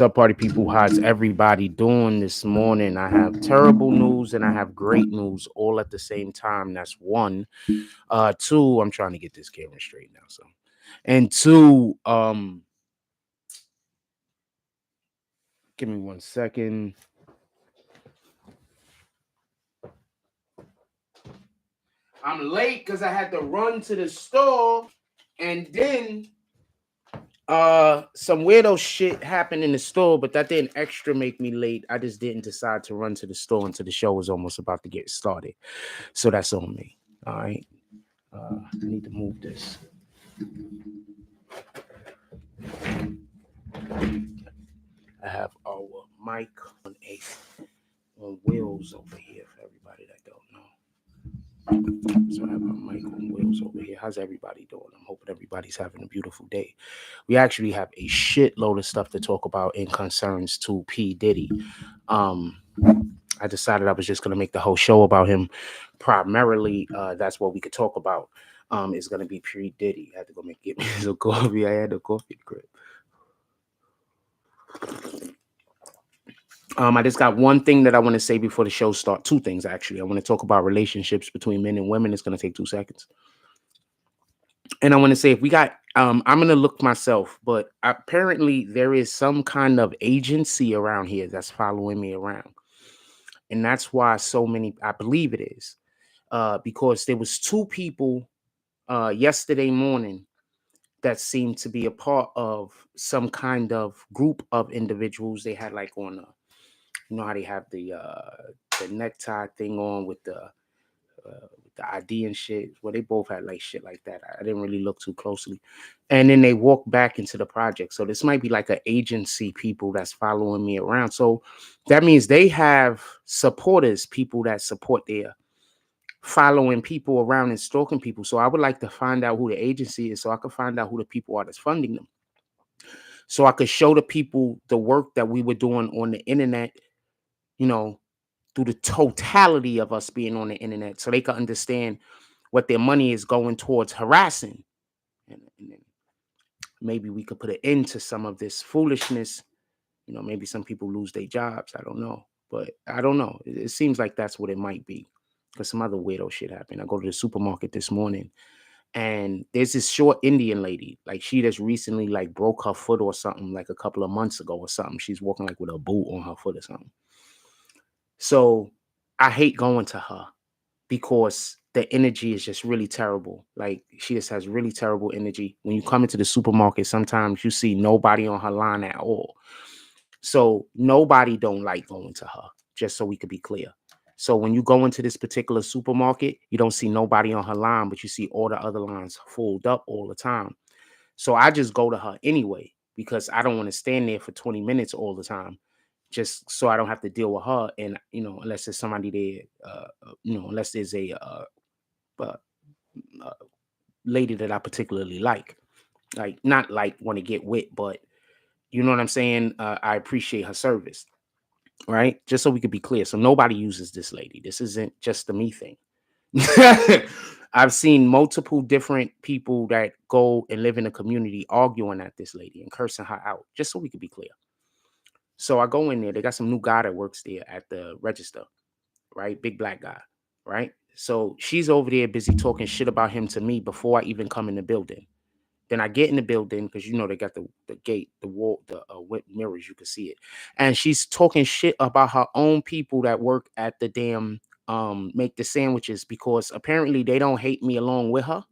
Up, party people? How's everybody doing this morning? I have terrible news and I have great news all at the same time. That's one. Two, I'm trying to get this camera straight now. So, and two, give me 1 second. I'm late because I had to run to the store, and then some weirdo shit happened in the store, but that didn't extra make me late. I just didn't decide to run to the store until the show was almost about to get started. So that's on me. All right. I need to move this. I have our mic on wheels over here for everybody that don't know. So I have my mic on wheels over here. How's everybody doing? I'm hoping everybody's having a beautiful day. We actually have a shitload of stuff to talk about in concerns to P. Diddy. I decided I was just gonna make the whole show about him. Primarily, that's what we could talk about. Is gonna be P. Diddy. I had to go get me some coffee. I had the coffee crib. I just got one thing that I want to say before the show starts. Two things, actually. I want to talk about relationships between men and women. It's going to take 2 seconds. And I want to say, if we got, I'm going to look myself, but apparently there is some kind of agency around here that's following me around. And that's why so many, I believe it is, because there was 2 people yesterday morning that seemed to be a part of some kind of group of individuals. They had like on a, you know how they have the necktie thing on with the ID and shit. Well, they both had like shit like that. I didn't really look too closely. And then they walked back into the project. So this might be like an agency people that's following me around. So that means they have supporters, people that support their following people around and stalking people. So I would like to find out who the agency is so I can find out who the people are that's funding them. So I could show the people the work that we were doing on the internet, you know, through the totality of us being on the internet, so they can understand what their money is going towards harassing. And then maybe we could put an end to some of this foolishness. You know, maybe some people lose their jobs. I don't know. But I don't know. It seems like that's what it might be. Because some other weirdo shit happened. I go to the supermarket this morning and there's this short Indian lady. Like she just recently like broke her foot or something like a couple of months ago or something. She's walking like with a boot on her foot or something. So I hate going to her because the energy is just really terrible. Like she just has really terrible energy. When you come into the supermarket, sometimes you see nobody on her line at all. So nobody don't like going to her, just so we could be clear. So when you go into this particular supermarket, you don't see nobody on her line, but you see all the other lines filled up all the time. So I just go to her anyway because I don't want to stand there for 20 minutes all the time, just so I don't have to deal with her. And unless there's somebody there, unless there's a uh, uh, lady that I particularly like not like want to get with, but you know what I'm saying. I appreciate her service, right? Just so we could be clear. So nobody uses this lady. This isn't just the me thing. I've seen multiple different people that go and live in a community arguing at this lady and cursing her out, just so we could be clear. So I go in there. They got some new guy that works there at the register, right? Big black guy, right? So she's over there busy talking shit about him to me before I even come in the building. Then I get in the building because they got the gate, the wall, the mirrors, you can see it. And she's talking shit about her own people that work at the damn make the sandwiches because apparently they don't hate me along with her.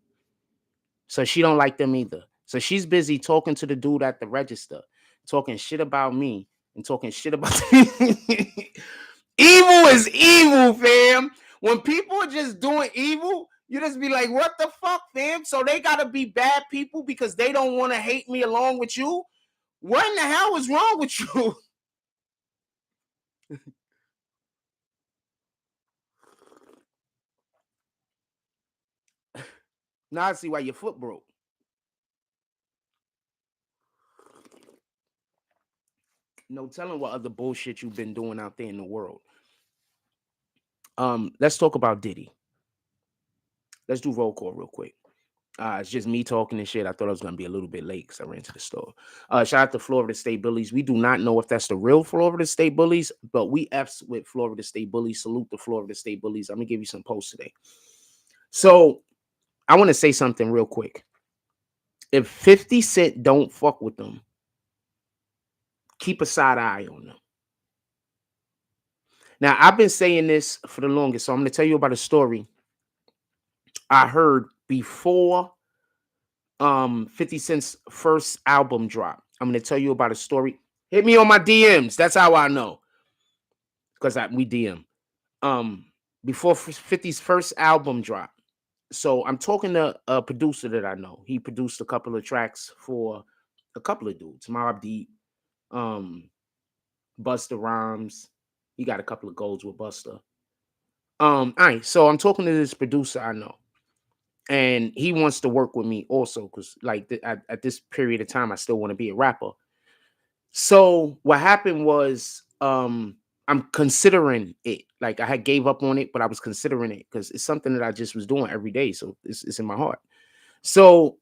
So she don't like them either. So she's busy talking to the dude at the register, talking shit about me and talking shit about evil is evil, fam. When people are just doing evil, you just be like, what the fuck, fam? So they gotta be bad people because they don't want to hate me along with you? What in the hell is wrong with you? Now I see why your foot broke. No telling what other bullshit you've been doing out there in the world. Let's talk about Diddy. Let's do roll call real quick. It's just me talking and shit. I thought I was gonna be a little bit late because I ran to the store. Shout out to Florida State Bullies. We do not know if that's the real Florida State Bullies, but we F's with Florida State Bullies. Salute the Florida State Bullies. I'm gonna give you some posts today. So I want to say something real quick. If 50 Cent don't fuck with them, keep a side eye on them. Now, I've been saying this for the longest, so I'm going to tell you about a story I heard before 50 Cent's first album drop. I'm going to tell you about a story. Hit me on my DMs. That's how I know. Because we DM. Before 50's first album drop. So I'm talking to a producer that I know. He produced a couple of tracks for a couple of dudes. Mobb Deep, Busta Rhymes. He got a couple of golds with Busta. All right, so I'm talking to this producer I know, and he wants to work with me also because, like, at this period of time, I still want to be a rapper. So what happened was, I'm considering it. Like, I had gave up on it, but I was considering it because it's something that I just was doing every day, so it's in my heart. So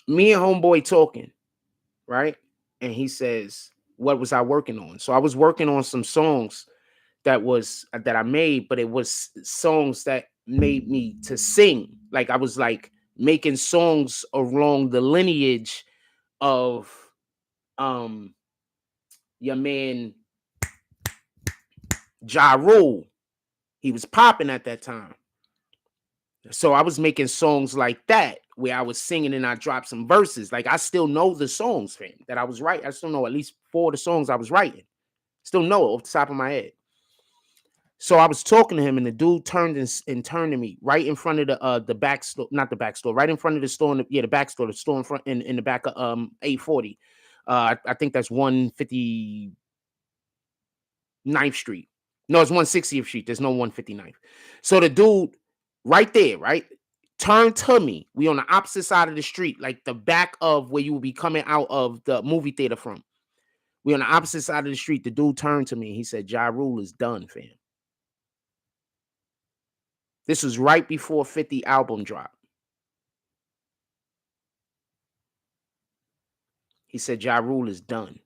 me and homeboy talking, right? And he says, "What was I working on?" So I was working on some songs that I made, but it was songs that made me to sing. Like I was like making songs along the lineage of your man Ja Rule. He was popping at that time. So I was making songs like that where I was singing and I dropped some verses. Like I still know the songs, fam, that I was writing. I still know at least 4 of the songs I was writing. Still know it off the top of my head. So I was talking to him, and the dude turned and turned to me right in front of the back store, not the back store, right in front of the store. The back store, the store in front in the back of 840. I think that's 159th Street. No, it's 160th Street. There's no 159th. So the dude right there, right, turned to me. We on the opposite side of the street, like the back of where you will be coming out of the movie theater from. We on the opposite side of the street. The dude turned to me. He said, "Ja Rule is done, fam." This was right before 50 album drop. He said, "Ja Rule is done."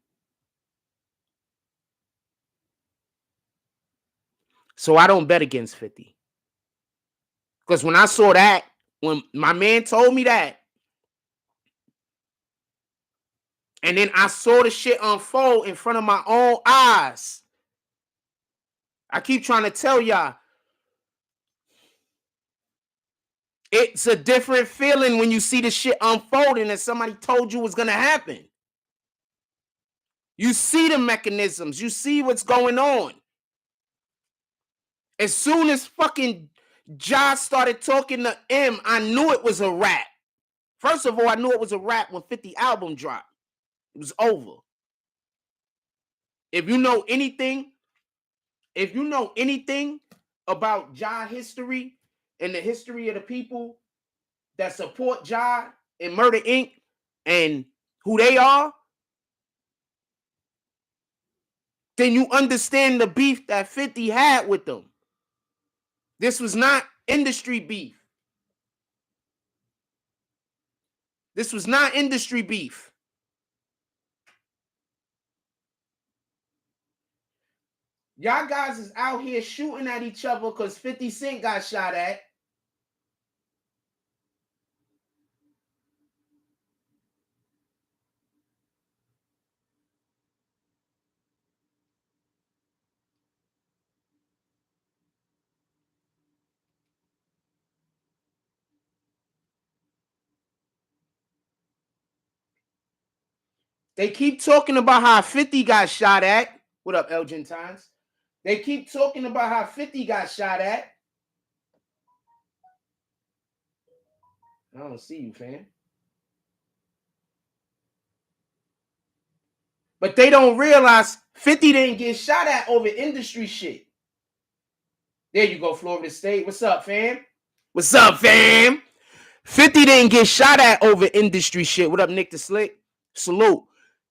So I don't bet against 50. Because when I saw that, when my man told me that, and then I saw the shit unfold in front of my own eyes, I keep trying to tell y'all, it's a different feeling when you see the shit unfolding and somebody told you was going to happen. You see the mechanisms. You see what's going on. As soon as fucking Josh started talking to M, I knew it was a rap. First of all, I knew it was a rap when 50 album dropped. It was over. If you know anything about Ja history and the history of the people that support Ja and Murder Inc. and who they are, then you understand the beef that 50 had with them. This was not industry beef. This was not industry beef. Y'all guys is out here shooting at each other because 50 Cent got shot at. They keep talking about how 50 got shot at. What up, Elgin Times? They keep talking about how 50 got shot at. I don't see you, fam. But they don't realize 50 didn't get shot at over industry shit. There you go, Florida State. What's up, fam? What's up, fam? 50 didn't get shot at over industry shit. What up, Nick the Slick? Salute.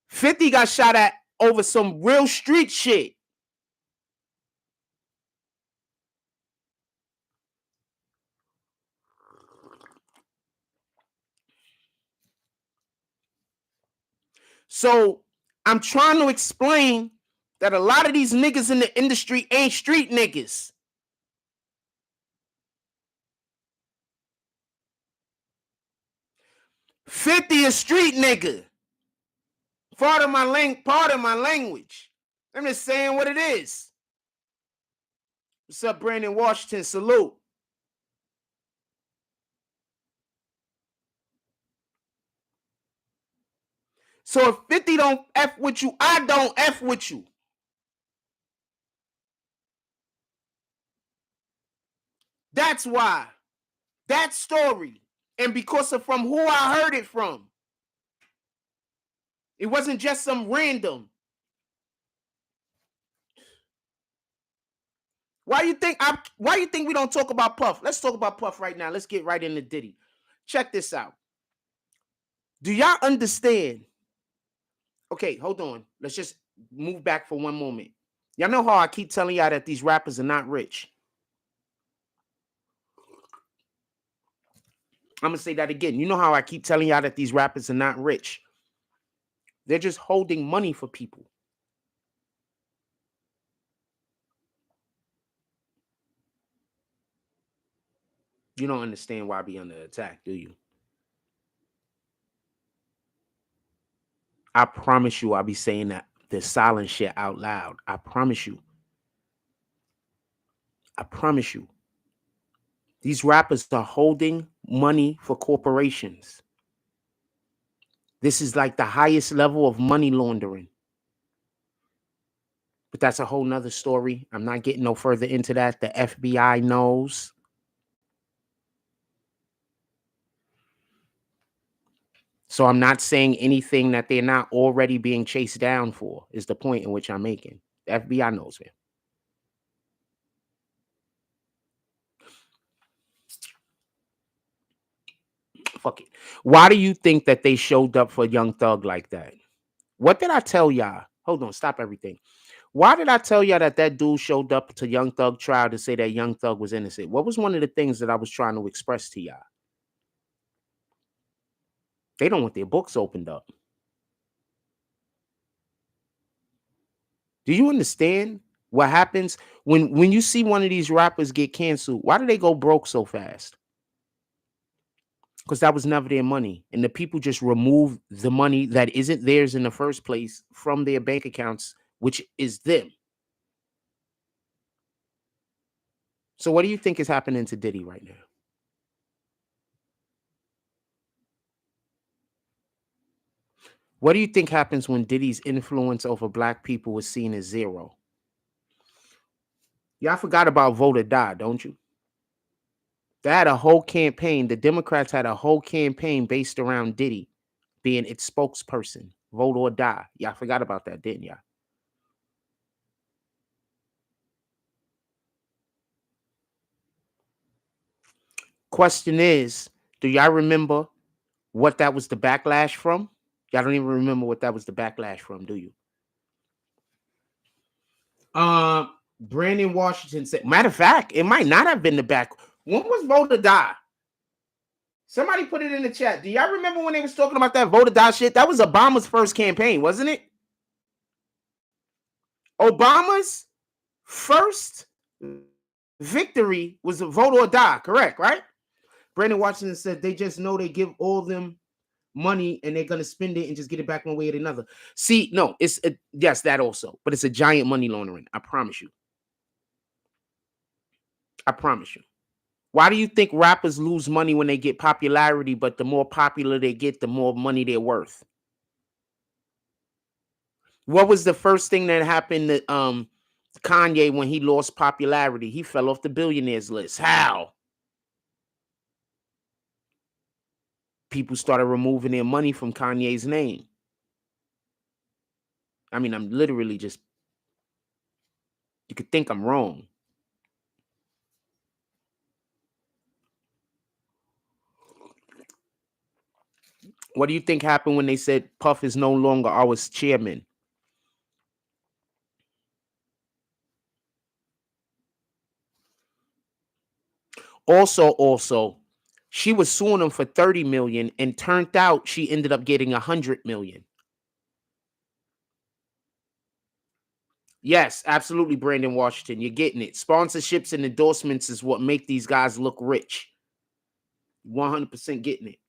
50 got shot at over some real street shit. So I'm trying to explain that a lot of these niggas in the industry ain't street niggas. $50 a street nigga. Pardon my language. I'm just saying what it is. What's up, Brandon Washington? Salute. So if 50 don't F with you, I don't F with you. That's why. That story. And because of from who I heard it from. It wasn't just some random. Why you think we don't talk about Puff? Let's talk about Puff right now. Let's get right into Diddy. Check this out. Do y'all understand? Okay, hold on. Let's just move back for one moment. Y'all know how I keep telling y'all that these rappers are not rich. I'm going to say that again. You know how I keep telling y'all that these rappers are not rich. They're just holding money for people. You don't understand why I be under attack, do you? I promise you I'll be saying that the silent shit out loud. I promise you. I promise you. These rappers are holding money for corporations. This is like the highest level of money laundering. But that's a whole nother story. I'm not getting no further into that. The FBI knows. So I'm not saying anything that they're not already being chased down for, is the point in which I'm making. The FBI knows, man. Fuck it. Why do you think that they showed up for Young Thug like that? What did I tell y'all? Hold on, stop everything. Why did I tell y'all that that dude showed up to Young Thug trial to say that Young Thug was innocent? What was one of the things that I was trying to express to y'all? They don't want their books opened up. Do you understand what happens when you see one of these rappers get canceled? Why do they go broke so fast? Because that was never their money. And the people just remove the money that isn't theirs in the first place from their bank accounts, which is them. So what do you think is happening to Diddy right now? What do you think happens when Diddy's influence over black people was seen as zero? Y'all forgot about vote or die, don't you? They had a whole campaign. The Democrats had a whole campaign based around Diddy being its spokesperson. Vote or die. Y'all forgot about that, didn't y'all? Question is, do y'all remember what that was the backlash from? Y'all don't even remember what that was the backlash from, do you? Brandon Washington said, matter of fact, it might not have been the back. When was vote or die? Somebody put it in the chat. Do y'all remember when they was talking about that vote or die shit? That was Obama's first campaign, wasn't it? Obama's first victory was a vote or die, correct, right? Brandon Washington said they just know they give all them money and they're going to spend it and just get it back one way or another. See, no, yes, that also, but it's a giant money laundering. I promise you. I promise you. Why do you think rappers lose money when they get popularity, but the more popular they get, the more money they're worth? What was the first thing that happened to Kanye when he lost popularity? He fell off the billionaires list. How? People started removing their money from Kanye's name. I mean, I'm literally just, you could think I'm wrong. What do you think happened when they said Puff is no longer our chairman? Also, she was suing him for 30 million and turned out she ended up getting 100 million. Yes, absolutely, Brandon Washington. You're getting it. Sponsorships and endorsements is what make these guys look rich. 100% getting it.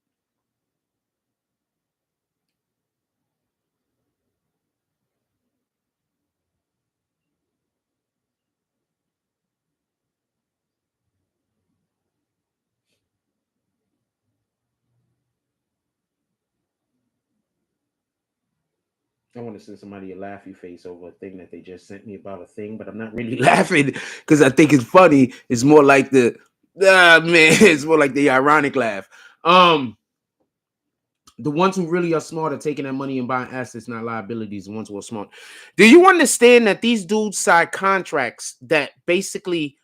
I want to send somebody a laughy face over a thing that they just sent me about a thing, but I'm not really laughing because I think it's funny. It's more like the man, it's more like the ironic laugh. The ones who really are smart are taking that money and buying assets, not liabilities. The ones who are smart. Do you understand that these dudes sign contracts that basically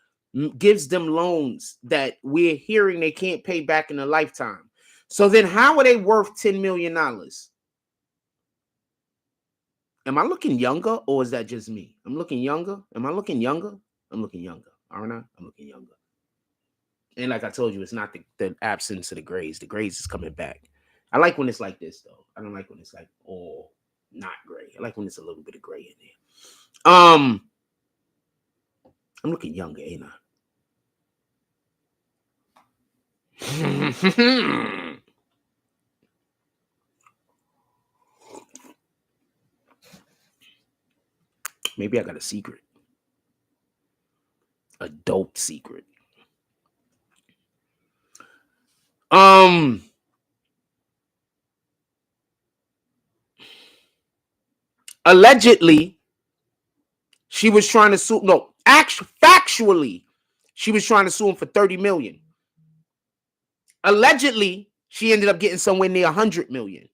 gives them loans that we're hearing they can't pay back in a lifetime? So then how are they worth $10 million? Am I looking younger or is that just me? I'm looking younger. Am I looking younger? I'm looking younger. Aren't I? I'm looking younger. And like I told you, it's not the absence of the grays. The grays is coming back. I like when it's like this, though. I don't like when it's like all not gray. I like when it's a little bit of gray in there. I'm looking younger, ain't I? Maybe I got a secret. A dope secret. Allegedly, she was trying to sue. No, factually, she was trying to sue him for 30 million. Allegedly, she ended up getting somewhere near 100 million.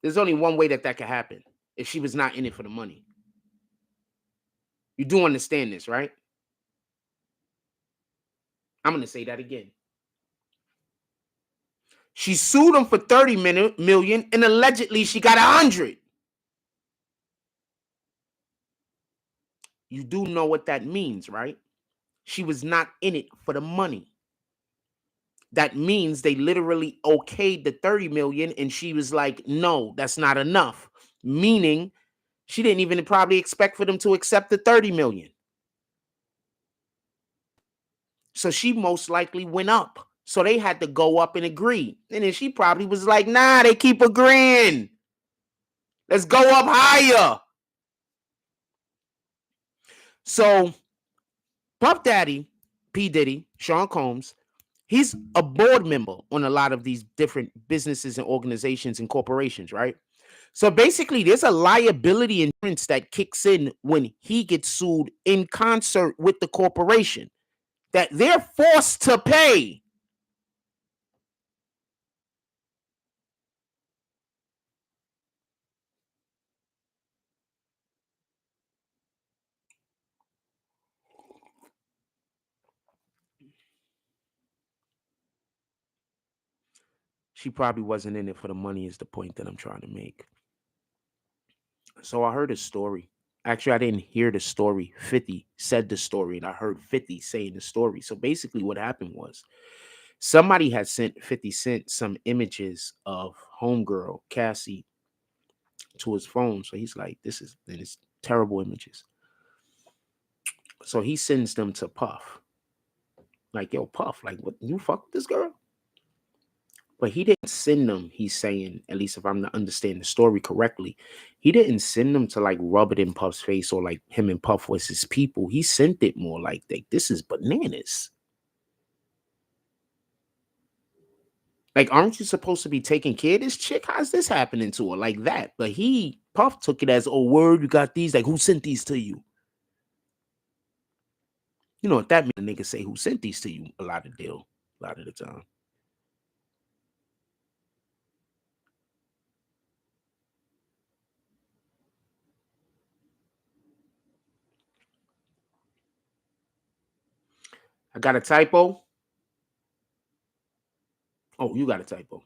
There's only one way that could happen if she was not in it for the money. You do understand this, right? I'm going to say that again. She sued him for 30 million and allegedly she got 100. You do know what that means, right? She was not in it for the money. That means they literally okayed the 30 million and she was like, no, that's not enough. Meaning she didn't even probably expect for them to accept the 30 million. So she most likely went up. So they had to go up and agree. And then she probably was like, nah, they keep agreeing. Let's go up higher. So Puff Daddy, P. Diddy, Sean Combs, he's a board member on a lot of these different businesses and organizations and corporations, right? So basically, there's a liability insurance that kicks in when he gets sued in concert with the corporation that they're forced to pay. She probably wasn't in it for the money is the point that I'm trying to make. So I heard a story. Actually, I didn't hear the story. 50 said the story, and I heard 50 saying the story. So basically, what happened was somebody had sent 50 Cent some images of homegirl Cassie to his phone. So he's like, this is, and it's terrible images. So he sends them to Puff. Like, yo, Puff, like, what, you fuck with this girl? But he didn't send them, he's saying, at least if I'm not understanding the story correctly, he didn't send them to like rub it in Puff's face or like him and Puff was his people. He sent it more like, this is bananas. Like, aren't you supposed to be taking care of this chick? How's this happening to her like that? But Puff took it as, oh, word, you got these? Like, who sent these to you? You know what that means? A nigga say, who sent these to you? A lot of the time. I got a typo. Oh, you got a typo.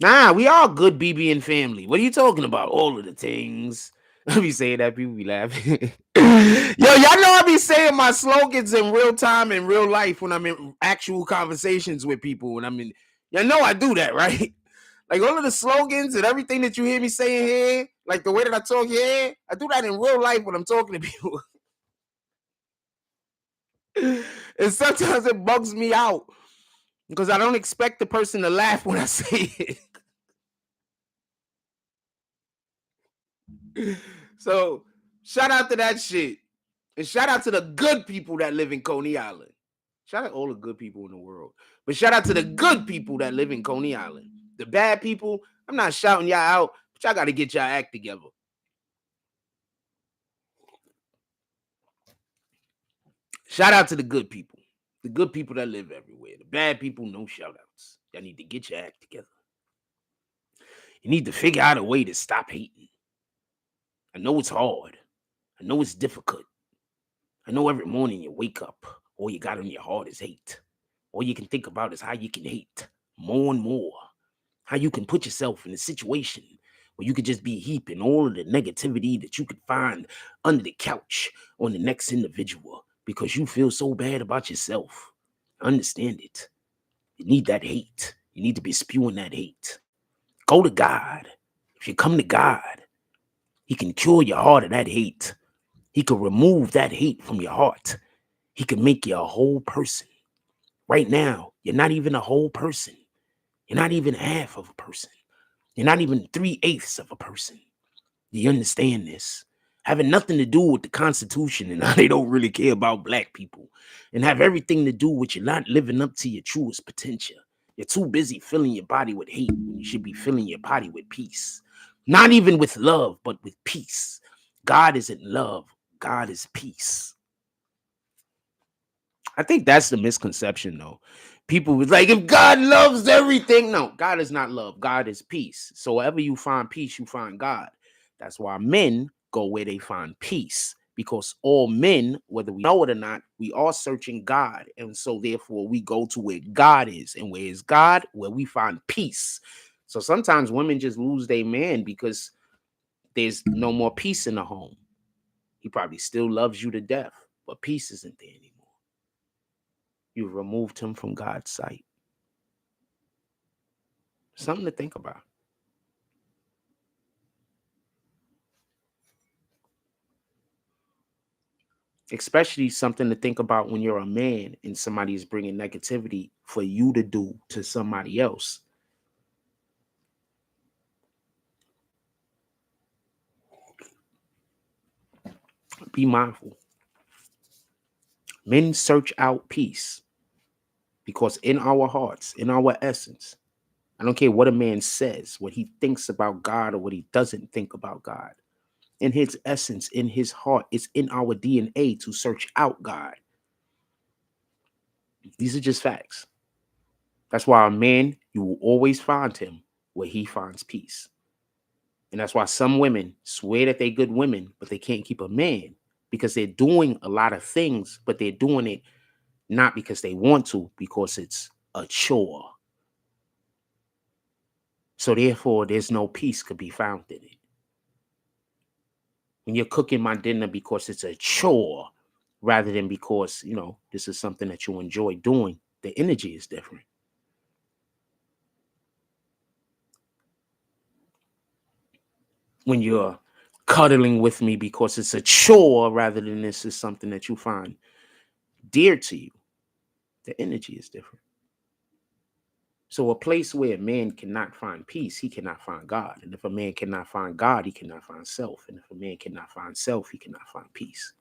Nah, we all good BBN family. What are you talking about? All of the things. I be saying that, people be laughing. Yo, y'all know I be saying my slogans in real time in real life when I'm in actual conversations with people. When I'm in, y'all know I do that, right? Like all of the slogans and everything that you hear me saying here, like the way that I talk here, I do that in real life when I'm talking to people. And sometimes it bugs me out because I don't expect the person to laugh when I say it. So shout out to that shit. And shout out to the good people that live in Coney Island. Shout out to all the good people in the world. But shout out to the good people that live in Coney Island. The bad people, I'm not shouting y'all out, but y'all got to get y'all act together. Shout out to the good people that live everywhere. The bad people, no shout outs. Y'all need to get your act together. You need to figure out a way to stop hating. I know it's hard. I know it's difficult. I know every morning you wake up, all you got on your heart is hate. All you can think about is how you can hate more and more. How you can put yourself in a situation where you could just be heaping all of the negativity that you could find under the couch on the next individual because you feel so bad about yourself. Understand it. You need that hate. You need to be spewing that hate. Go to God. If you come to God, He can cure your heart of that hate. He can remove that hate from your heart. He can make you a whole person. Right now, you're not even a whole person. You're not even half of a person. You're not even 3/8 of a person. Do you understand this? Having nothing to do with the Constitution and how they don't really care about black people, and have everything to do with you not living up to your truest potential. You're too busy filling your body with hate when you should be filling your body with peace. Not even with love, but with peace. God isn't love. God is peace. I think that's the misconception, though. People was like, if God loves everything. No, God is not love. God is peace. So wherever you find peace, you find God. That's why men go where they find peace. Because all men, whether we know it or not, we are searching God. And so therefore we go to where God is. And where is God? Where we find peace. So sometimes women just lose their man because there's no more peace in the home. He probably still loves you to death, but peace isn't there anymore. You've removed him from God's sight. Something to think about. Especially something to think about when you're a man and somebody is bringing negativity for you to do to somebody else. Be mindful. Men search out peace because in our hearts, in our essence, I don't care what a man says, what he thinks about God or what he doesn't think about God. In his essence, in his heart, it's in our DNA to search out God. These are just facts. That's why a man, you will always find him where he finds peace. And that's why some women swear that they're good women, but they can't keep a man because they're doing a lot of things, but they're doing it not because they want to, because it's a chore. So therefore, there's no peace could be found in it. When you're cooking my dinner because it's a chore rather than because, this is something that you enjoy doing, the energy is different. When you're cuddling with me because it's a chore rather than this is something that you find dear to you, the energy is different. So a place where a man cannot find peace, he cannot find God. And if a man cannot find God, he cannot find self. And if a man cannot find self, he cannot find peace.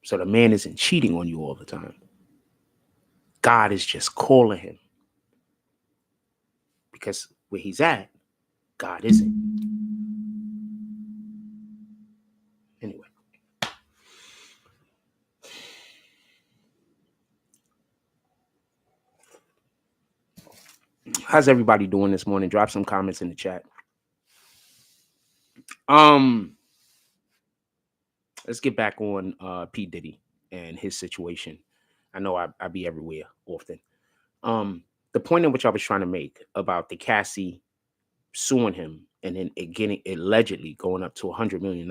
So the man isn't cheating on you all the time. God is just calling him. Because where he's at, God isn't. Anyway. How's everybody doing this morning? Drop some comments in the chat. Let's get back on P. Diddy and his situation. I know I be everywhere often. The point in which I was trying to make about the Cassie suing him and then it getting allegedly going up to $100 million.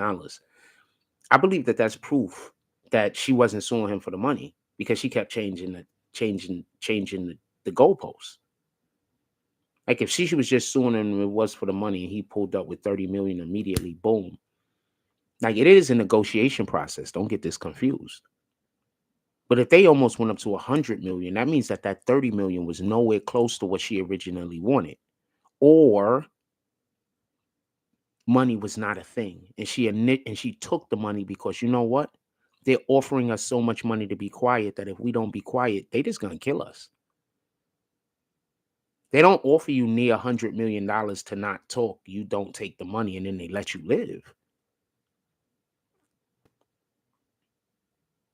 I believe that that's proof that she wasn't suing him for the money because she kept changing the goalposts. Like if she was just suing him, it was for the money, and he pulled up with 30 million immediately, boom. Like it is a negotiation process. Don't get this confused. But if they almost went up to 100 million, that means that 30 million was nowhere close to what she originally wanted, or money was not a thing, and she took the money because you know what? They're offering us so much money to be quiet that if we don't be quiet, they just gonna kill us. They don't offer you near $100 million to not talk. You don't take the money, and then they let you live.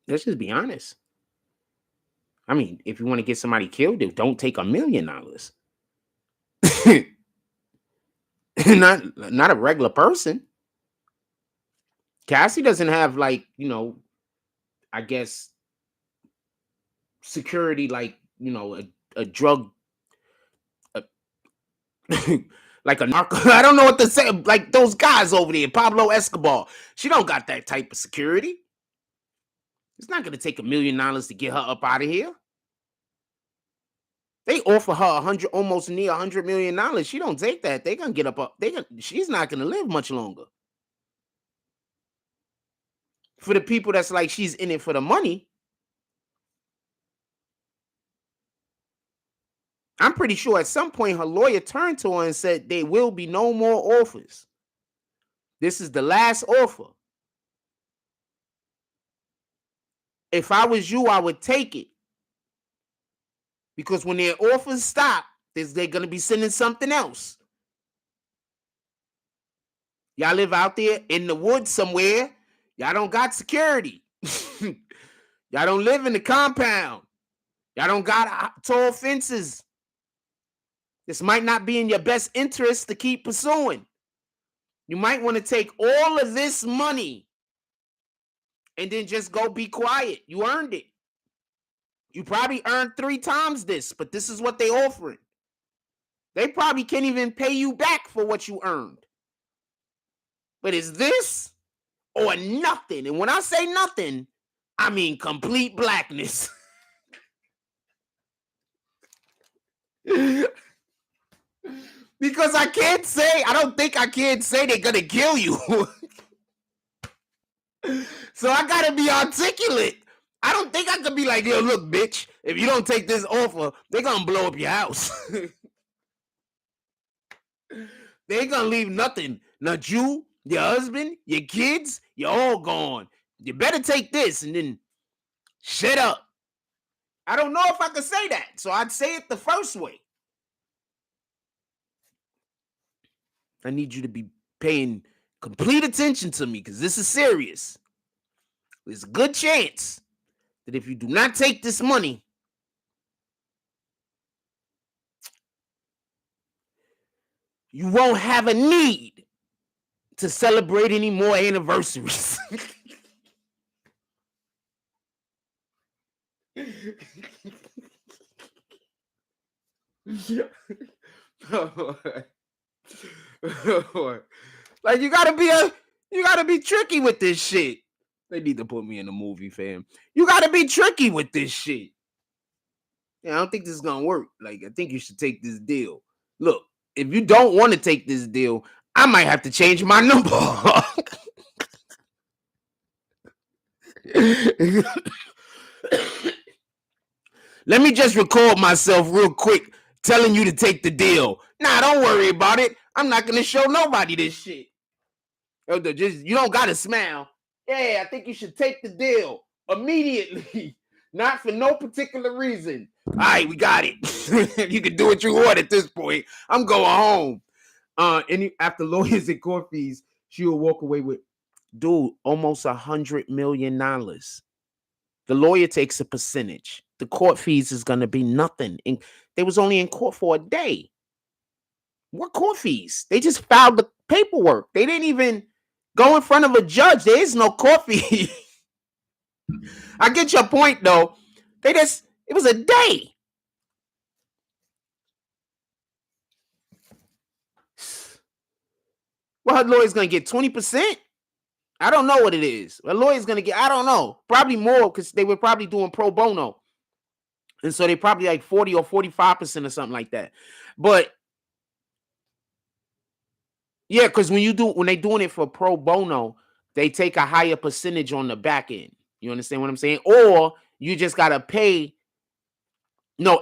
Let's just be honest. I mean, if you want to get somebody killed, don't take $1 million. not a regular person. Cassie doesn't have like, I guess security like, a drug like a narco. I don't know what to say. Like those guys over there, Pablo Escobar. She don't got that type of security. It's not gonna take $1 million to get her up out of here. They offer her almost near $100 million. She don't take that. They gonna get up. She's not gonna live much longer. For the people that's like she's in it for the money, I'm pretty sure at some point her lawyer turned to her and said there will be no more offers. This is the last offer. If I was you, I would take it. Because when their offers stop, they're going to be sending something else. Y'all live out there in the woods somewhere. Y'all don't got security. Y'all don't live in the compound. Y'all don't got tall fences. This might not be in your best interest to keep pursuing. You might want to take all of this money and then just go be quiet. You earned it. You probably earned 3 times this, but this is what they offering. They probably can't even pay you back for what you earned. But is this or nothing? And when I say nothing, I mean complete blackness. Because I don't think I can't say they're going to kill you. So I got to be articulate. I don't think I could be like, yo, look, bitch, if you don't take this offer, they're going to blow up your house. They ain't going to leave nothing. Not you, your husband, your kids, you're all gone. You better take this and then shut up. I don't know if I could say that, so I'd say it the first way. I need you to be paying complete attention to me because this is serious. There's a good chance that if you do not take this money, you won't have a need to celebrate any more anniversaries. Like you gotta be tricky with this shit. They need to put me in a movie, fam. You gotta be tricky with this shit. Yeah, I don't think this is gonna work. Like, I think you should take this deal. Look, if you don't want to take this deal, I might have to change my number. Let me just record myself real quick telling you to take the deal. Nah, don't worry about it. I'm not gonna show nobody this shit. You don't gotta smile. Yeah, I think you should take the deal immediately. Not for no particular reason. All right, we got it. You can do what you want at this point. I'm going home. After lawyers and court fees, she will walk away with, dude, almost $100 million. The lawyer takes a percentage. The court fees is gonna be nothing. And they was only in court for a day. What court fees? They just filed the paperwork. They didn't even go in front of a judge. There is no court fee. I get your point though. It was a day. Well, her lawyer's gonna get 20%. I don't know what it is. A lawyer's gonna get, I don't know. Probably more because they were probably doing pro bono. And so they probably like 40 or 45% or something like that. But yeah, because when they doing it for pro bono, they take a higher percentage on the back end. You understand what I'm saying? Or you just gotta pay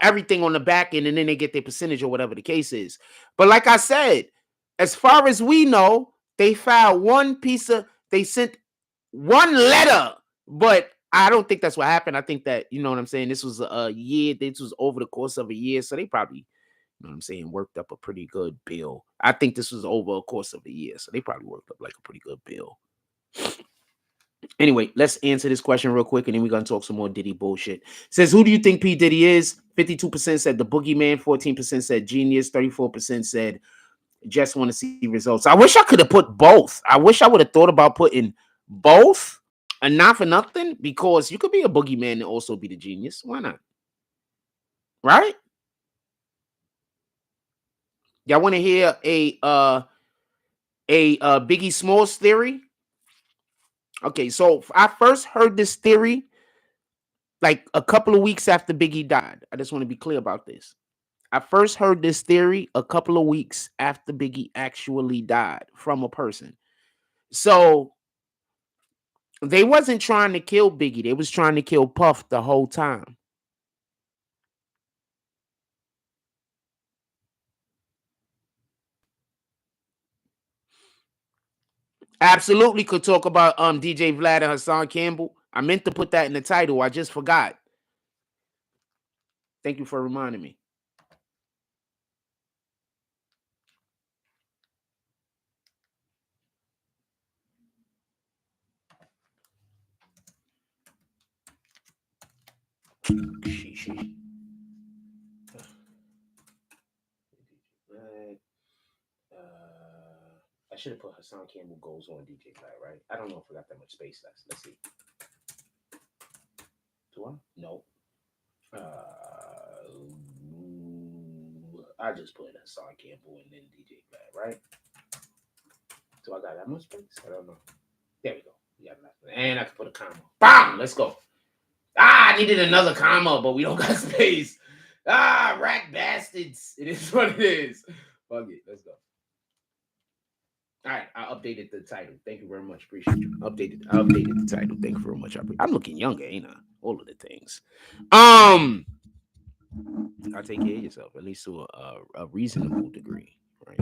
everything on the back end, and then they get their percentage or whatever the case is. But like I said, as far as we know, they filed they sent one letter, but I don't think that's what happened. I think that, you know what I'm saying, this was a year, this was over the course of a year, so they probably, you know what I'm saying, worked up a pretty good bill. I think this was over a course of a year, so they probably worked up like a pretty good bill. Anyway, let's answer this question real quick, and then we're gonna talk some more Diddy bullshit. It says, who do you think P. Diddy is? 52% said the boogeyman, 14% said genius, 34% said just want to see results. I wish I could have put both. I wish I would have thought about putting both, and not for nothing, because you could be a boogeyman and also be the genius. Why not? Right? Y'all want to hear a Biggie Smalls theory? Okay, so I first heard this theory like a couple of weeks after Biggie died. I just want to be clear about this. I first heard this theory a couple of weeks after Biggie actually died from a person. So they wasn't trying to kill Biggie. They was trying to kill Puff the whole time. Absolutely could talk about DJ Vlad and Hassan Campbell. I meant to put that in the title. I just forgot. Thank you for reminding me. I should have put Hassan Campbell goes on DJ Vlad, right? I don't know if I got that much space left. Let's see. Do I? No. I just put Hassan Campbell and then DJ Vlad, right? Do I got that much space? I don't know. There we go. We got enough. And I can put a comma. Bam! Let's go. I needed another comma, but we don't got space. Rat bastards. It is what it is. Fuck it. Let's go. All right, I updated the title. Thank you very much. Appreciate you. I updated the title. Thank you very much. I'm looking younger, ain't I? All of the things. I'll take care of yourself, at least to a reasonable degree, right?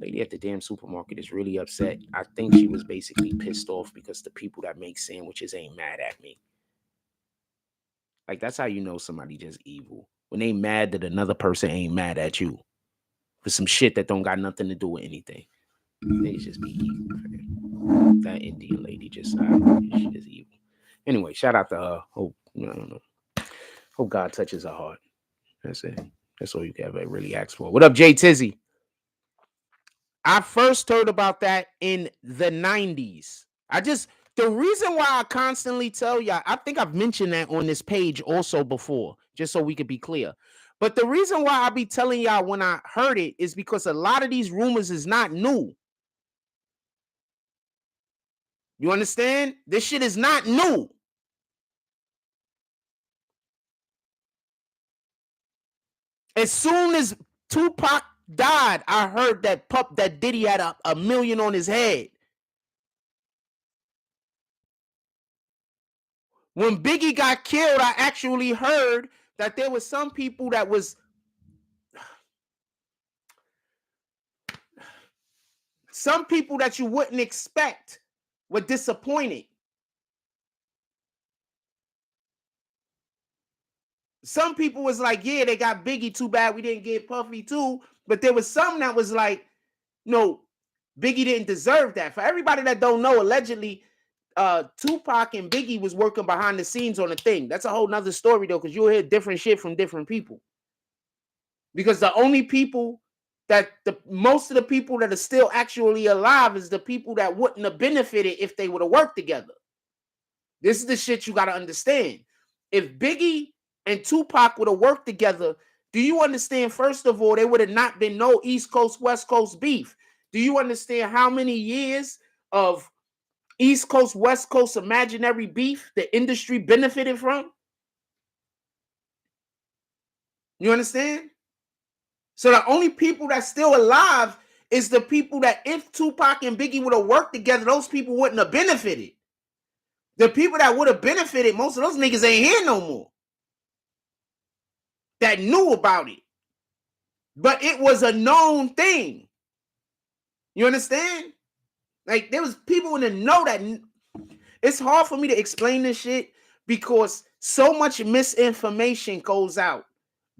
Lady at the damn supermarket is really upset. I think she was basically pissed off because the people that make sandwiches ain't mad at me. Like, that's how you know somebody just evil. When they mad that another person ain't mad at you for some shit that don't got nothing to do with anything. They just be evil. That Indian lady just she is evil. Anyway, shout out to her. Hope I don't know. Hope God touches her heart. That's it. That's all you can ever really ask for. What up, Jay Tizzy? I first heard about that in the 90s. The reason why I constantly tell y'all, I think I've mentioned that on this page also before, just so we could be clear. But the reason why I be telling y'all when I heard it is because a lot of these rumors is not new. You understand? This shit is not new. As soon as Tupac died, I heard that Diddy had a million on his head. When Biggie got killed, I actually heard that there was some people that was some people that you wouldn't expect were disappointed. Some people was like, yeah, they got Biggie, too bad we didn't get Puffy too. But there was some that was like, no, Biggie didn't deserve that. For everybody that don't know, allegedly, Tupac and Biggie was working behind the scenes on a thing. That's a whole nother story though, because you'll hear different shit from different people. Because the only people most of the people that are still actually alive is the people that wouldn't have benefited if they would have worked together. This is the shit you got to understand. If Biggie and Tupac would have worked together, do you understand? First of all, there would have not been no East Coast, West Coast beef. Do you understand how many years of East Coast, West Coast imaginary beef the industry benefited from? You understand? So the only people that's still alive is the people that if Tupac and Biggie would have worked together, those people wouldn't have benefited. The people that would have benefited, most of those niggas ain't here no more. That knew about it. But it was a known thing. You understand? Like, there was people in the know that. It's hard for me to explain this shit because so much misinformation goes out.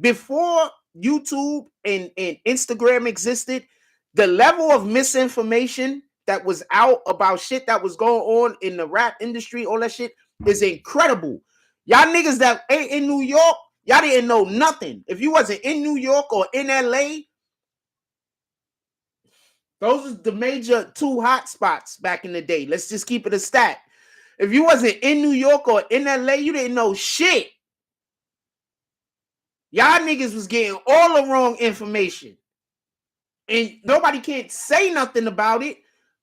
Before YouTube and Instagram existed, the level of misinformation that was out about shit that was going on in the rap industry, all that shit is incredible. Y'all niggas that ain't in New York, y'all didn't know nothing. If you wasn't in New York or in LA, those are the major two hot spots back in the day. Let's just keep it a stat. If you wasn't in New York or in LA, you didn't know shit. Y'all niggas was getting all the wrong information. And nobody can't say nothing about it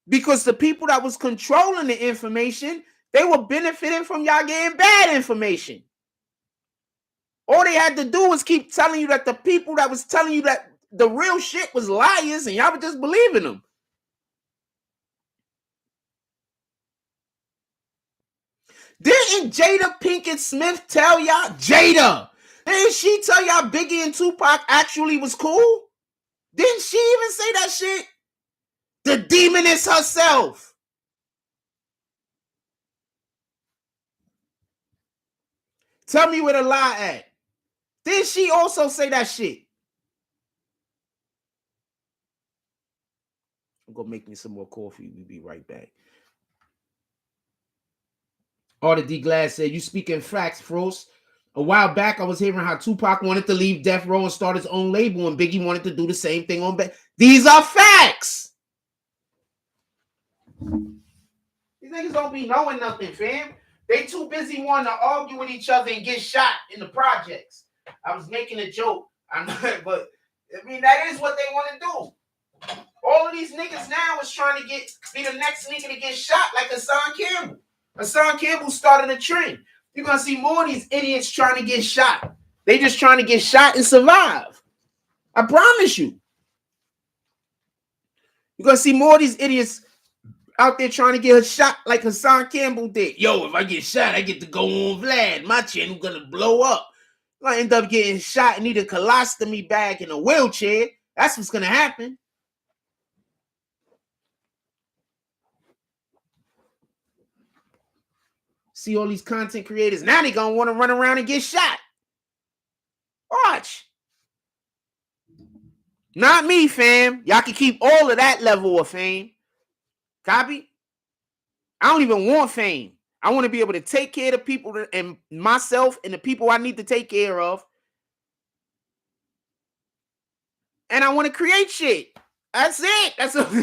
because the people that was controlling the information, they were benefiting from y'all getting bad information. All they had to do was keep telling you that the people that was telling you that the real shit was liars and y'all were just believing them. Didn't Jada Pinkett Smith tell y'all? Jada! Didn't she tell y'all Biggie and Tupac actually was cool? Didn't she even say that shit? The demoness herself. Tell me where the lie at. Didn't she also say that shit? I'm gonna make me some more coffee. We'll be right back. Artie D. Glass said, you speaking facts, Frost. A while back, I was hearing how Tupac wanted to leave Death Row and start his own label, and Biggie wanted to do the same thing on back. These are facts. These niggas don't be knowing nothing, fam. They too busy wanting to argue with each other and get shot in the projects. I was making a joke, but I mean, that is what they want to do. All of these niggas now is trying to be the next nigga to get shot like Hassan Campbell. Hassan Campbell started a trend. You're going to see more of these idiots trying to get shot. They just trying to get shot and survive. I promise you. You're going to see more of these idiots out there trying to get a shot like Hassan Campbell did. Yo, if I get shot, I get to go on Vlad. My channel going to blow up. I'm going to end up getting shot and need a colostomy bag in a wheelchair. That's what's going to happen. See all these content creators. Now they going to want to run around and get shot. Watch. Not me, fam. Y'all can keep all of that level of fame. Copy? I don't even want fame. I want to be able to take care of the people and myself and the people I need to take care of. And I want to create shit. That's it. That's that's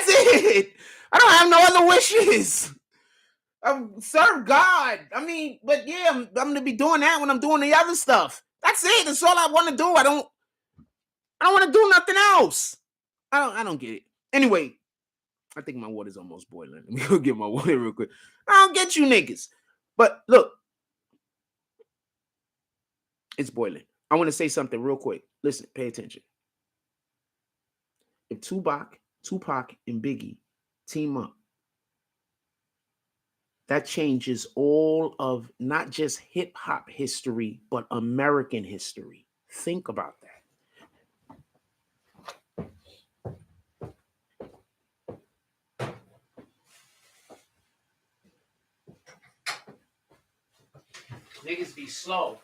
it. I don't have no other wishes. Serve God. I mean, but yeah, I'm going to be doing that when I'm doing the other stuff. That's it. That's all I want to do. I don't want to do nothing else. I don't get it. Anyway, I think my water's almost boiling. Let me go get my water real quick. I don't get you niggas. But look, it's boiling. I want to say something real quick. Listen, pay attention. If Tupac, and Biggie team up, that changes all of not just hip-hop history, but American history. Think about that. Niggas be slow.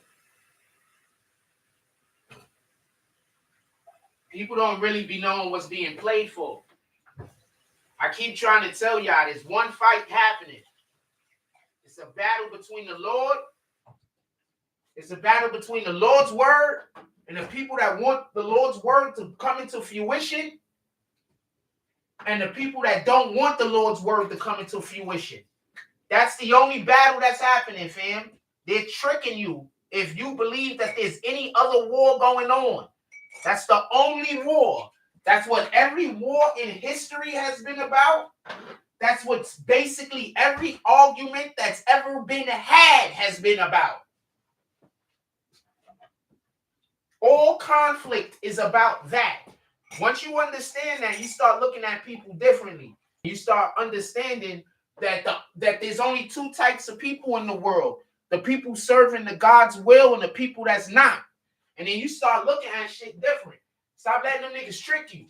People don't really be knowing what's being played for. I keep trying to tell y'all, there's one fight happening. It's a battle between the Lord. It's a battle between the Lord's word and the people that want the Lord's word to come into fruition, and the people that don't want the Lord's word to come into fruition. That's the only battle that's happening, fam. They're tricking you if you believe that there's any other war going on. That's the only war. That's what every war in history has been about. That's what basically every argument that's ever been had has been about. All conflict is about that. Once you understand that, you start looking at people differently. You start understanding that that there's only two types of people in the world: the people serving the God's will and the people that's not. And then you start looking at shit different. Stop letting them niggas trick you.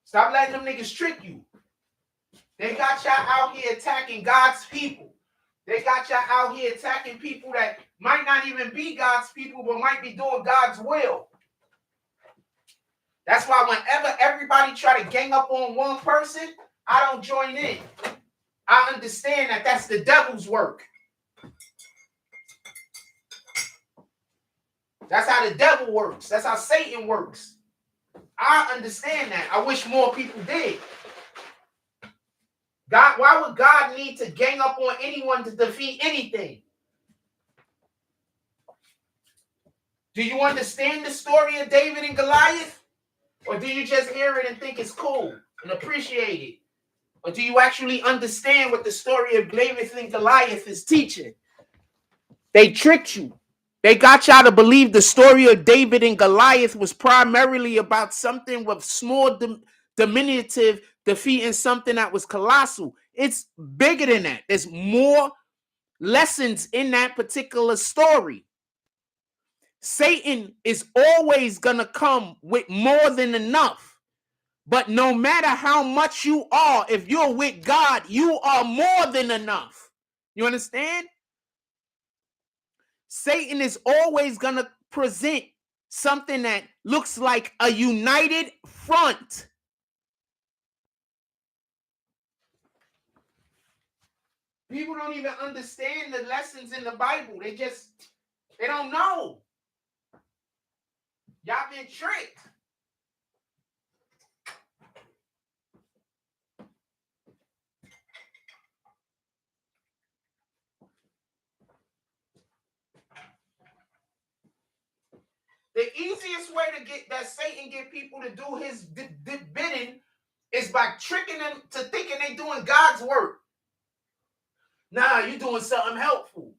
Stop letting them niggas trick you. They got y'all out here attacking God's people. They got y'all out here attacking people that might not even be God's people, but might be doing God's will. That's why whenever everybody try to gang up on one person, I don't join in. I understand that that's the devil's work. That's how the devil works. That's how Satan works. I understand that. I wish more people did. God, why would God need to gang up on anyone to defeat anything? Do you understand the story of David and Goliath? Or do you just hear it and think it's cool and appreciate it? Or do you actually understand what the story of David and Goliath is teaching? They tricked you. They got y'all to believe the story of David and Goliath was primarily about something with small, diminutive, defeating something that was colossal. It's bigger than that. There's more lessons in that particular story. Satan is always going to come with more than enough. But no matter how much you are, if you're with God, you are more than enough. You understand? Satan is always going to present something that looks like a united front. People don't even understand the lessons in the Bible. They don't know. Y'all been tricked. The easiest way to get that Satan get people to do his bidding is by tricking them to thinking they doing God's work. Nah, you're doing something helpful.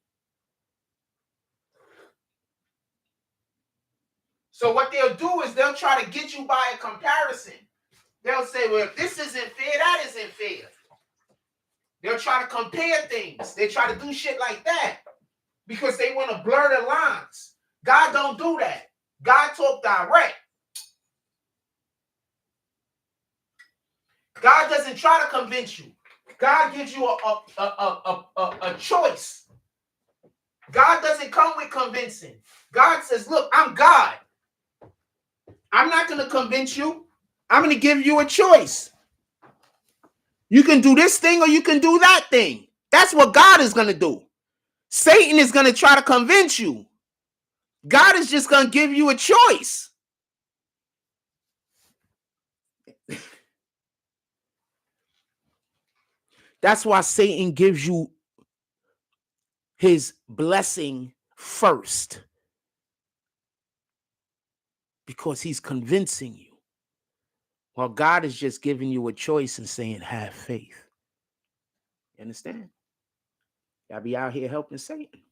So what they'll do is they'll try to get you by a comparison. They'll say, well, if this isn't fair, that isn't fair. They'll try to compare things. They try to do shit like that because they want to blur the lines. God don't do that. God talk direct. God doesn't try to convince you. God gives you a choice. God doesn't come with convincing. God says, look, I'm God. I'm not going to convince you. I'm going to give you a choice. You can do this thing or you can do that thing. That's what God is going to do. Satan is going to try to convince you. God is just going to give you a choice. That's why Satan gives you his blessing first. Because he's convincing you. While God is just giving you a choice and saying, have faith. You understand? Y'all be out here helping Satan.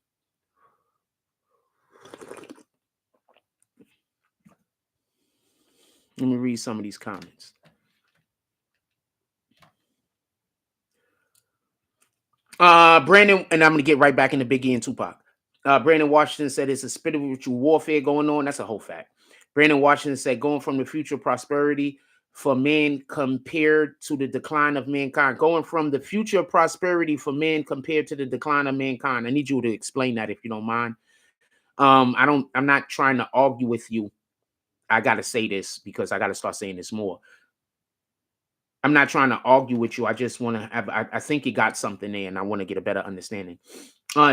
Let me read some of these comments. Brandon, and I'm going to get right back into Biggie and Tupac. Brandon Washington said it's a spiritual warfare going on. That's a whole fact. Brandon Washington said going from the future prosperity for man compared to the decline of mankind. Going from the future prosperity for man compared to the decline of mankind. I need you to explain that if you don't mind. I'm not trying to argue with you. I got to say this because I got to start saying this more. I'm not trying to argue with you. I just want to have, I think you got something there and I want to get a better understanding.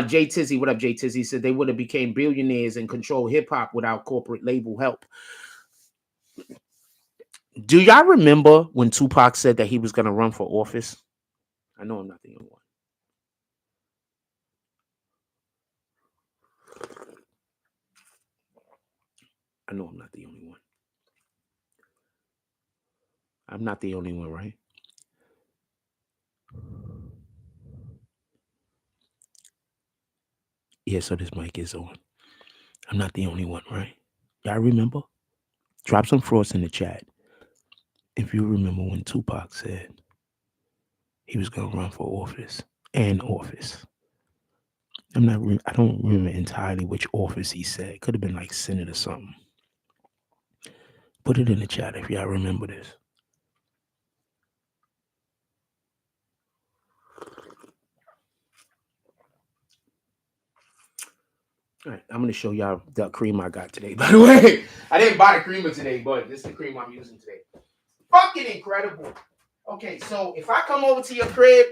Jay Tizzy, what up, Jay Tizzy? Said they would have became billionaires and control hip hop without corporate label help. Do y'all remember when Tupac said that he was going to run for office? I know I'm not the only one. know I'm not the only one. I'm not the only one, right? Yeah, so this mic is on. I'm not the only one, right? Y'all remember? Drop some frauds in the chat if you remember when Tupac said he was going to run for office and office. I don't remember entirely which office he said. Could have been like Senate or something. Put it in the chat if y'all remember this. All right, I'm going to show y'all the cream I got today. By the way, I didn't buy the creamer today, but this is the cream I'm using today. Fucking incredible. Okay, so if I come over to your crib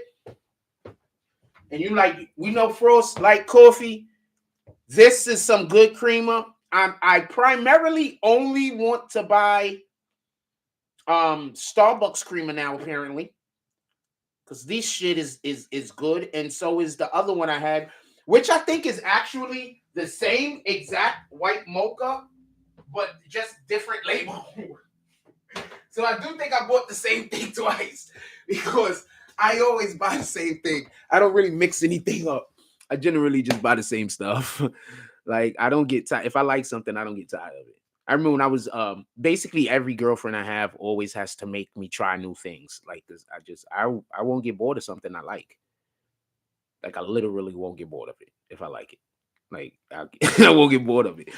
and you like, we know Frost like coffee, this is some good creamer. I primarily only want to buy Starbucks creamer now, apparently. Because this shit is good. And so is the other one I had, which I think is actually the same exact white mocha, but just different label. So I do think I bought the same thing twice because I always buy the same thing. I don't really mix anything up. I generally just buy the same stuff. Like, I don't get tired. If I like something, I don't get tired of it. I remember when I was basically every girlfriend I have always has to make me try new things. Like, this, I won't get bored of something I like. Like, I literally won't get bored of it if I like it. Like, I won't get bored of it.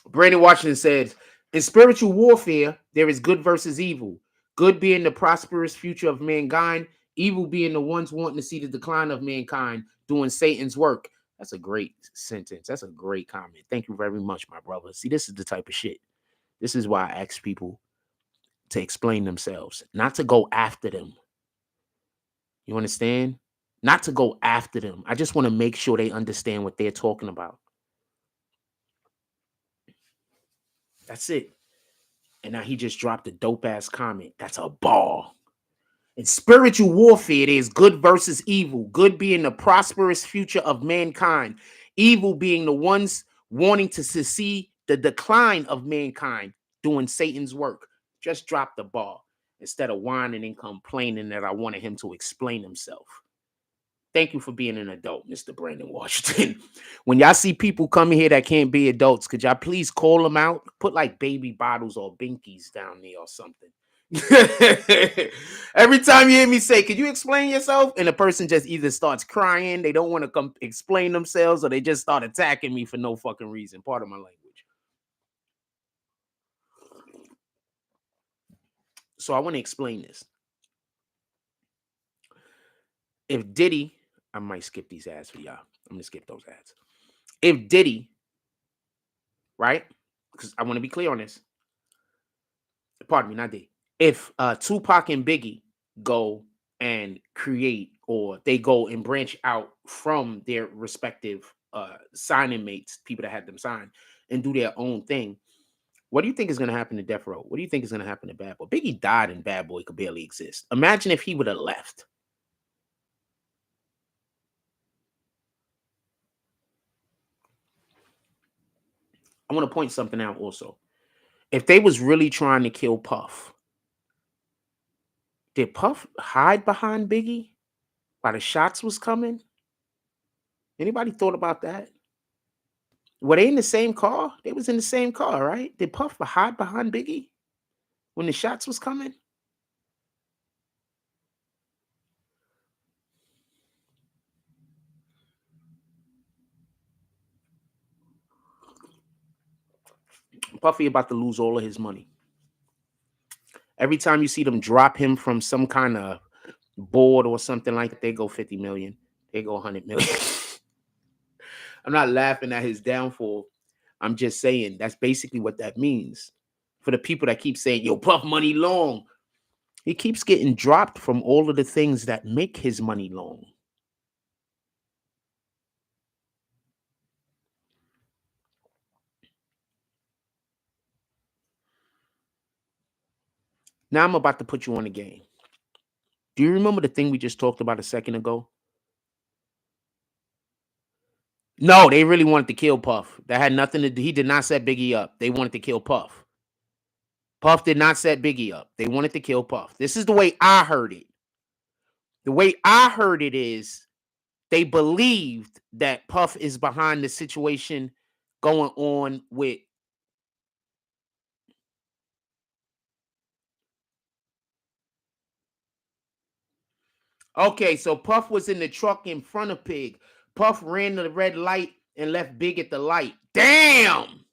Brandon Washington said, in spiritual warfare, there is good versus evil. Good being the prosperous future of mankind, evil being the ones wanting to see the decline of mankind, doing Satan's work. That's a great sentence. That's a great comment. Thank you very much, my brother. See, this is the type of shit. This is why I ask people to explain themselves, not to go after them. You understand? Not to go after them. I just want to make sure they understand what they're talking about. That's it. And now he just dropped a dope ass comment. That's a ball. In spiritual warfare, there's good versus evil. Good being the prosperous future of mankind. Evil being the ones wanting to see the decline of mankind, doing Satan's work. Just drop the ball instead of whining and complaining that I wanted him to explain himself. Thank you for being an adult, Mr. Brandon Washington. When y'all see people coming here that can't be adults, could y'all please call them out? Put like baby bottles or binkies down there or something. Every time you hear me say, could you explain yourself? And the person just either starts crying, they don't want to come explain themselves, or they just start attacking me for no fucking reason. Part of my language. So I want to explain this. If Diddy, I might skip these ads for y'all. I'm going to skip those ads. If Diddy, right? Because I want to be clear on this. Pardon me, not Diddy. If Tupac and Biggie go and create, or they go and branch out from their respective signing mates, people that had them sign, and do their own thing, what do you think is going to happen to Death Row? What do you think is going to happen to Bad Boy? Biggie died and Bad Boy could barely exist. Imagine if he would have left. I want to point something out also. If they was really trying to kill Puff, did Puff hide behind Biggie while the shots was coming? Anybody thought about that? Were they in the same car? They was in the same car, right? Did Puff hide behind Biggie when the shots was coming? Puffy about to lose all of his money. Every time you see them drop him from some kind of board or something like that, they go 50 million. They go 100 million. I'm not laughing at his downfall. I'm just saying that's basically what that means. For the people that keep saying, yo, Puff money long, he keeps getting dropped from all of the things that make his money long. Now I'm about to put you on the game. Do you remember the thing we just talked about a second ago? No, they really wanted to kill Puff. That had nothing to do. He did not set Biggie up. They wanted to kill Puff. Puff did not set Biggie up. They wanted to kill Puff. This is the way I heard it. The way I heard it is they believed that Puff is behind the situation going on with. Okay, so Puff was in the truck in front of Pig. Puff ran to the red light and left Big at the light. Damn!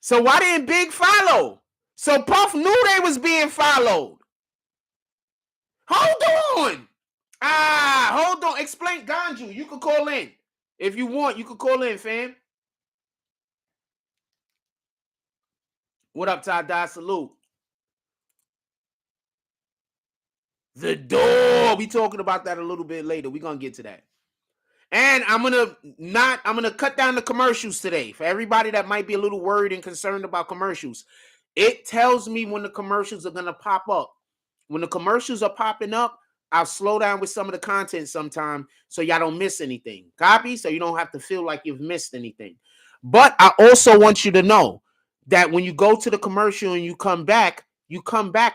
So why didn't Big follow? So Puff knew they was being followed. Hold on. Hold on. Explain, Ganju. You could call in. If you want, you could call in, fam. What up, Tada? Salute. The door. We talking about that a little bit later. We're gonna get to that. And I'm gonna cut down the commercials today. For everybody that might be a little worried and concerned about commercials, it tells me when the commercials are gonna pop up. When the commercials are popping up, I'll slow down with some of the content sometime so y'all don't miss anything. Copy? So you don't have to feel like you've missed anything. But I also want you to know that when you go to the commercial and you come back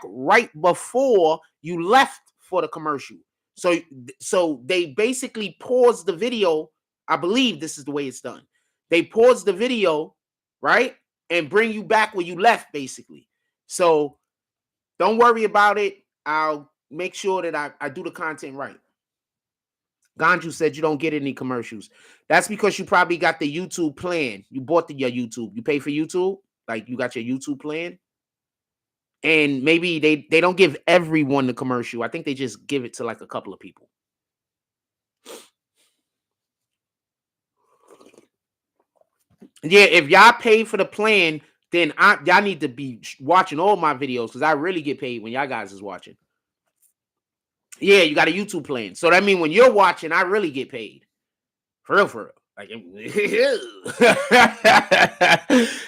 right before you left for the commercial. So they basically pause the video. I believe this is the way it's done. They pause the video, right? And bring you back where you left, basically. So don't worry about it. I'll make sure that I do the content right. Ganju said you don't get any commercials. That's because you probably got the YouTube plan. You bought your YouTube. You pay for YouTube. Like you got your YouTube plan. And maybe they don't give everyone the commercial. I think they just give it to like a couple of people. Yeah, if y'all pay for the plan, then y'all need to be watching all my videos because I really get paid when y'all guys is watching. Yeah, you got a YouTube plan. So that means when you're watching, I really get paid. For real. Like,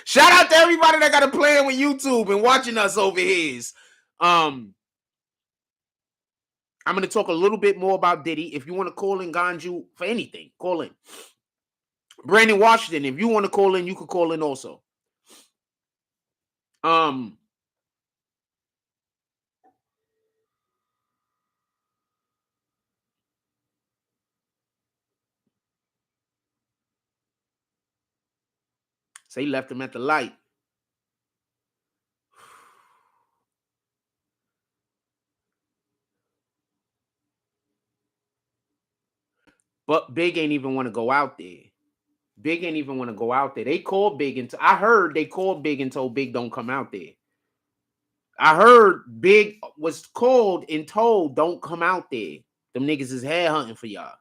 shout out to everybody that got a plan with YouTube and watching us over here. I'm going to talk a little bit more about Diddy. If you want to call in Ganju for anything, call in. Brandon Washington, if you want to call in, you could call in also. So he left him at the light. But Big ain't even want to go out there. Big ain't even want to go out there. They called Big and I heard they called Big and told Big don't come out there. I heard Big was called and told don't come out there. Them niggas is head hunting for y'all.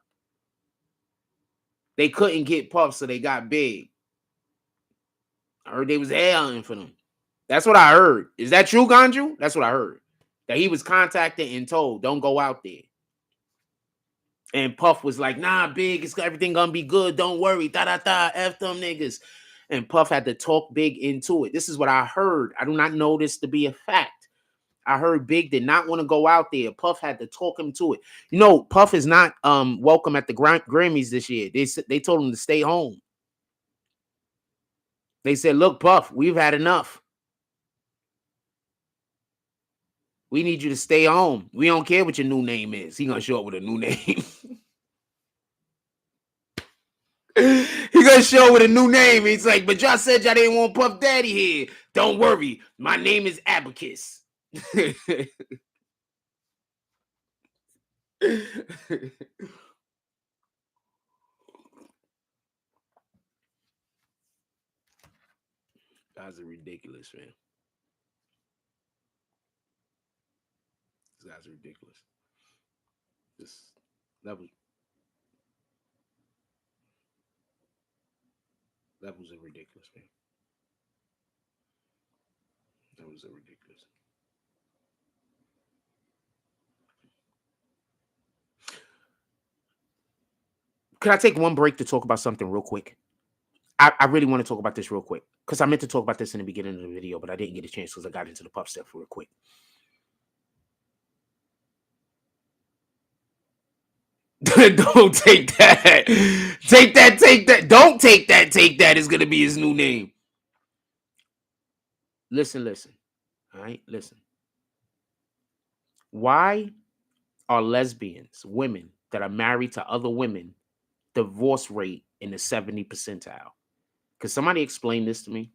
They couldn't get Puff, so they got Big. I heard they was head hunting for them. That's what I heard. Is that true, Ganju? That's what I heard. That he was contacted and told don't go out there. And Puff was like, nah, Big, it's everything gonna be good. Don't worry. F them niggas. And Puff had to talk Big into it. This is what I heard. I do not know this to be a fact. I heard Big did not want to go out there. Puff had to talk him to it. You know, Puff is not welcome at the Grammys this year. They told him to stay home. They said, look, Puff, we've had enough. We need you to stay home. We don't care what your new name is. He gonna show up with a new name. He gonna show up with a new name. He's like, but y'all said y'all didn't want Puff Daddy here. Don't worry. My name is Abacus. Guys are ridiculous, man. These guys are ridiculous. This levels are ridiculous, man. Levels are ridiculous. Could I take one break to talk about something real quick? I really want to talk about this real quick because I meant to talk about this in the beginning of the video, but I didn't get a chance because I got into the Puff stuff real quick. Don't take that. Take that, take that. Don't take that, take that is going to be his new name. Listen. All right, listen. Why are lesbians, women that are married to other women, divorce rate in the 70 percentile? Could somebody explain this to me?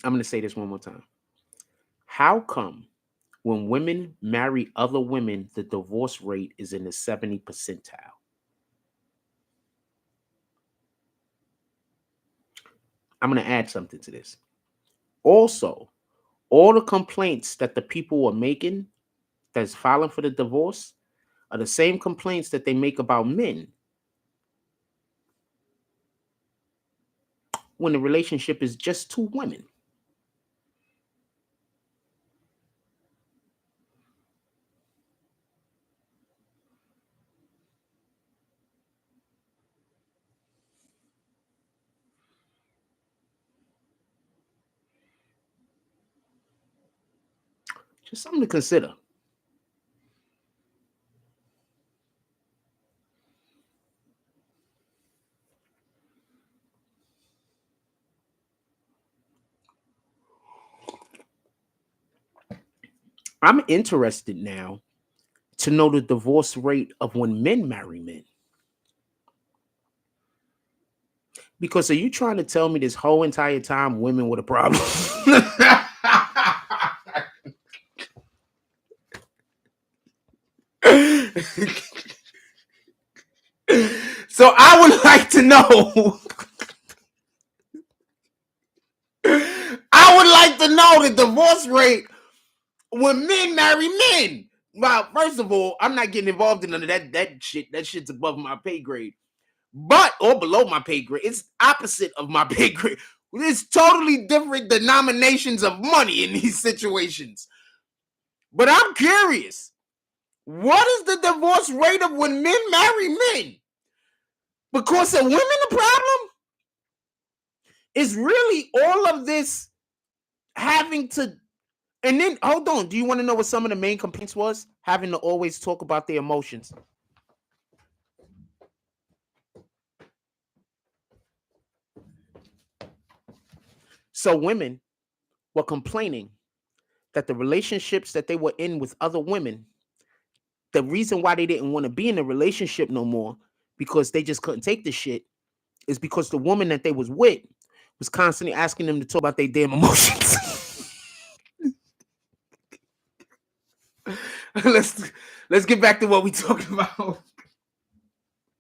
I'm going to say this one more time. How come when women marry other women, the divorce rate is in the 70 percentile? I'm going to add something to this. Also, all the complaints that the people are making that's filing for the divorce are the same complaints that they make about men when the relationship is just two women. Just something to consider. I'm interested now to know the divorce rate of when men marry men. Because are you trying to tell me this whole entire time women were the problem? So I would like to know. I would like to know the divorce rate when men marry men. Well, first of all, I'm not getting involved in none of that shit. That shit's above my pay grade. But or below my pay grade. It's opposite of my pay grade. It's totally different denominations of money in these situations. But I'm curious. What is the divorce rate of when men marry men? Because of women the problem? Is really all of this having to. And then, hold on. Do you want to know what some of the main complaints was? Having to always talk about their emotions. So women were complaining that the relationships that they were in with other women, the reason why they didn't want to be in a relationship no more, because they just couldn't take the shit, is because the woman that they was with was constantly asking them to talk about their damn emotions. let's get back to what we talking about.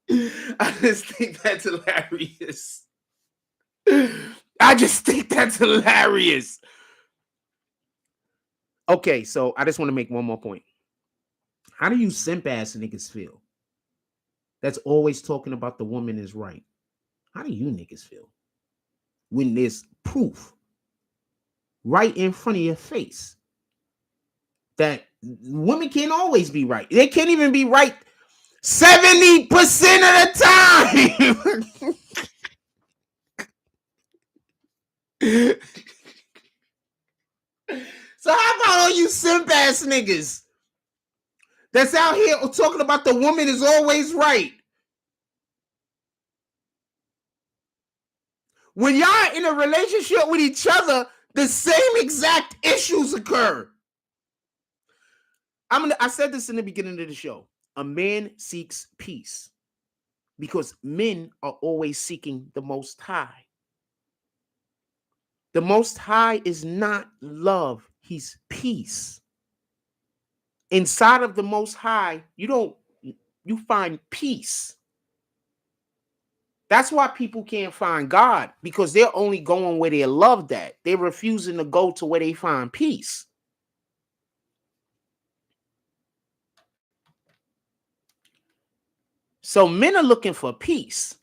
I just think that's hilarious. I just think that's hilarious. Okay, so I just want to make one more point. How do you simp ass niggas feel? That's always talking about the woman is right. How do you niggas feel when there's proof right in front of your face that women can't always be right? They can't even be right 70% of the time. So how about all you simp ass niggas that's out here talking about the woman is always right? When y'all in a relationship with each other, the same exact issues occur. I said this in the beginning of the show. A man seeks peace because men are always seeking the Most High. The Most High is not love, he's peace. Inside of the Most High, you find peace. That's why people can't find God, because they're only going where they're loved at. They're refusing to go to where they find peace. So men are looking for peace.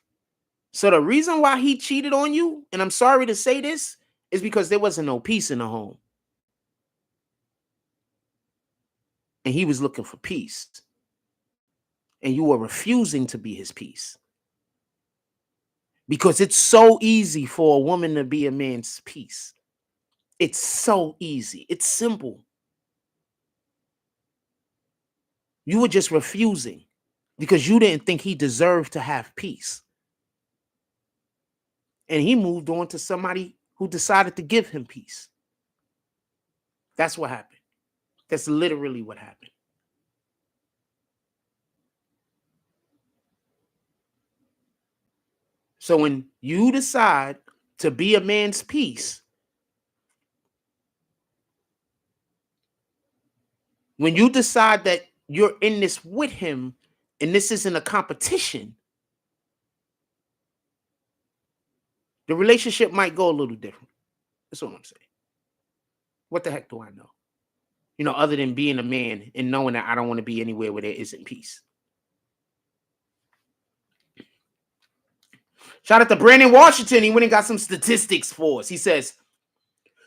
So the reason why he cheated on you, and I'm sorry to say this, is because there wasn't no peace in the home. And he was looking for peace. And you were refusing to be his peace. Because it's so easy for a woman to be a man's peace. It's so easy. It's simple. You were just refusing because you didn't think he deserved to have peace. And he moved on to somebody who decided to give him peace. That's what happened. That's literally what happened. So when you decide to be a man's peace, when you decide that you're in this with him and this isn't a competition, the relationship might go a little different. That's all I'm saying. What the heck do I know? You know, other than being a man and knowing that I don't want to be anywhere where there isn't peace. Shout out to Brandon Washington. He went and got some statistics for us. He says,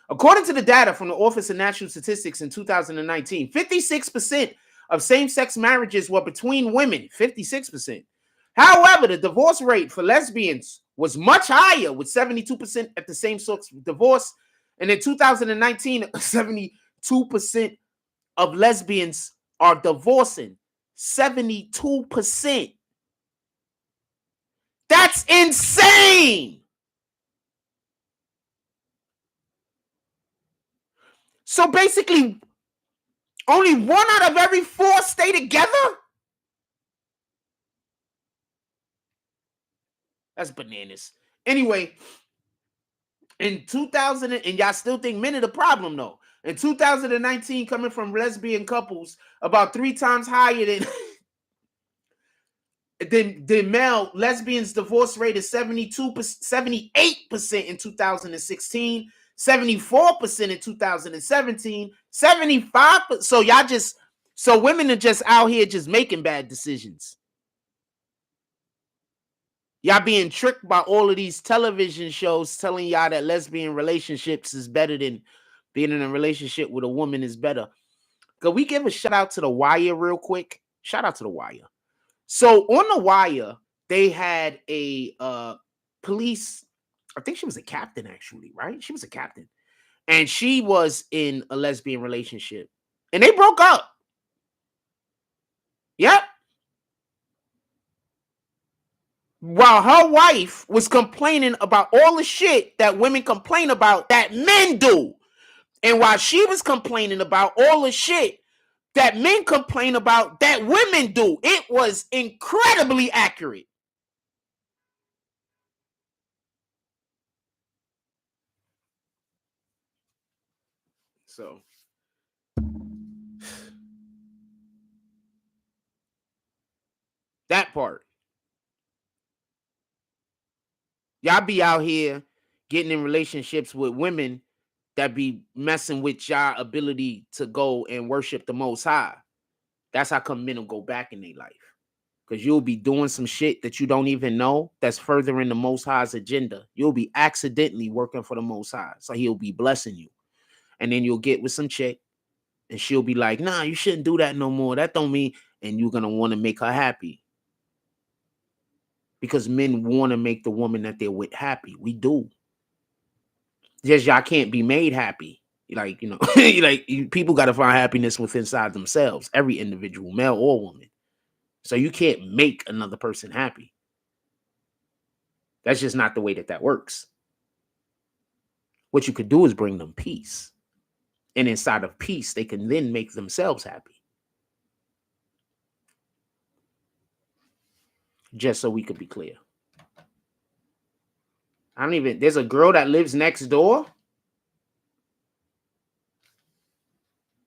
according to the data from the Office of National Statistics in 2019, 56% of same-sex marriages were between women. 56%. However, the divorce rate for lesbians was much higher, with 72% at the same-sex divorce. And in 2019, 72% of lesbians are divorcing. 72%. That's insane. So basically, only 1 out of every 4 stay together? That's bananas. Anyway, in 2000, and y'all still think men are the problem, though. In 2019, coming from lesbian couples, about 3 times higher than the male lesbians divorce rate is 78% in 2016, 74% in 2017, 75%. So women are just out here just making bad decisions. Y'all being tricked by all of these television shows telling y'all that lesbian relationships is better than being in a relationship with a woman is better. Could we give a shout out to The Wire real quick? Shout out to The Wire. So on The Wire, they had a police, I think she was a captain actually, right? She was a captain. And she was in a lesbian relationship. And they broke up. Yep. While her wife was complaining about all the shit that women complain about that men do. And while she was complaining about all the shit that men complain about that women do, it was incredibly accurate. So that part. Y'all be out here getting in relationships with women that be messing with y'all ability to go and worship the Most High. That's how come men will go back in their life. Because you'll be doing some shit that you don't even know that's furthering the Most High's agenda. You'll be accidentally working for the Most High. So he'll be blessing you. And then you'll get with some chick and she'll be like, nah, you shouldn't do that no more. That don't mean, and you're going to want to make her happy. Because men want to make the woman that they're with happy. We do. Just y'all can't be made happy. Like, you know, like people got to find happiness within inside themselves. Every individual, male or woman. So you can't make another person happy. That's just not the way that works. What you could do is bring them peace. And inside of peace, they can then make themselves happy. Just so we could be clear. There's a girl that lives next door.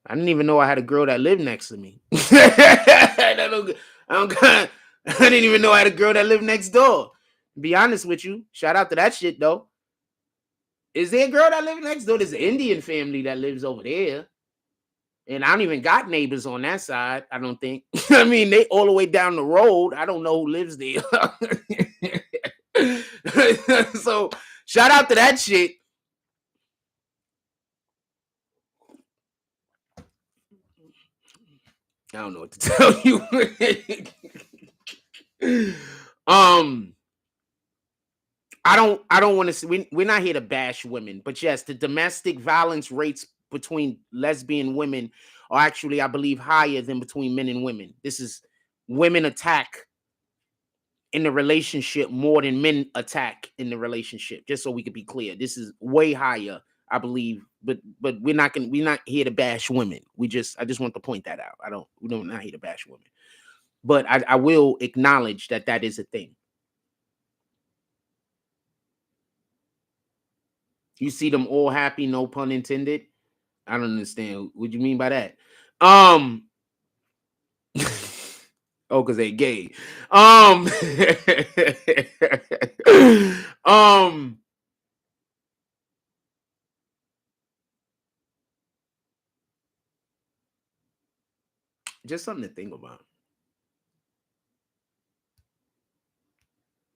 I didn't even know I had a girl that lived next to me. I didn't even know I had a girl that lived next door. To be honest with you, shout out to that shit though. Is there a girl that lives next door? There's an Indian family that lives over there. And I don't even got neighbors on that side, I don't think. I mean, they all the way down the road. I don't know who lives there. So shout out to that shit. I don't know what to tell you. I don't want to see, we're not here to bash women, but yes, the domestic violence rates between lesbian women are actually, I believe, higher than between men and women. This is women attack in the relationship more than men attack in the relationship. Just so we could be clear, this is way higher, I believe. But we're not here to bash women. I just want to point that out. We're not here to bash women. But I will acknowledge that is a thing. You see them all happy, no pun intended. I don't understand what you mean by that. Oh, because they gay. Just something to think about.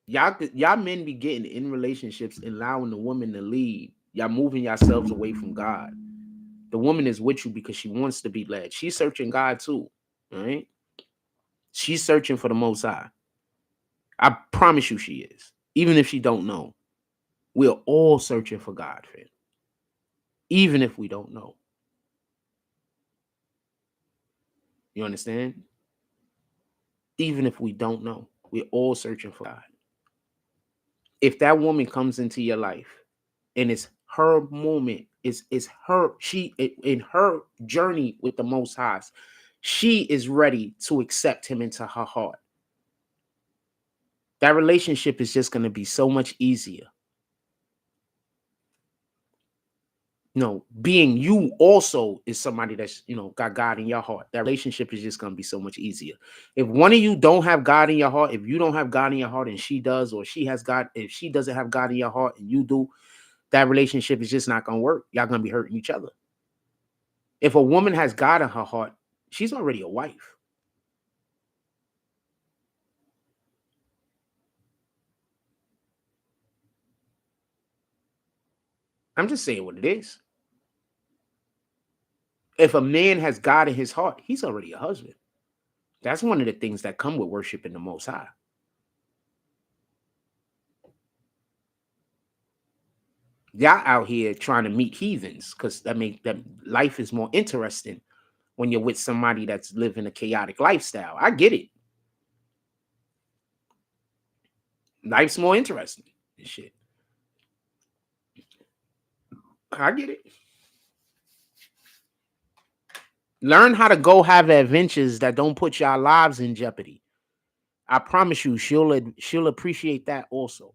Y'all men be getting in relationships and allowing the woman to lead. Y'all moving yourselves away from God. The woman is with you because she wants to be led. She's searching God too. All right. She's searching for the Most High. I promise you she is. Even if she don't know. We're all searching for God, fam. Even if we don't know. You understand? Even if we don't know. We're all searching for God. If that woman comes into your life and it's her moment, it's her, she in her journey with the Most High, she is ready to accept him into her heart. That relationship is just going to be so much easier. No, being you also is somebody that's, got God in your heart. That relationship is just going to be so much easier. If one of you don't have God in your heart, if you don't have God in your heart and she does, or she has God, if she doesn't have God in your heart and you do, that relationship is just not going to work. Y'all going to be hurting each other. If a woman has God in her heart, she's already a wife. I'm just saying what it is. If a man has God in his heart, he's already a husband. That's one of the things that come with worshiping the Most High. Y'all out here trying to meet heathens because that life is more interesting when you're with somebody that's living a chaotic lifestyle. I get it. Life's more interesting and shit. I get it. Learn how to go have adventures that don't put your lives in jeopardy. I promise you, she'll appreciate that also.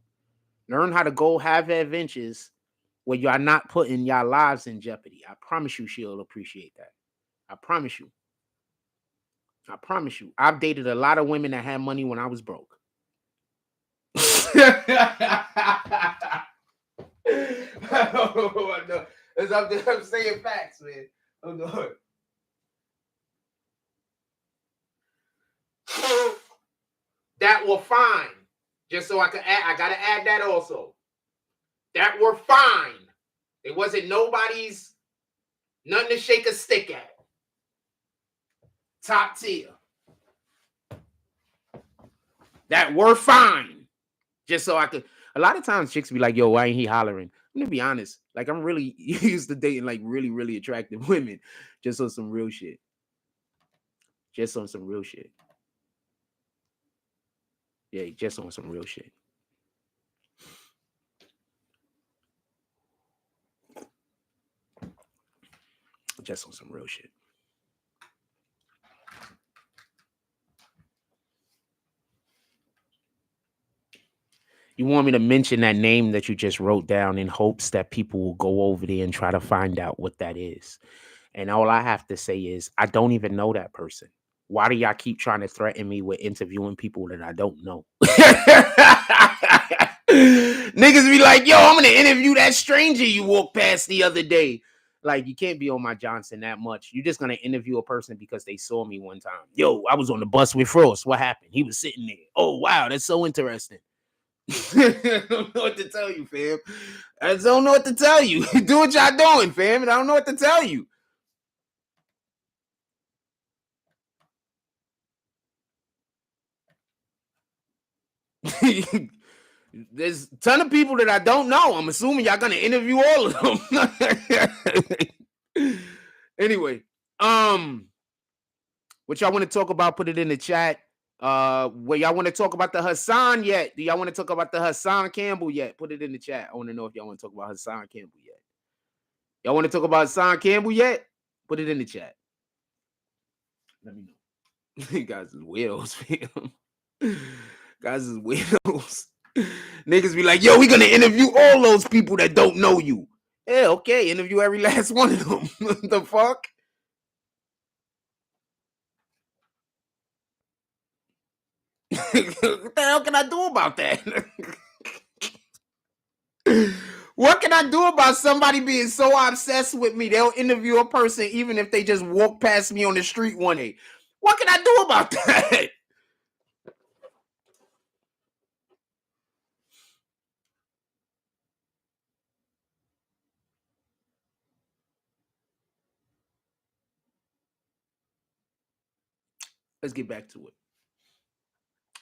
Learn how to go have adventures where you are not putting your lives in jeopardy. I promise you, she'll appreciate that. I promise you. I promise you. I've dated a lot of women that had money when I was broke. I'm saying facts, man. I'm doing. That were fine. Just so I could add, I gotta add that also. That were fine. It wasn't nobody's, nothing to shake a stick at. Top tier. That were fine. Just so I could. A lot of times chicks be like, yo, why ain't he hollering? I'm gonna be honest. Like, I'm really used to dating like really, really attractive women. Just on some real shit. Just on some real shit. Yeah, just on some real shit. Just on some real shit. You want me to mention that name that you just wrote down in hopes that people will go over there and try to find out what that is. And all I have to say is, I don't even know that person. Why do y'all keep trying to threaten me with interviewing people that I don't know? Niggas be like, yo, I'm going to interview that stranger you walked past the other day. Like, you can't be on my Johnson that much. You're just going to interview a person because they saw me one time. Yo, I was on the bus with Frost. What happened? He was sitting there. Oh, wow, that's so interesting. I don't know what to tell you, fam. I just don't know what to tell you. Do what y'all doing, fam. I don't know what to tell you. There's a ton of people that I don't know. I'm assuming y'all gonna interview all of them. Anyway, What y'all want to talk about? Put it in the chat. Where y'all want to talk about the Hassan yet? Do y'all want to talk about the Hassan Campbell yet? Put it in the chat. I want to know if y'all want to talk about Hassan Campbell yet. Y'all want to talk about Hassan Campbell yet? Put it in the chat. Let me know. You guys is weirdos, fam. Guys is weirdos. Niggas be like, yo, we gonna interview all those people that don't know you. Yeah, okay. Interview every last one of them. The fuck? What the hell can I do about that? What can I do about somebody being so obsessed with me? They'll interview a person even if they just walk past me on the street one day. What can I do about that? Let's get back to it.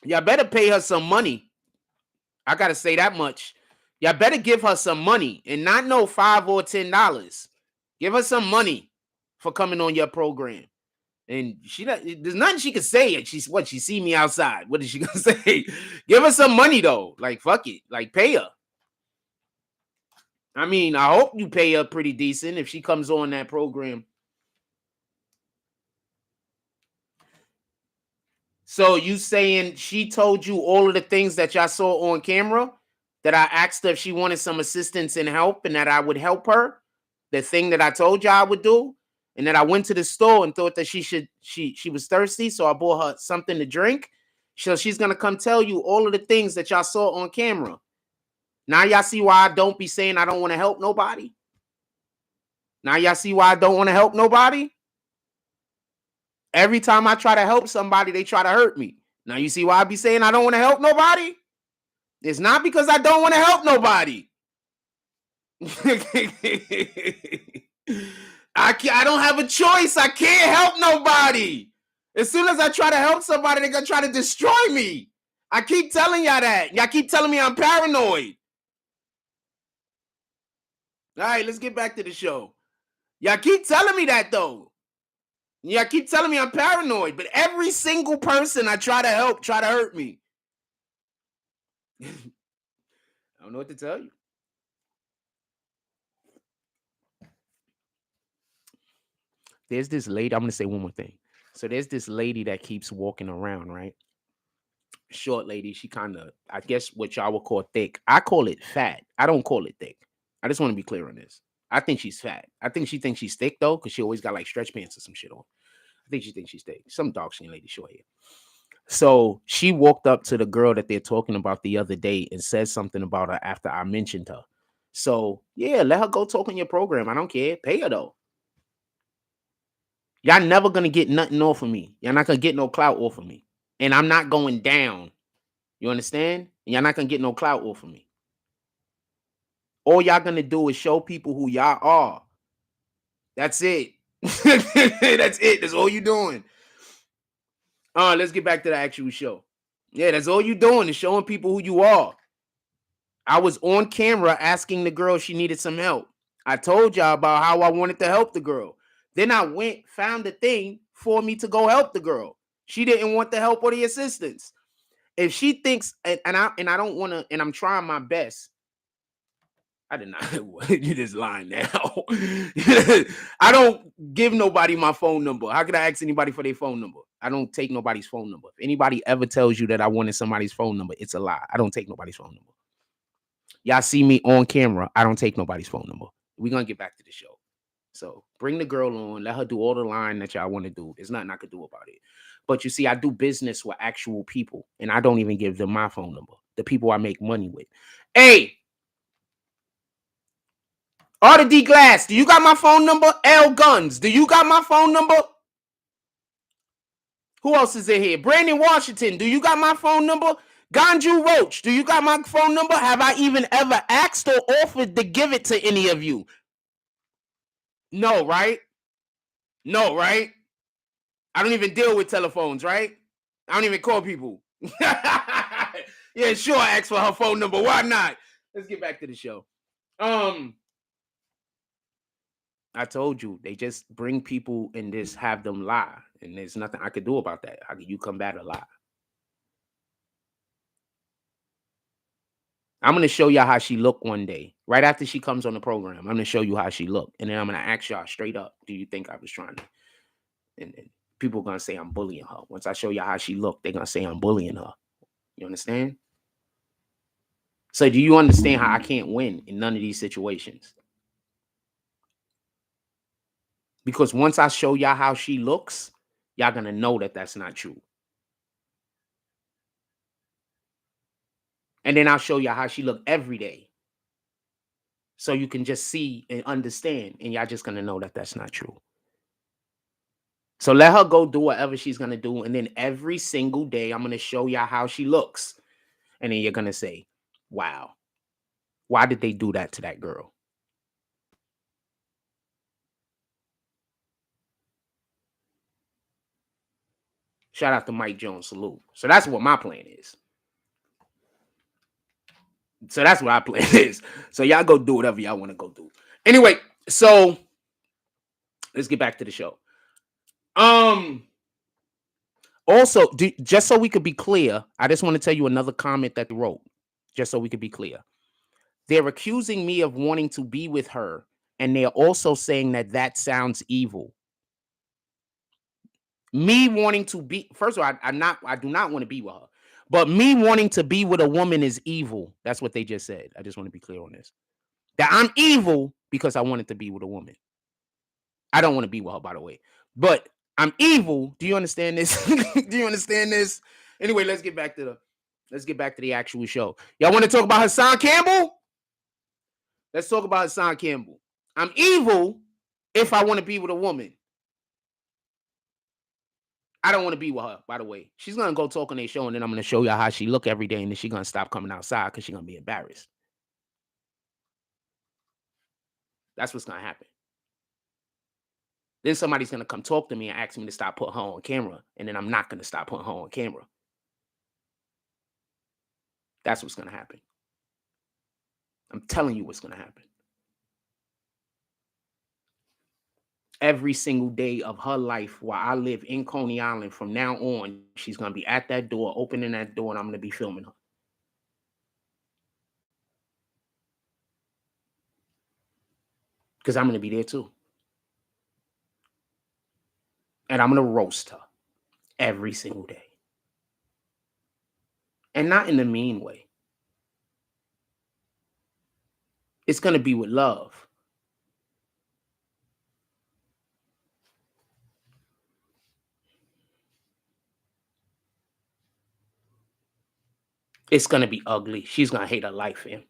Y'all better pay her some money. I gotta say that much. Y'all better give her some money and not no $5 or $10. Give her some money for coming on your program. And there's nothing she can say. She see me outside. What is she gonna say? Give her some money though. Like, fuck it. Like, pay her. I mean, I hope you pay her pretty decent if she comes on that program. So you saying she told you all of the things that y'all saw on camera? That I asked her if she wanted some assistance and help and that I would help her? The thing that I told y'all I would do? And that I went to the store and thought that she was thirsty, so I bought her something to drink. So she's gonna come tell you all of the things that y'all saw on camera. Now y'all see why I don't be saying I don't want to help nobody? Now y'all see why I don't want to help nobody? Every time I try to help somebody, they try to hurt me. Now you see why I be saying I don't want to help nobody? It's not because I don't want to help nobody. I don't have a choice. I can't help nobody. As soon as I try to help somebody, they're gonna try to destroy me. I keep telling y'all that. Y'all keep telling me I'm paranoid. All right, let's get back to the show. Y'all keep telling me that though. Y'all keep telling me I'm paranoid, but every single person I try to help try to hurt me. I don't know what to tell you. There's this lady. I'm gonna say one more thing. So there's this lady that keeps walking around, right? Short lady. She kind of, I guess, what y'all would call thick. I call it fat. I don't call it thick. I just want to be clear on this. I think she's fat. I think she thinks she's thick though, because she always got like stretch pants or some shit on. I think she thinks she's thick. Some dark skin lady, short hair. So she walked up to the girl that they're talking about the other day and said something about her after I mentioned her. So yeah, let her go talk on your program. I don't care. Pay her though. Y'all never gonna get nothing off of me. Y'all not gonna get no clout off of me. And I'm not going down. You understand? And y'all not gonna get no clout off of me. All y'all gonna do is show people who y'all are. That's it. That's it. That's all you doing. Let's get back to the actual show. Yeah, that's all you doing is showing people who you are. I was on camera asking the girl if she needed some help. I told y'all about how I wanted to help the girl. Then I went, found the thing for me to go help the girl. She didn't want the help or the assistance. If she thinks, and I don't want to, and I'm trying my best. I did not. You just lying now. I don't give nobody my phone number. How could I ask anybody for their phone number? I don't take nobody's phone number. If anybody ever tells you that I wanted somebody's phone number, it's a lie. I don't take nobody's phone number. Y'all see me on camera. I don't take nobody's phone number. We're going to get back to the show. So bring the girl on. Let her do all the line that y'all want to do. There's nothing I could do about it. But you see, I do business with actual people, and I don't even give them my phone number. The people I make money with. Hey! Arthur D. Glass, do you got my phone number? L. Guns, do you got my phone number? Who else is in here? Brandon Washington, do you got my phone number? Ganju Roach, do you got my phone number? Have I even ever asked or offered to give it to any of you? No, right? No, right? I don't even deal with telephones, right? I don't even call people. Yeah, sure, I asked for her phone number. Why not? Let's get back to the show. I told you, they just bring people and just have them lie. And there's nothing I could do about that. How can you combat a lie? I'm going to show y'all how she looked one day. Right after she comes on the program, I'm going to show you how she looked. And then I'm going to ask y'all straight up, do you think I was trying to? And people are going to say I'm bullying her. Once I show y'all how she looked, they're going to say I'm bullying her. You understand? So do you understand how I can't win in none of these situations? Because once I show y'all how she looks, y'all going to know that that's not true. And then I'll show y'all how she looked every day. So you can just see and understand. And y'all just going to know that that's not true. So let her go do whatever she's going to do. And then every single day, I'm going to show y'all how she looks. And then you're going to say, wow, why did they do that to that girl? Shout out to Mike Jones. Salute. So that's what my plan is. So that's what our plan is. So y'all go do whatever y'all want to go do. Anyway, so let's get back to the show. Also, just so we could be clear, I just want to tell you another comment that they wrote, just so we could be clear. They're accusing me of wanting to be with her, and they're also saying that sounds evil. Me wanting to be, first of all, I do not want to be with her, but me wanting to be with a woman is evil. That's what they just said. I just want to be clear on this. That I'm evil because I wanted to be with a woman. I don't want to be with her, by the way, but I'm evil. Do you understand this? Do you understand this? Anyway, let's get back to the actual show. Y'all want to talk about Hassan Campbell? Let's talk about Hassan Campbell. I'm evil if I want to be with a woman. I don't want to be with her, by the way. She's going to go talk on their show, and then I'm going to show y'all how she look every day, and then she's going to stop coming outside because she's going to be embarrassed. That's what's going to happen. Then somebody's going to come talk to me and ask me to stop putting her on camera, and then I'm not going to stop putting her on camera. That's what's going to happen. I'm telling you what's going to happen. Every single day of her life while I live in Coney Island, from now on, she's going to be at that door, opening that door, and I'm going to be filming her. Because I'm going to be there too. And I'm going to roast her every single day. And not in a mean way. It's going to be with love. It's going to be ugly. She's going to hate her life, fam.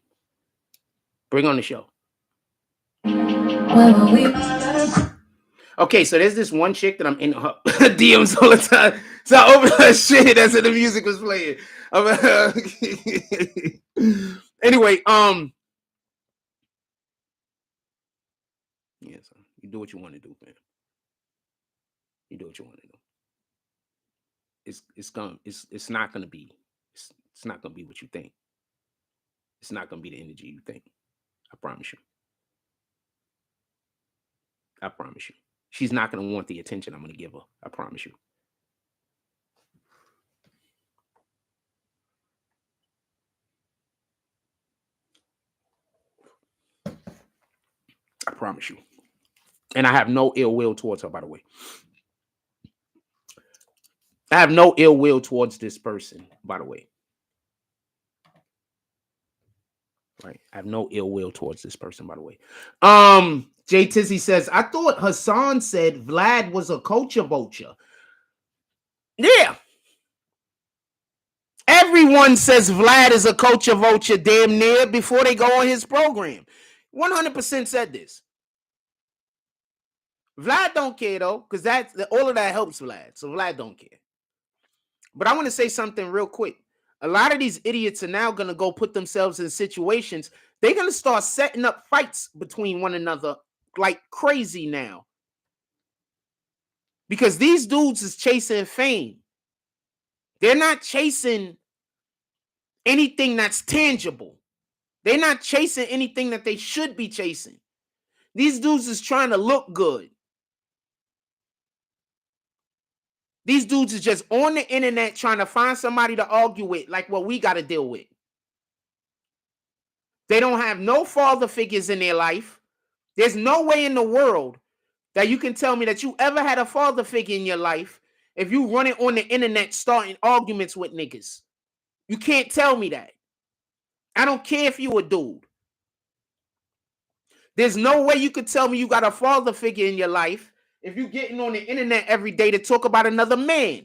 Bring on the show. Okay, so there's this one chick that I'm in her DMs all the time. So I open her shit as the music was playing. Anyway, yeah, so you do what you want to do, man. You do what you want to do. It's not gonna be what you think. It's not gonna be the energy you think. I promise you. I promise you. She's not gonna want the attention I'm gonna give her. I promise you. I promise you. And I have no ill will towards her, by the way. I have no ill will towards this person, by the way. Right. I have no ill will towards this person, by the way. Jay Tizzy says, I thought Hassan said Vlad was a culture vulture. Yeah. Everyone says Vlad is a culture vulture damn near before they go on his program. 100% said this. Vlad don't care though, because all of that helps Vlad. So Vlad don't care. But I want to say something real quick. A lot of these idiots are now going to go put themselves in situations. They're going to start setting up fights between one another like crazy now. Because these dudes is chasing fame. They're not chasing anything that's tangible. They're not chasing anything that they should be chasing. These dudes is trying to look good. These dudes is just on the internet trying to find somebody to argue with, like what we got to deal with. They don't have no father figures in their life. There's no way in the world that you can tell me that you ever had a father figure in your life if you run it on the internet starting arguments with niggas. You can't tell me that. I don't care if you a dude. There's no way you could tell me you got a father figure in your life if you getting on the internet every day to talk about another man.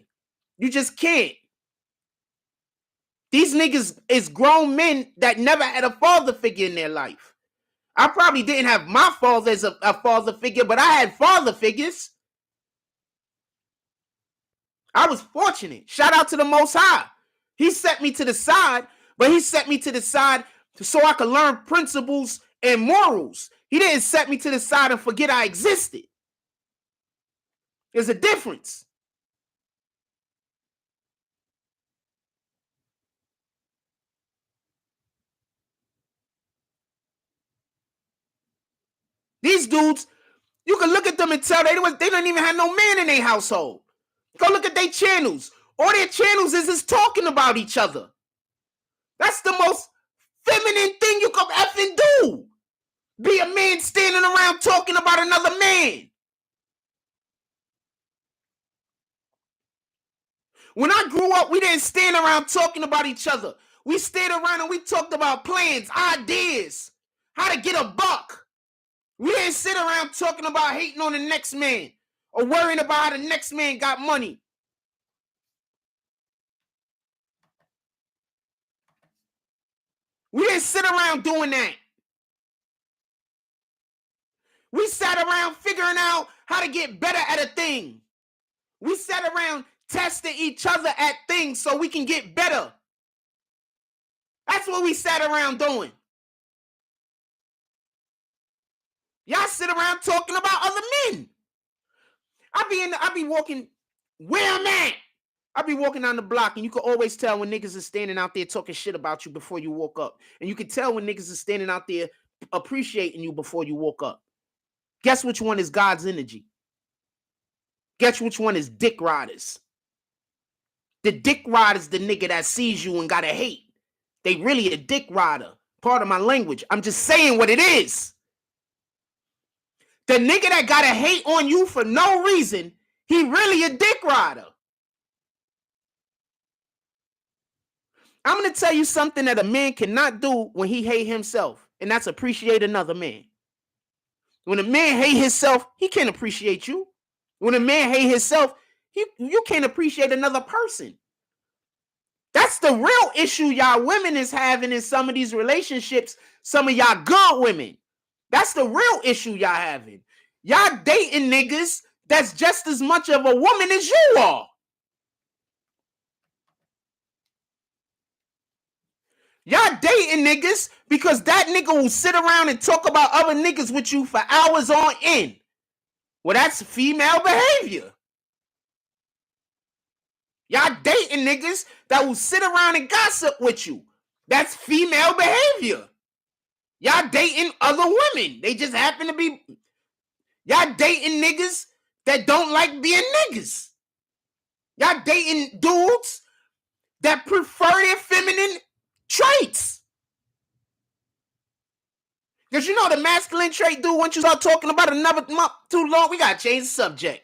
You just can't. These niggas is grown men that never had a father figure in their life. I probably didn't have my father as a father figure, but I had father figures. I was fortunate. Shout out to the Most High. He set me to the side, but he set me to the side so I could learn principles and morals. He didn't set me to the side and forget I existed. There's a difference. These dudes, you can look at them and tell they don't even have no man in their household. Go look at their channels. All their channels is talking about each other. That's the most feminine thing you could effing do. Be a man standing around talking about another man. When I grew up, we didn't stand around talking about each other. We stayed around and we talked about plans, ideas, how to get a buck. We didn't sit around talking about hating on the next man or worrying about how the next man got money. We didn't sit around doing that. We sat around figuring out how to get better at a thing. We sat around testing each other at things so we can get better. That's what we sat around doing. Y'all sit around talking about other men. I be walking where I'm at. I be walking down the block, and you can always tell when niggas is standing out there talking shit about you before you woke up. And you can tell when niggas is standing out there appreciating you before you woke up. Guess which one is God's energy? Guess which one is dick riders? The dick rider's the nigga that sees you and gotta hate. They really a dick rider. Part of my language. I'm just saying what it is. The nigga that gotta hate on you for no reason, he really a dick rider. I'm going to tell you something that a man cannot do when he hate himself, and that's appreciate another man. When a man hate himself, he can't appreciate you. When a man hate himself, you can't appreciate another person. That's the real issue y'all women is having in some of these relationships, some of y'all good women. That's the real issue y'all having. Y'all dating niggas that's just as much of a woman as you are. Y'all dating niggas because that nigga will sit around and talk about other niggas with you for hours on end. Well, that's female behavior. Y'all dating niggas that will sit around and gossip with you. That's female behavior. Y'all dating other women. They just happen to be... Y'all dating niggas that don't like being niggas. Y'all dating dudes that prefer their feminine traits. Because you know the masculine trait, dude, once you start talking about another month too long, we got to change the subject.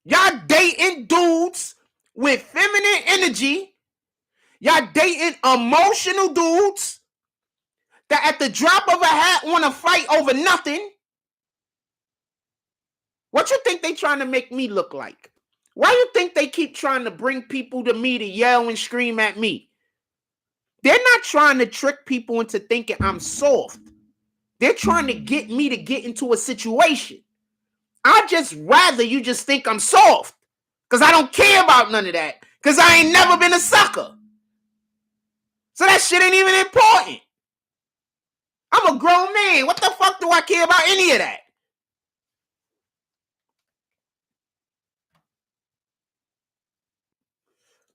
Y'all dating dudes with feminine energy. Y'all dating emotional dudes that at the drop of a hat want to fight over nothing. What you think they trying to make me look like? Why you think they keep trying to bring people to me to yell and scream at me? They're not trying to trick people into thinking I'm soft. They're trying to get me to get into a situation. I'd just rather you just think I'm soft. Because I don't care about none of that. Because I ain't never been a sucker. So that shit ain't even important. I'm a grown man. What the fuck do I care about any of that?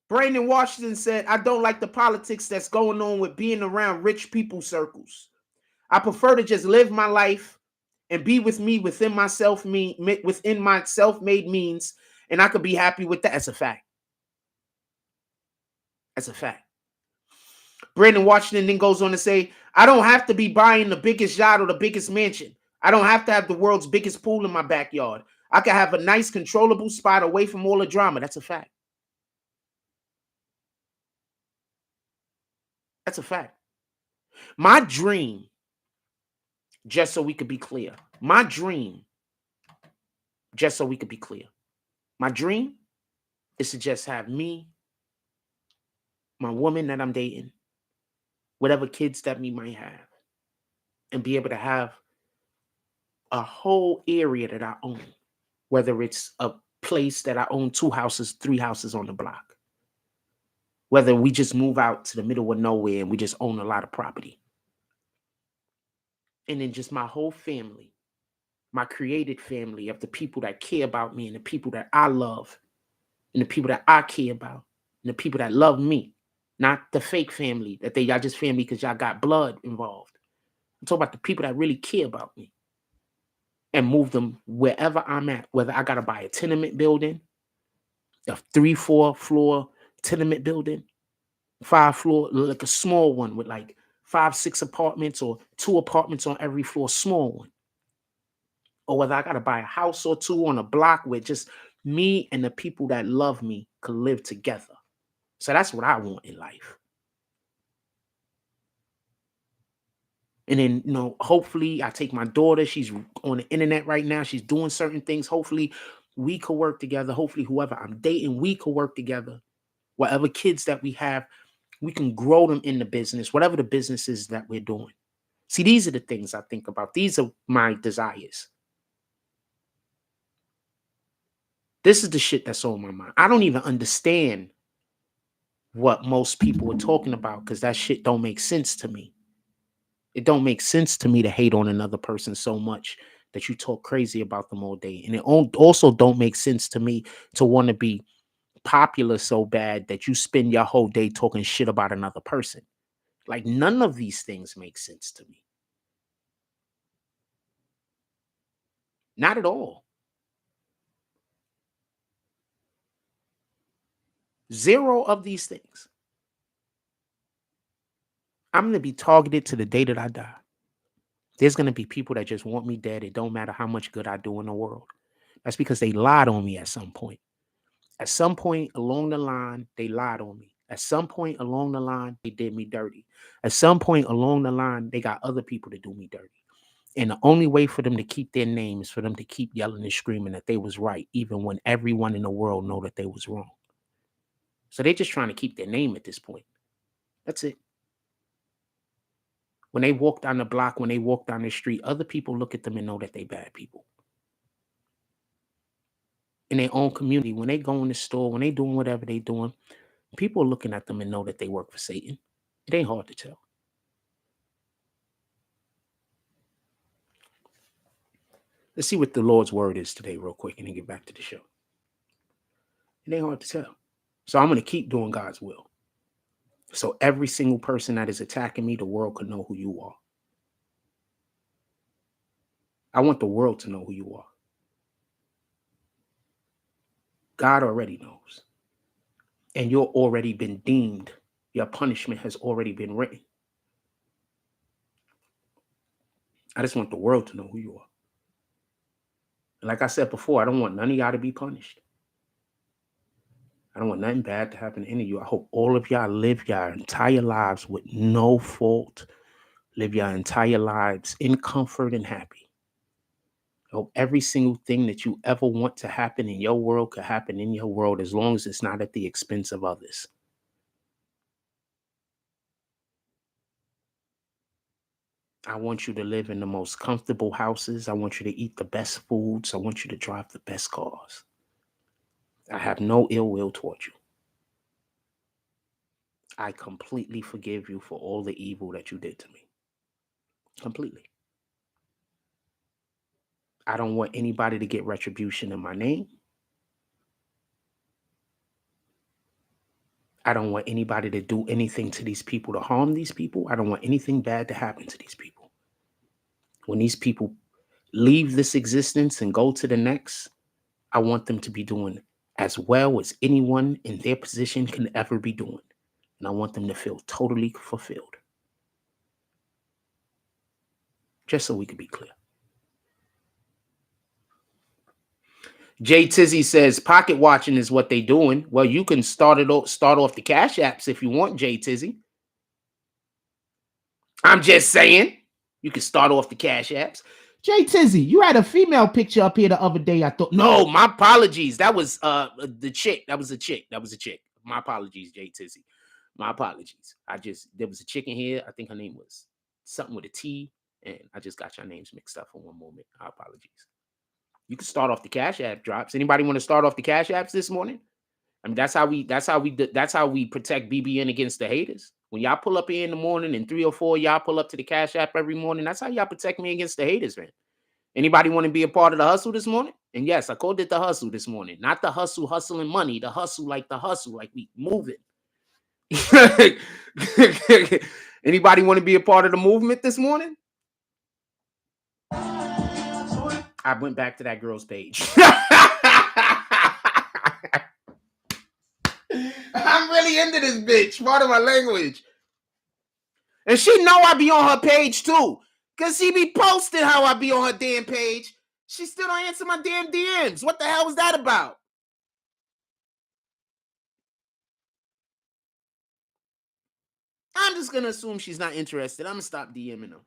Brandon Washington said, I don't like the politics that's going on with being around rich people circles. I prefer to just live my life and be with me within within my self-made means, and I could be happy with that. That's a fact. That's a fact. Brandon Washington then goes on to say, I don't have to be buying the biggest yacht or the biggest mansion. I don't have to have the world's biggest pool in my backyard. I can have a nice, controllable spot away from all the drama. That's a fact. That's a fact. My dream, just so we could be clear, my dream, just so we could be clear, my dream is to just have me, my woman that I'm dating, whatever kids that we might have, and be able to have a whole area that I own, whether it's a place that I own 2 houses, 3 houses on the block, whether we just move out to the middle of nowhere and we just own a lot of property. And then just my whole family, my created family of the people that care about me and the people that I love and the people that I care about and the people that love me, not the fake family that y'all just family because y'all got blood involved. I'm talking about the people that really care about me and move them wherever I'm at, whether I got to buy a tenement building, a 3-4 floor tenement building, 5 floor, like a small one with like 5-6 apartments or 2 apartments on every floor, small one. Or whether I got to buy a house or 2 on a block where just me and the people that love me could live together. So that's what I want in life. And then, hopefully I take my daughter. She's on the internet right now. She's doing certain things. Hopefully we could work together. Hopefully whoever I'm dating, we could work together. Whatever kids that we have, we can grow them in the business, whatever the business is that we're doing. See, these are the things I think about. These are my desires. This is the shit that's on my mind. I don't even understand what most people are talking about because that shit don't make sense to me. It don't make sense to me to hate on another person so much that you talk crazy about them all day. And it also don't make sense to me to want to be popular so bad that you spend your whole day talking shit about another person. Like, none of these things make sense to me. Not at all. Zero of these things. I'm going to be targeted to the day that I die. There's going to be people that just want me dead. It don't matter how much good I do in the world. That's because they lied on me at some point. At some point along the line, they lied on me. At some point along the line, they did me dirty. At some point along the line, they got other people to do me dirty. And the only way for them to keep their name is for them to keep yelling and screaming that they was right, even when everyone in the world know that they was wrong. So they're just trying to keep their name at this point. That's it. When they walk down the block, when they walk down the street, other people look at them and know that they bad people. In their own community, when they go in the store, when they doing whatever they doing, people are looking at them and know that they work for Satan. It ain't hard to tell. Let's see what the Lord's word is today real quick and then get back to the show. It ain't hard to tell. So I'm going to keep doing God's will. So every single person that is attacking me, the world could know who you are. I want the world to know who you are. God already knows. And you're already been deemed. Your punishment has already been written. I just want the world to know who you are. And like I said before, I don't want none of y'all to be punished. I don't want nothing bad to happen to any of you. I hope all of y'all live your entire lives with no fault. Live your entire lives in comfort and happy. I hope every single thing that you ever want to happen in your world could happen in your world as long as it's not at the expense of others. I want you to live in the most comfortable houses. I want you to eat the best foods. I want you to drive the best cars. I have no ill will towards you. I completely forgive you for all the evil that you did to me. Completely. I don't want anybody to get retribution in my name. I don't want anybody to do anything to these people, to harm these people. I don't want anything bad to happen to these people. When these people leave this existence and go to the next, I want them to be doing as well as anyone in their position can ever be doing. And I want them to feel totally fulfilled. Just so we can be clear. Jay Tizzy says pocket watching is what they doing. Well, you can start off the Cash Apps if you want, Jay Tizzy. I'm just saying, you can start off the Cash Apps. Jay Tizzy, you had a female picture up here the other day. I thought, no, my apologies. That was the chick. That was a chick. My apologies, Jay Tizzy. My apologies. There was a chick in here. I think her name was something with a T, and I just got your names mixed up for one moment. Our apologies. You can start off the Cash App drops. Anybody want to start off the Cash Apps this morning? I mean, that's how we protect BBN against the haters. When y'all pull up here in the morning and 3 or 4 y'all pull up to the Cash App every morning, that's how y'all protect me against the haters, man. Anybody want to be a part of the hustle this morning? And yes, I called it the hustle this morning. Not the hustling money, the hustle, like we moving. Anybody want to be a part of the movement this morning? I went back to that girl's page. I'm really into this bitch. Part of my language. And she know I be on her page too. Because she be posting how I be on her damn page. She still don't answer my damn DMs. What the hell was that about? I'm just going to assume she's not interested. I'm going to stop DMing her.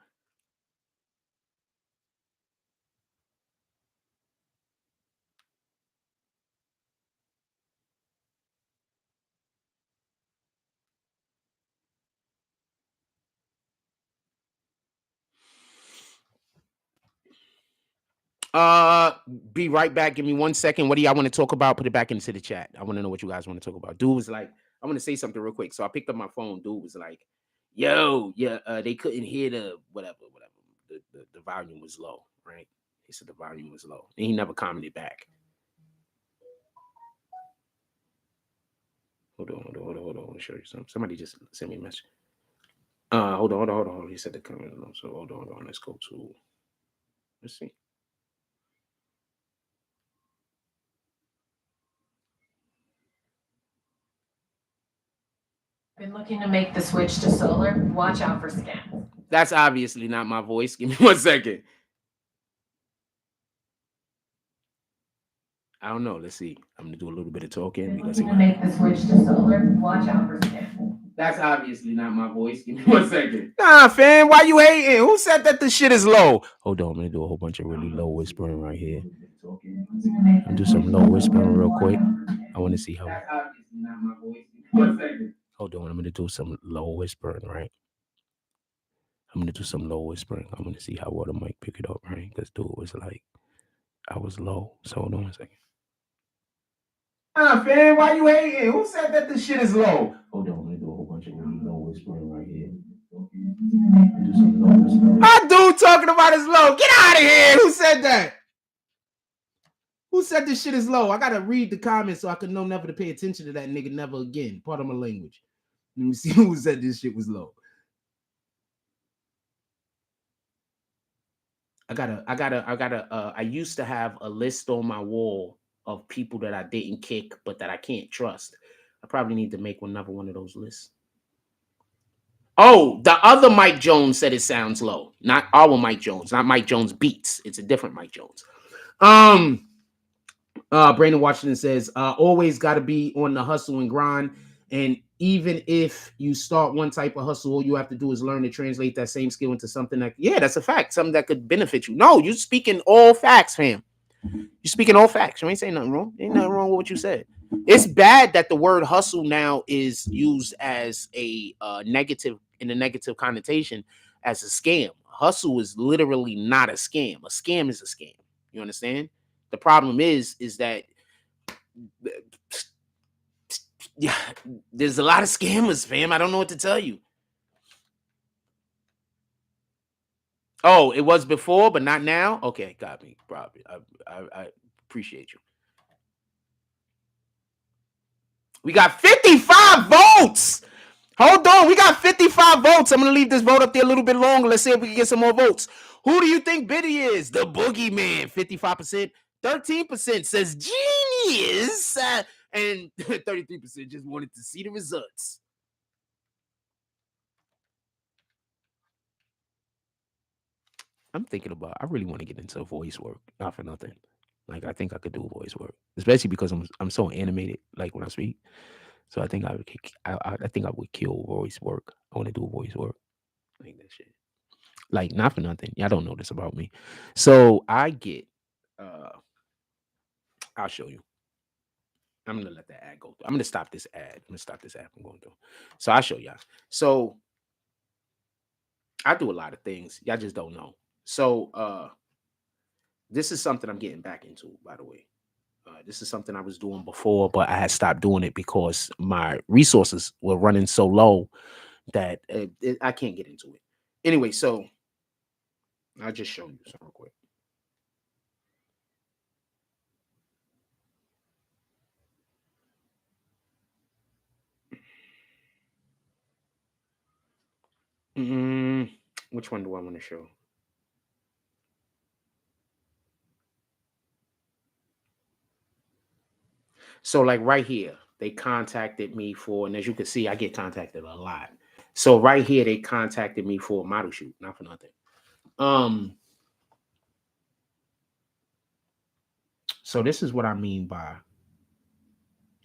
Be right back. Give me 1 second. What do y'all want to talk about? Put it back into the chat. I want to know what you guys want to talk about. Dude was like, I want to say something real quick. So I picked up my phone. Dude was like, yo, yeah, they couldn't hear the whatever. The volume was low, right? He said the volume was low. And he never commented back. Hold on. I want to show you something. Somebody just sent me a message. Hold on. He said the comment. So hold on. Let's go to. Let's see. Been looking to make the switch to solar. Watch out for scams. That's obviously not my voice. Give me 1 second. I don't know. Let's see. I'm gonna do a little bit of talking. Been looking to make the switch to solar. Watch out for scams. That's obviously not my voice. Give me 1 second. Nah, fam, why you hating? Who said that the shit is low? Hold on, I'm gonna do a whole bunch of really low whispering right here. I'm do some low whispering real quick. I want to see how. That's obviously not my voice. Give me 1 second. Hold on, I'm gonna do some low whispering, right? I'm gonna do some low whispering. I'm gonna see how well the mic pick it up, right? Because dude was like, I was low. So hold on 1 second. Fam, why you hating? Who said that this shit is low? Hold on, I'm gonna do a whole bunch of really low whispering right here. Do some low whispering. Our dude talking about is low. Get out of here. Who said that? Who said this shit is low? I gotta read the comments so I can know never to pay attention to that nigga never again. Part of my language. Let me see who said this shit was low. I used to have a list on my wall of people that I didn't kick, but that I can't trust. I probably need to make another one of those lists. Oh, the other Mike Jones said it sounds low. Not our Mike Jones, not Mike Jones Beatz. It's a different Mike Jones. Brandon Washington says, always got to be on the hustle and grind. And even if you start one type of hustle, all you have to do is learn to translate that same skill into something that, yeah, that's a fact. Something that could benefit you. No, you're speaking all facts, fam. You're speaking all facts. You ain't saying nothing wrong. Ain't nothing wrong with what you said. It's bad that the word hustle now is used as a negative, in a negative connotation, as a scam. Hustle is literally not a scam. A scam is a scam. You understand? The problem is that yeah, there's a lot of scammers, fam. I don't know what to tell you. Oh, it was before, but not now? Okay, got me. Probably. I appreciate you. We got 55 votes. Hold on, we got 55 votes. I'm gonna leave this vote up there a little bit longer. Let's see if we can get some more votes. Who do you think Biddy is? The Boogieman, 55%. 13% says genius, and 33% just wanted to see the results. I'm thinking about, I really want to get into voice work, not for nothing. Like, I think I could do voice work, especially because I'm so animated, like when I speak. So I think I think I would kill voice work. I want to do voice work, like that shit. Like, not for nothing. Y'all don't know this about me. So I get, uh, I'll show you. I'm gonna let that ad go through. I'm gonna stop this ad. I'm gonna stop this ad from going through. So I'll show y'all. So I do a lot of things. Y'all just don't know. So this is something I'm getting back into, by the way. This is something I was doing before, but I had stopped doing it because my resources were running so low that I can't get into it. Anyway, so I'll just show you something real quick. Which one do I want to show? So, like right here, they contacted me for, and as you can see, I get contacted a lot. So right here, they contacted me for a model shoot, not for nothing. So this is what I mean by,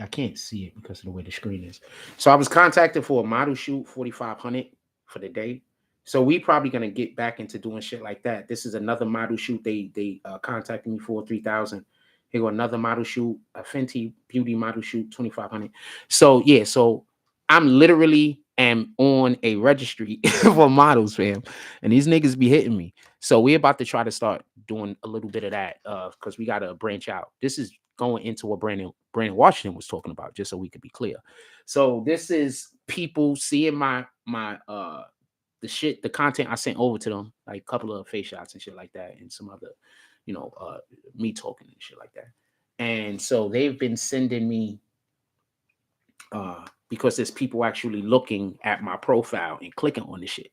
I can't see it because of the way the screen is. So I was contacted for a model shoot, 4,500 for the day. So we probably gonna get back into doing shit like that. This is another model shoot. They contacted me for 3,000. Here go another model shoot, a Fenty beauty model shoot, 2,500. So yeah, so I'm literally am on a registry for models, fam, and these niggas be hitting me. So we're about to try to start doing a little bit of that because we gotta branch out. This is going into what Brandon Washington was talking about, just so we could be clear. So this is people seeing my the shit, the content I sent over to them, like a couple of face shots and shit like that, and some other, me talking and shit like that. And so they've been sending me because there's people actually looking at my profile and clicking on the shit.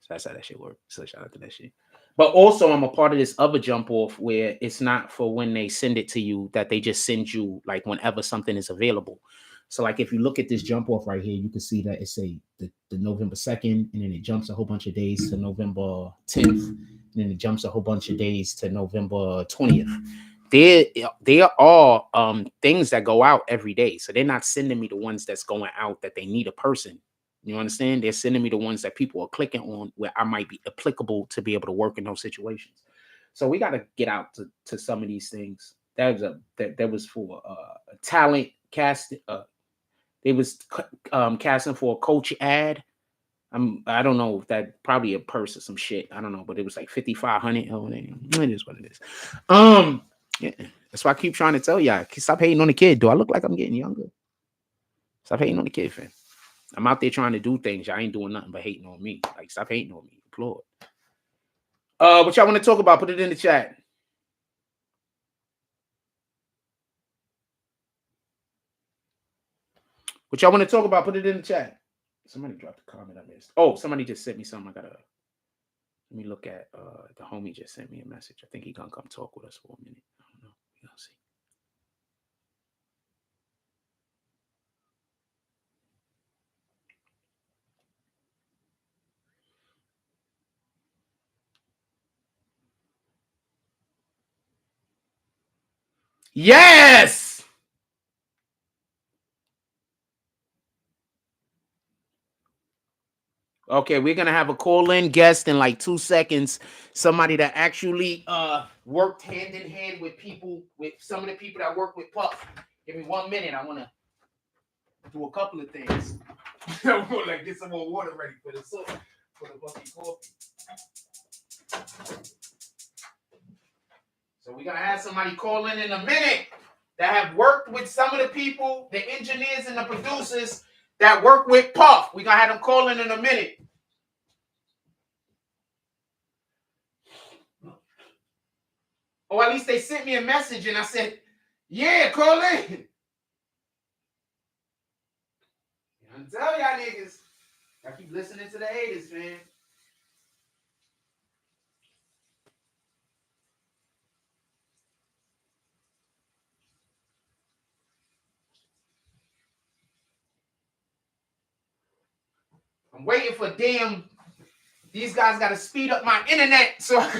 So that's how that shit works. So shout out to that shit. But also, I'm a part of this other jump off where it's not for when they send it to you, that they just send you like whenever something is available. So, like if you look at this jump off right here, you can see that it's the November 2nd, and then it jumps a whole bunch of days to November 10th, and then it jumps a whole bunch of days to November 20th. There are things that go out every day. So they're not sending me the ones that's going out that they need a person. You understand? They're sending me the ones that people are clicking on where I might be applicable to be able to work in those situations. So we got to get out to some of these things. That was for a talent cast. They was casting for a coach ad. I don't know if that probably a purse or some shit. I don't know, but it was like 5,500. Oh, it is what it is. Yeah, that's why I keep trying to tell y'all. Stop hating on the kid. Do I look like I'm getting younger? Stop hating on the kid, fam. I'm out there trying to do things. I ain't doing nothing but hating on me. Like, stop hating on me. Applaud. What y'all want to talk about? Put it in the chat. What y'all want to talk about? Put it in the chat. Somebody dropped a comment I missed. Oh, somebody just sent me something. Let me look at the homie just sent me a message. I think he gonna come talk with us for a minute. I don't know. We're gonna see. Yes. Okay, we're gonna have a call-in guest in like 2 seconds. Somebody that actually worked hand in hand with some of the people that work with Puff. Give me 1 minute. I wanna do a couple of things. I'm gonna like get some more water ready for the fucking coffee. So we're gonna have somebody call in a minute that have worked with some of the people, the engineers and the producers that work with Puff. We're gonna have them call in a minute. Or at least they sent me a message and I said, yeah, call in. trying to tell y'all niggas. I keep listening to the haters, man. I'm waiting for these guys got to speed up my internet so I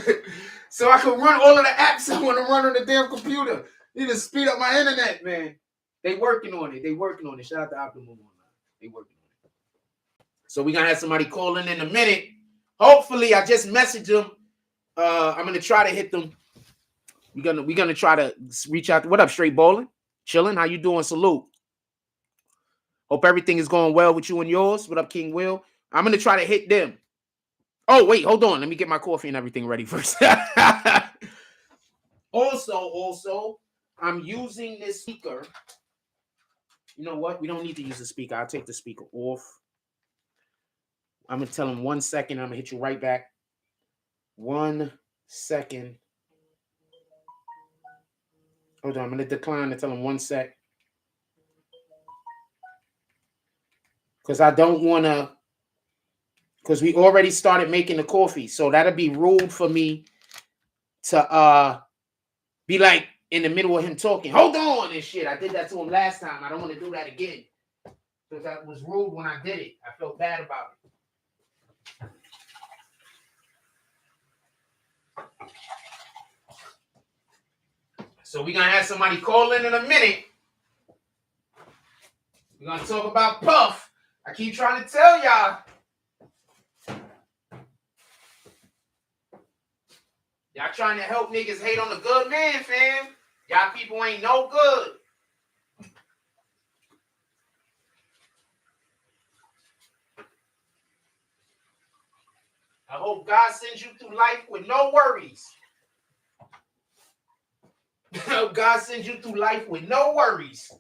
could run all of the apps I want to run on the damn computer. Need to speed up my internet, man. They working on it. Shout out to Optimum Online. They working on it. So we're gonna have somebody calling in a minute. Hopefully, I just messaged them. I'm gonna try to hit them. We're gonna try to reach out. What up, Straight Bowling? Chilling. How you doing? Salute. Hope everything is going well with you and yours. What up, King Will? I'm gonna try to hit them. Oh, wait, hold on. Let me get my coffee and everything ready first. Also, I'm using this speaker. You know what? We don't need to use the speaker. I'll take the speaker off. I'm going to tell him 1 second. I'm going to hit you right back. 1 second. Hold on. I'm going to decline to tell him 1 sec. Because I don't want to. Because we already started making the coffee. So that'll be rude for me to be like in the middle of him talking. Hold on and shit. I did that to him last time. I don't want to do that again. Because that was rude when I did it. I felt bad about it. So we're going to have somebody call in a minute. We're going to talk about Puff. I keep trying to tell y'all. Y'all trying to help niggas hate on the good man, fam. Y'all people ain't no good. I hope God sends you through life with no worries. I hope God sends you through life with no worries.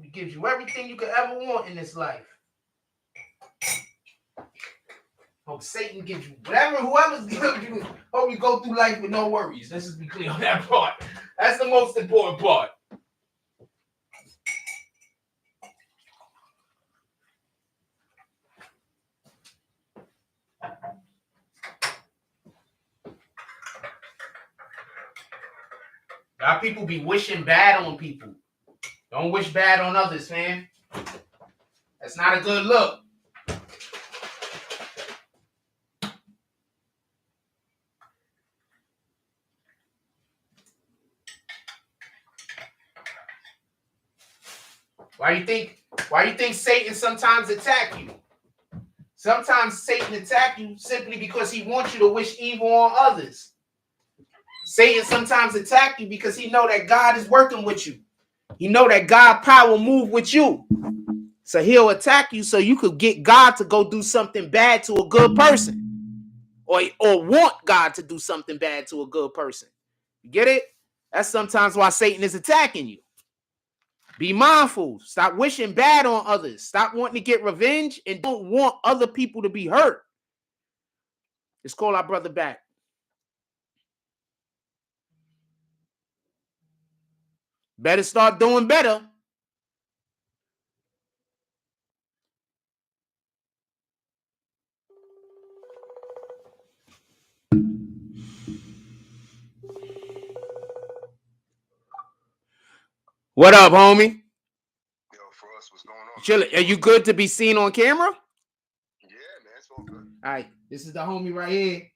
He gives you everything you could ever want in this life. Hope Satan gives you whoever's giving you. Hope you go through life with no worries. Let's just be clear on that part. That's the most important part. Y'all people be wishing bad on people. Don't wish bad on others, man. That's not a good look. Why you think Satan sometimes attack you? Sometimes Satan attack you simply because he wants you to wish evil on others. Satan sometimes attack you because he know that God is working with you. He know that God power move with you. So he'll attack you so you could get God to go do something bad to a good person. Or want God to do something bad to a good person. You get it? That's sometimes why Satan is attacking you. Be mindful. Stop wishing bad on others. Stop wanting to get revenge and don't want other people to be hurt. Let's call our brother back. Better start doing better. What up, homie? Yo, for us, what's going on? Chilling. Are you good to be seen on camera? Yeah, man, it's all good. All right, this is the homie right here.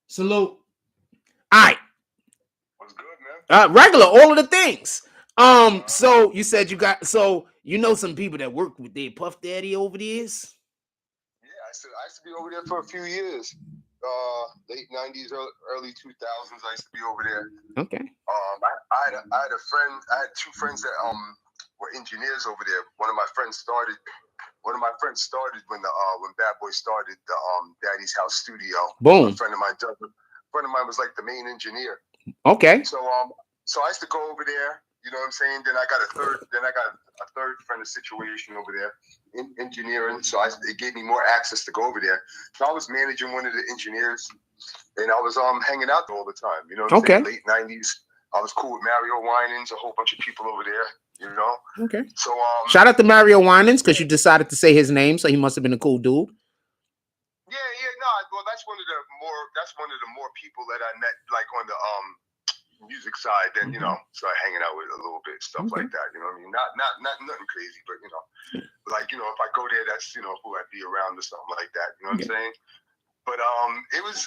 Salute. All right. What's good, man? Regular, all of the things. So you said you know some people that work with their Puff Daddy over there? Yeah, I used to be over there for a few years. Late 90s, early 2000s, I used to be over there. Okay. I had a friend. I had two friends that were engineers over there. One of my friends started when Bad Boy started the Daddy's House Studio. Boom. A friend of mine was like the main engineer. Okay. So I used to go over there You know what I'm saying? Then I got a third friend of situation over there in engineering. So it gave me more access to go over there. So I was managing one of the engineers, and I was hanging out there all the time. You know what I'm saying? Late 90s. I was cool with Mario Winans, a whole bunch of people over there. You know? Okay. So shout out to Mario Winans because you decided to say his name, so he must have been a cool dude. Yeah, no. Well, that's one of the more people that I met, like on the music side. Then started hanging out with a little bit, stuff like that. You know what I mean? Not nothing crazy, but like if I go there, that's who I'd be around or something like that. You know what I'm saying? But it was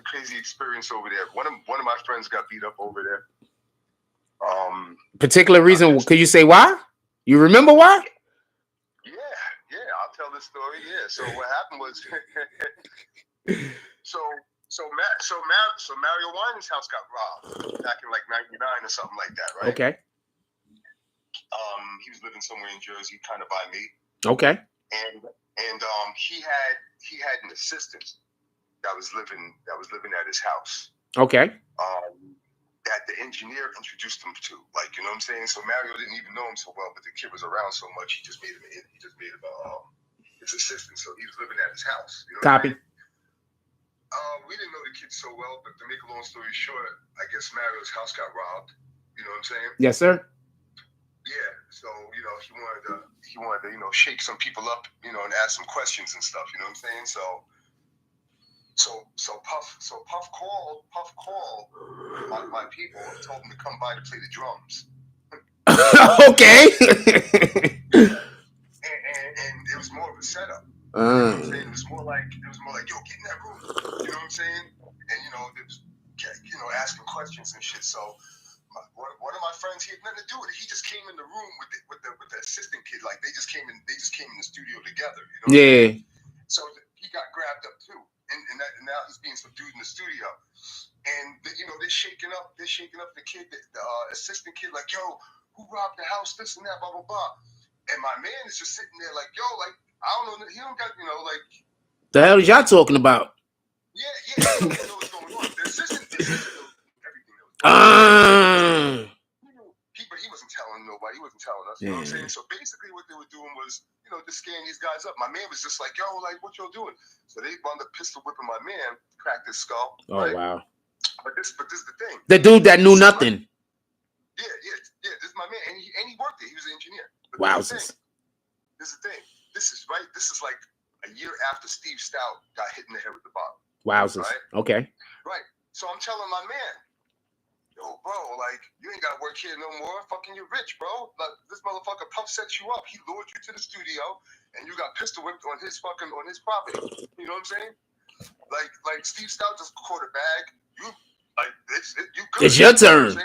a crazy experience over there. One of my friends got beat up over there. Particular reason? Could you say why? You remember why? Yeah, I'll tell the story. Yeah. So what happened was, so Mario Winans' house got robbed back in like '99 or something like that, right? Okay. He was living somewhere in Jersey, kind of by me. Okay. And he had an assistant that was living at his house. Okay. That the engineer introduced him to, like, you know what I'm saying? So Mario didn't even know him so well, but the kid was around so much, he just made him his assistant. So he was living at his house. You know Copy. We didn't know the kid so well, but to make a long story short, I guess Mario's house got robbed. You know what I'm saying? Yes, sir. Yeah. So he wanted to shake some people up, and ask some questions and stuff. You know what I'm saying? So Puff called my people and told them to come by to play the drums. Okay. and it was more of a setup. You know what I'm saying? It was more like, yo, get in that room. You know what I'm saying? And it was, asking questions and shit. So one of my friends, he had nothing to do with it. He just came in the room with the assistant kid. Like they just came in the studio together. You know? Yeah. So he got grabbed up too. And now he's being subdued in the studio, and they're shaking up the kid, the assistant kid, like, yo, who robbed the house, this and that, blah blah blah. And my man is just sitting there like, yo, like, I don't know, he don't got, like, the hell is y'all talking about? Yeah, he don't know what's going on. The assistant knows everything that was going on. But he wasn't telling nobody. He wasn't telling us. You know what I'm saying? So basically, what they were doing was, just scaring these guys up. My man was just like, yo, like, what y'all doing? So they wound up pistol whipping my man, cracked his skull. Oh, right? wow. But this is the thing. The dude that knew nothing. Yeah. This is my man, and he worked it. He was an engineer. Wow. This is the thing. This is right. This is like a year after Steve Stout got hit in the head with the bottle. Wowzers. Right? Okay. Right. So I'm telling my man, yo, bro, like, you ain't got to work here no more. Fucking, you're rich, bro. Like, this motherfucker Puff set you up. He lured you to the studio, and you got pistol whipped on his property. You know what I'm saying? Like Steve Stout just caught a bag. You good. It's your turn. You know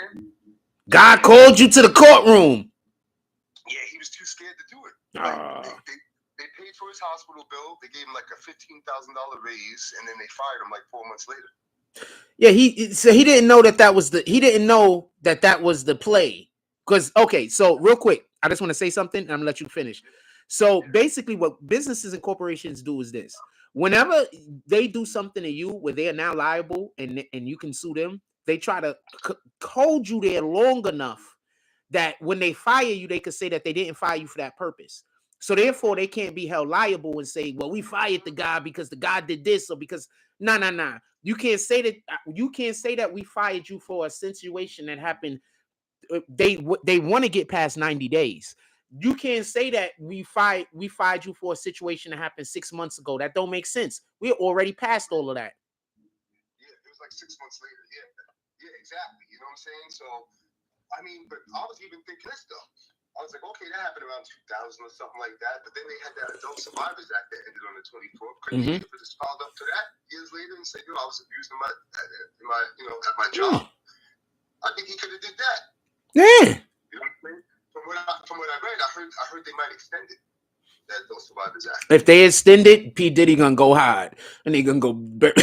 God called you to the courtroom. Yeah, he was too scared to do it. Like, they paid for his hospital bill. They gave him like a $15,000 raise, and then they fired him like 4 months later. Yeah, he didn't know that was the play. Because, okay, so real quick, I just want to say something, and I'm gonna let you finish. So basically, what businesses and corporations do is this: whenever they do something to you where they are now liable and you can sue them, they try to hold you there long enough that when they fire you, they could say that they didn't fire you for that purpose. So therefore, they can't be held liable and say, well, we fired the guy because the guy did this, or because nah. You can't say that. You can't say that we fired you for a situation that happened. They want to get past 90 days. You can't say that we fired you for a situation that happened 6 months ago. That don't make sense. We're already past all of that. Yeah, it was like 6 months later. Yeah, exactly. You know what I'm saying? So, I mean, but I was even thinking this though. I was like, okay, that happened around 2000 or something like that. But then they had that Adult Survivors Act that ended on the 24th. Couldn't he have just filed up to that years later and said, I was abused at my job? I think he could have did that. Yeah. You know what I'm saying? From what I read, I heard they might extend it. That Adult Survivors Act. If they extend it, P. Diddy gonna go hard, and they gonna go because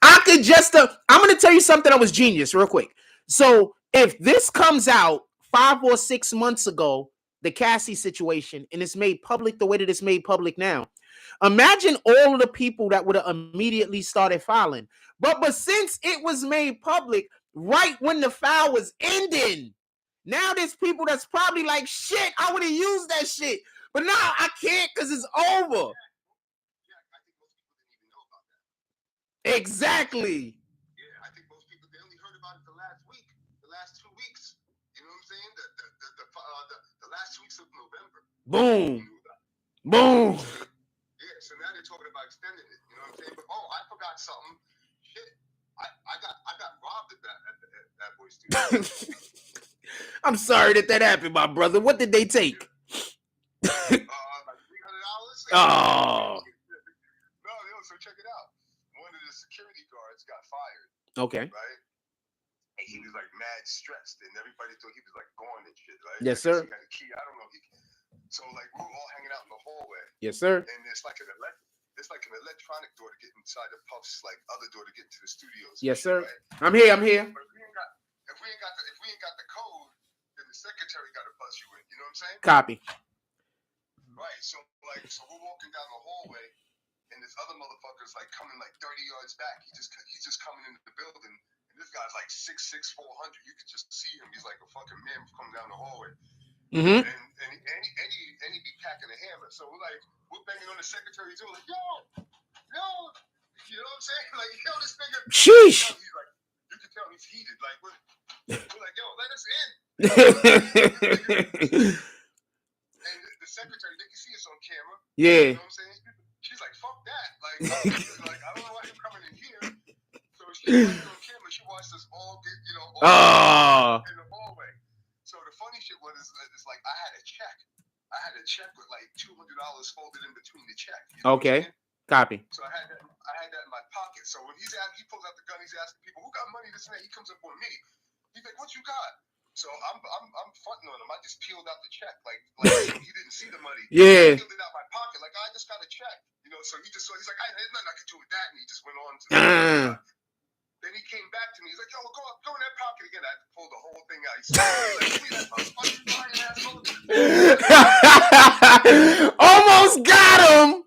I could just. I'm gonna tell you something that was genius, real quick. So if this comes out 5 or 6 months ago, the Cassie situation, and it's made public the way that it's made public now, Imagine all of the people that would have immediately started filing. But since it was made public right when the file was ending, now there's people that's probably like, shit, I would have used that shit. But now I can't because it's over. Exactly. Yeah, I think most people, they only heard about it the last week, the last 2 weeks. You know what I'm saying? The last 2 weeks of November. Boom. Boom. Yeah, so now they're talking about extending it. You know what I'm saying? But I forgot something. Shit, I got robbed at that boy's studio. I'm sorry that happened, my brother. What did they take? Like $300. Oh. No, so check it out. One of the security guards got fired. Okay. Right? And he was like mad stressed, and everybody thought he was like gone and shit, right? Yes, sir. He got a key. I don't know. So like we were all hanging out in the hallway. Yes, sir. And it's like an electronic door to get inside the Puff's like other door to get into the studios. Yes, sir. Right? I'm here. But if we ain't got the code, then the secretary got to buzz you in. You know what I'm saying? Copy. Right. So we're walking down the hallway, and this other motherfucker's like coming like 30 yards back. He's just coming into the building, and this guy's like 6'6", 400. You could just see him. He's like a fucking man coming down the hallway. Mm-hmm. And he be packing a hammer. So we're banging on the secretary's door like, yo, you know what I'm saying? Like, yo, this nigga. Sheesh. He's like, you can tell he's heated. Like, we're like, yo, let us in. And the secretary, they can see us on camera. Yeah. You know what I'm saying? She's like, fuck that. Like, I don't know why you're coming in here. So she watched on camera. She watched us all get, in the hallway. So the funny shit was, it's like I had a check with like $200 folded in between the check. You know Okay. Copy. So I had that in my pocket. So when he pulls out the gun, he's asking people, who got money this and that? He comes up on me. He's like, what you got? So I'm fronting on him. I just peeled out the check. Like he didn't see the money. Yeah. I peeled it out my pocket. Like, I just got a check. You know, so he's like, there's nothing I can do with that. And he just went on to Then he came back to me. He's like, yo, go in that pocket again. I had to pull the whole thing out. He said, almost got him.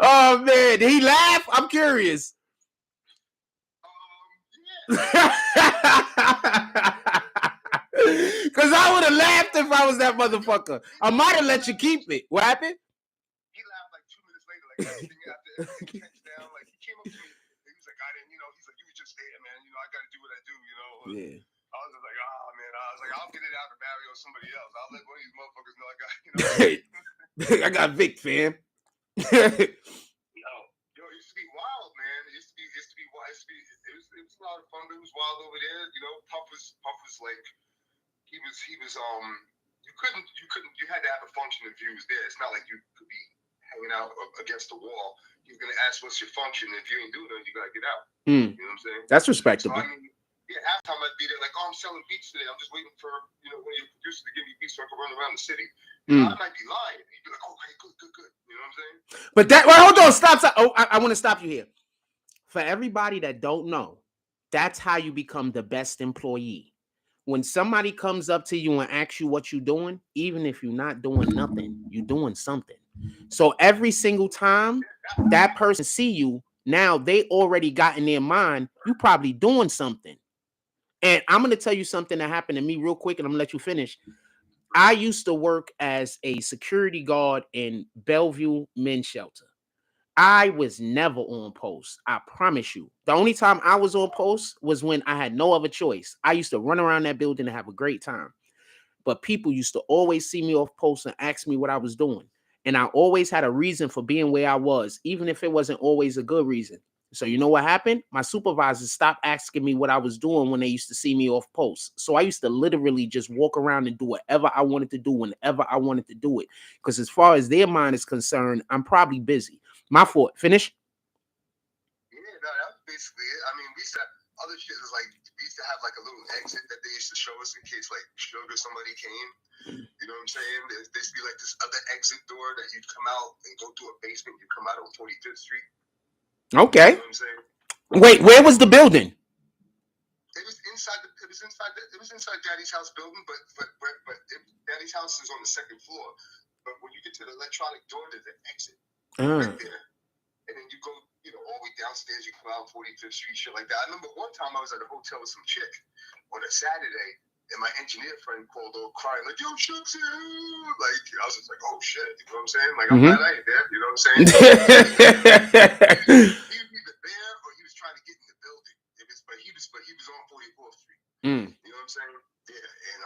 Oh, man. Did he laugh? I'm curious. Yeah. Because I would have laughed if I was that motherfucker. I might have let you keep it. What happened? He laughed like 2 minutes later, like everything after everything down. Like, he came up to me. He was like, I didn't, he's like, you were just there, man. I got to do what I do, Yeah. I was just like, oh, man. I was like, I'll get it out of Mario or somebody else. I'll let one of these motherfuckers know I got, I got Vic, fam. Yo, it used to be wild, man. It used to be wild. It was a lot of fun, but it was wild over there. Puff was like, he was you had to have a function if he was there. It's not like you could be hanging out against the wall. He's gonna ask what's your function. If you ain't doing it, you gotta get out. You know what I'm saying? That's respectable. So, halftime I'd be there like, oh, I'm selling beats today. I'm just waiting for one of your producers to give me beats so I can run around the city. I might be lying. You'd be like, okay, good. You know what I'm saying? But hold on, stop. Oh, I want to stop you here. For everybody that don't know, that's how you become the best employee. When somebody comes up to you and asks you what you're doing, even if you're not doing nothing, you're doing something. So every single time that person see you, now they already got in their mind, you probably doing something. And I'm going to tell you something that happened to me real quick, and I'm going to let you finish. I used to work as a security guard in Bellevue Men's Shelter. I was never on post. I promise you. The only time I was on post was when I had no other choice. I used to run around that building and have a great time. But people used to always see me off post and ask me what I was doing. And I always had a reason for being where I was, even if it wasn't always a good reason. So you know what happened? My supervisors stopped asking me what I was doing when they used to see me off post. So I used to literally just walk around and do whatever I wanted to do whenever I wanted to do it. Because as far as their mind is concerned, I'm probably busy. My fault. Finish? Yeah, no, that was basically it. I mean, we said other shit is like, we used to have like a little exit that they used to show us in case like Sugar somebody came. You know what I'm saying? There used to be like this other exit door that you'd come out and go through a basement. You come out on 45th Street. Okay. You know what I'm saying? Wait, where was the building? It was inside Daddy's house building, but Daddy's house is on the second floor. but when you get to the electronic door, there's an exit Uh. right there. And then you go, you know, all the way downstairs, you come out 45th Street, shit like that. I remember one time I was at a hotel with some chick on a Saturday, and my engineer friend called over crying, like, yo, Shooks, like, I was just like, oh, shit, you know what I'm saying? Like, I'm glad I ain't there, you know what I'm saying? He was either there or he was trying to get in the building. But he was on 44th Street. You know what I'm saying? Yeah, and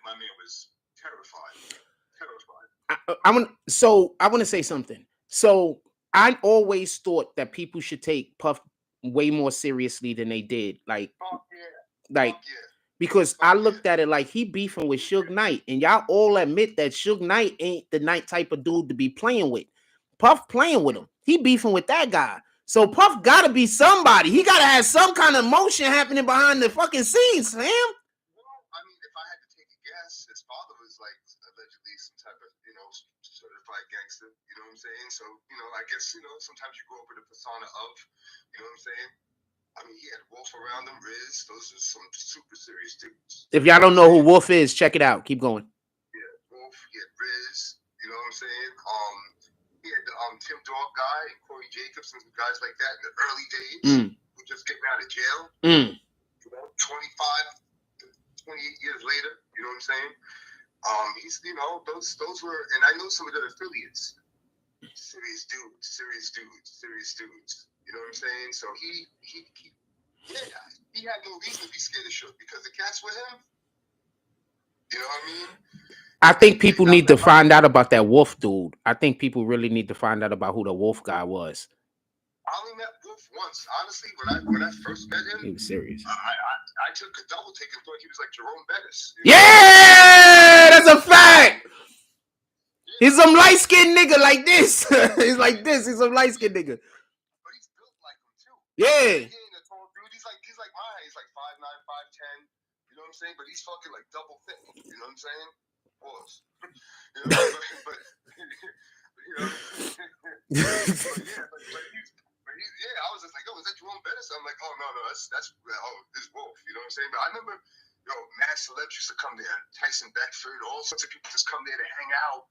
my man was terrified. I want to say something. So I always thought that people should take Puff way more seriously than they did. Like, because I looked at it like he beefing with Suge Knight, and y'all all admit that Suge Knight ain't the Knight type of dude to be playing with. Puff playing with him. He beefing with that guy. So Puff gotta be somebody. He gotta have some kind of motion happening behind the fucking scenes, Sam. Well, I mean, if I had to take a guess, his father was like allegedly some type of, you know, certified gangster. You know what I'm saying? So, you know, I guess, you know, sometimes you grow up with a persona of, you know what I'm saying? I mean, he had Wolf around him, Riz. Those are some super serious dudes. If y'all don't know who Wolf is, check it out. Keep going. Yeah, Wolf. He had Riz. You know what I'm saying? He had the Tim Dog guy and Corey Jacobs and some guys like that in the early days who just getting out of jail. You know, 25, 28 years later. You know what I'm saying? He's, you know, those were, and I know some of the affiliates. Serious dudes. You know what I'm saying? So he had no reason to be scared of Shook because the cats with him. You know what I mean? I think people need to find out about that Wolf dude. I think people really need to find out about who the Wolf guy was. I only met Wolf once. Honestly, when I first met him, he was serious. I took a double take and thought he was like Jerome Bettis. Yeah, that's a fact. He's some light skinned nigga like this. He's like this. He's some light skinned nigga. But he's built like him too. Yeah. He ain't a tall dude. He's like my height. He's like 5'9", 5'10". You know what I'm saying? But he's fucking like double thick. You know what I'm saying? Was. You know, but you know. I was just like, oh, is that Jerome Bettis? I'm like, oh no, this Wolf. You know what I'm saying? But I remember, mad celebs used to come there. Tyson Beckford, all sorts of people just come there to hang out,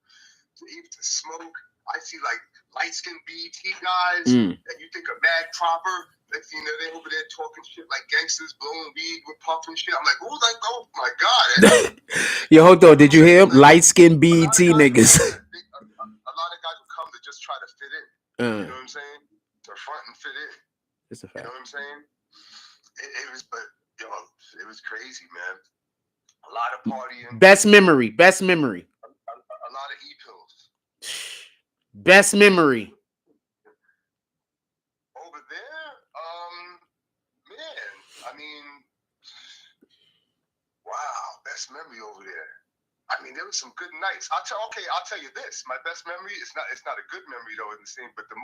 to eat, to smoke. I see like light-skinned BET guys that you think are mad proper. Next thing you know, they're over there talking shit like gangsters, blowing weed with puff and shit. I'm like, oh my God. Yo, hold on, did you hear him? Light-skinned BET niggas. A lot of guys would come to just try to fit in. You know what I'm saying? To front and fit in. It's a fact. You know what I'm saying? It was crazy, man. A lot of partying. Best memory. A lot of E-pills. Best memory. Over there, man, I mean, wow, best memory over there. I mean, there were some good nights. I'll tell you this. My best memory, it's not a good memory though in the same, but the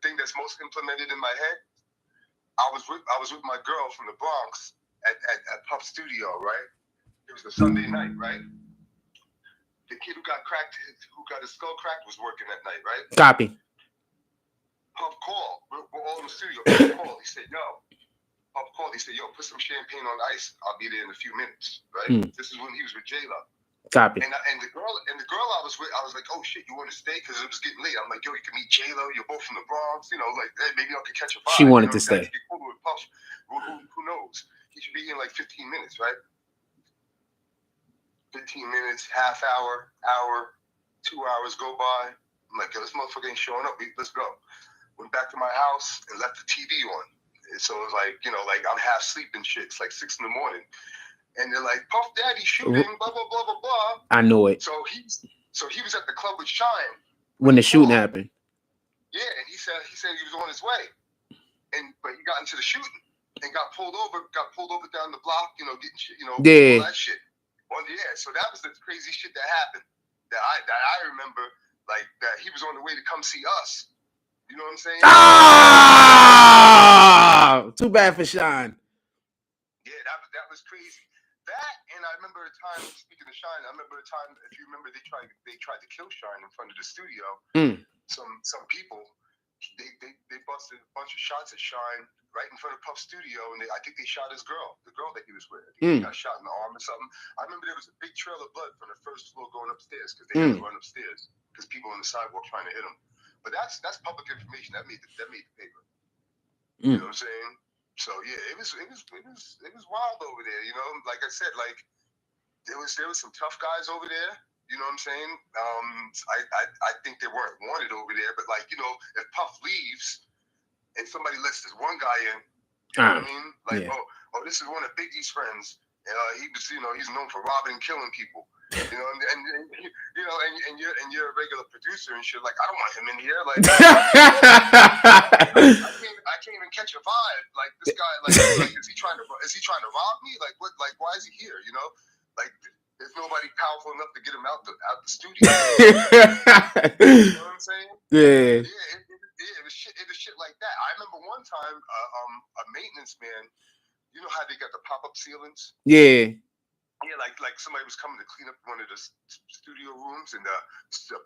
thing that's most implemented in my head, I was with my girl from the Bronx at Puff Studio, right? It was a Sunday night, right? The kid who got his skull cracked was working that night, right? Copy. Puff called. We're all in the studio. Puff called. He said, yo, put some champagne on ice. I'll be there in a few minutes, right? This is when he was with J-Lo. Copy. And the girl I was with, I was like, oh shit, you want to stay? Because it was getting late. I'm like, yo, you can meet J-Lo. You're both from the Bronx. You know, like, hey, maybe I could catch a vibe. She wanted to stay. Cool with Puff. Who knows? He should be here in like 15 minutes, right? 15 minutes, half hour, 2 hours go by. I'm like, yo, this motherfucker ain't showing up. Let's go. Went back to my house and left the TV on. And so it was like, like I'm half asleep and shit. It's like 6 a.m. And they're like, Puff Daddy shooting, blah, blah, blah, blah, blah. I know it. So he was at the club with Shine. When the shooting happened. Yeah, and he said he was on his way. But he got into the shooting and got pulled over down the block, getting shit, all that shit. Well, yeah, so that was the crazy shit that happened. That I remember, like, that he was on the way to come see us. You know what I'm saying? Too bad for Shine. Yeah, that was crazy. That, and I remember a time, speaking of Shine, if you remember, they tried to kill Shine in front of the studio. Some people, they busted a bunch of shots at Shine right in front of Puff's studio, and I think they shot his girl, the girl that he was with. I think he got shot in the arm or something. I remember there was a big trail of blood from the first floor going upstairs because they had to run upstairs because people on the sidewalk trying to hit him. But that's public information. That made the paper. You know what I'm saying? So yeah, it was wild over there. You know, like I said, like there was some tough guys over there. You know what I'm saying? I think they weren't wanted over there, but like, you know, if Puff leaves and somebody lets this one guy in, you know what I mean? Like, oh, this is one of Biggie's friends. He was, you know, he's known for robbing and killing people. You know, and you know, and you're a regular producer and shit. Like, I don't want him in here. Like, I can't even catch a vibe. Like this guy, like is he trying to rob me? Like what? Like why is he here? You know, like. There's nobody powerful enough to get him out the studio. You know what I'm saying? Yeah. It was shit like that. I remember one time, a maintenance man. You know how they got the pop-up ceilings? Yeah. Yeah, like somebody was coming to clean up one of the studio rooms, and the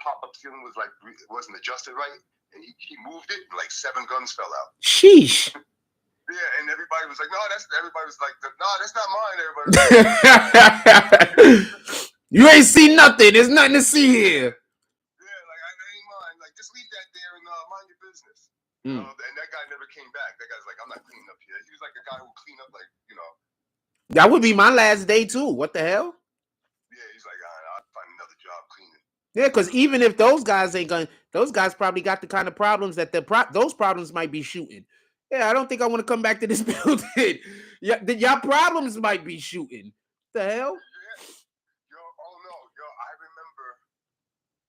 pop-up ceiling was like it wasn't adjusted right, and he moved it, and like 7 guns fell out. Sheesh. Yeah, and everybody was like, no, that's not mine. Everybody was like, you ain't seen nothing. There's nothing to see here. Yeah, like, I ain't mine. Like, just leave that there and mind your business. You know, and that guy never came back. That guy's like, I'm not cleaning up here. He was like a guy who clean up, like, you know. That would be my last day, too. What the hell? Yeah, he's like, I'll find another job cleaning. Yeah, because even if those guys ain't going, those guys probably got the kind of problems that those problems might be shooting. Yeah, I don't think I want to come back to this building. Yeah, your problems might be shooting. The hell? Yeah.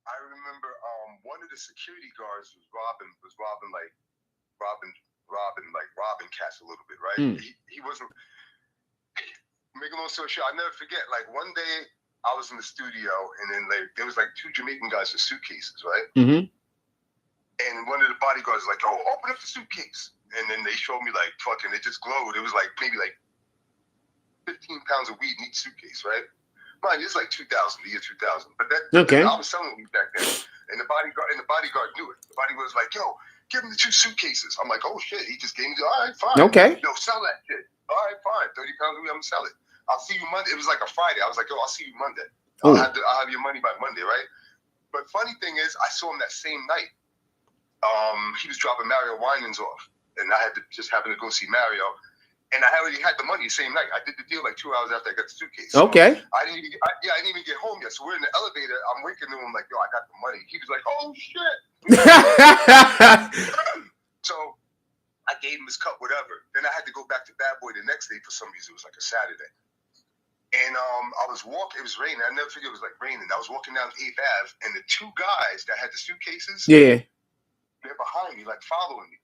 I remember one of the security guards was robbing cats a little bit, right? He wasn't making a long story short, I'll never forget, like one day I was in the studio and then there was like 2 Jamaican guys with suitcases, right? And one of the bodyguards was like, oh, open up the suitcase. And then they showed me like fucking, it just glowed. It was like maybe like 15 pounds of weed in each suitcase, right? Mind you, it's like 2000, the year 2000. But I was selling weed back then. And the bodyguard knew it. The bodyguard was like, yo, give him the 2 suitcases. I'm like, oh shit, he just gave me all right, fine. Okay. Yo, sell that shit. All right, fine. 30 pounds of weed, I'm gonna sell it. I'll see you Monday. It was like a Friday. I was like, yo, I'll see you Monday. I'll have your money by Monday, right? But funny thing is, I saw him that same night. He was dropping Mario Winans off, and I just happened to go see Mario, and I already had the money the same night. I did the deal like 2 hours after I got the suitcase. So okay. I didn't even get home yet. So we're in the elevator. I'm waking to him like, yo, I got the money. He was like, oh shit. So I gave him his cut, whatever. Then I had to go back to Bad Boy the next day for some reason. It was like a Saturday. And I was walking, it was raining. I never forget it was like raining. I was walking down 8th Ave, and the 2 guys that had the suitcases, they're behind me, like following me.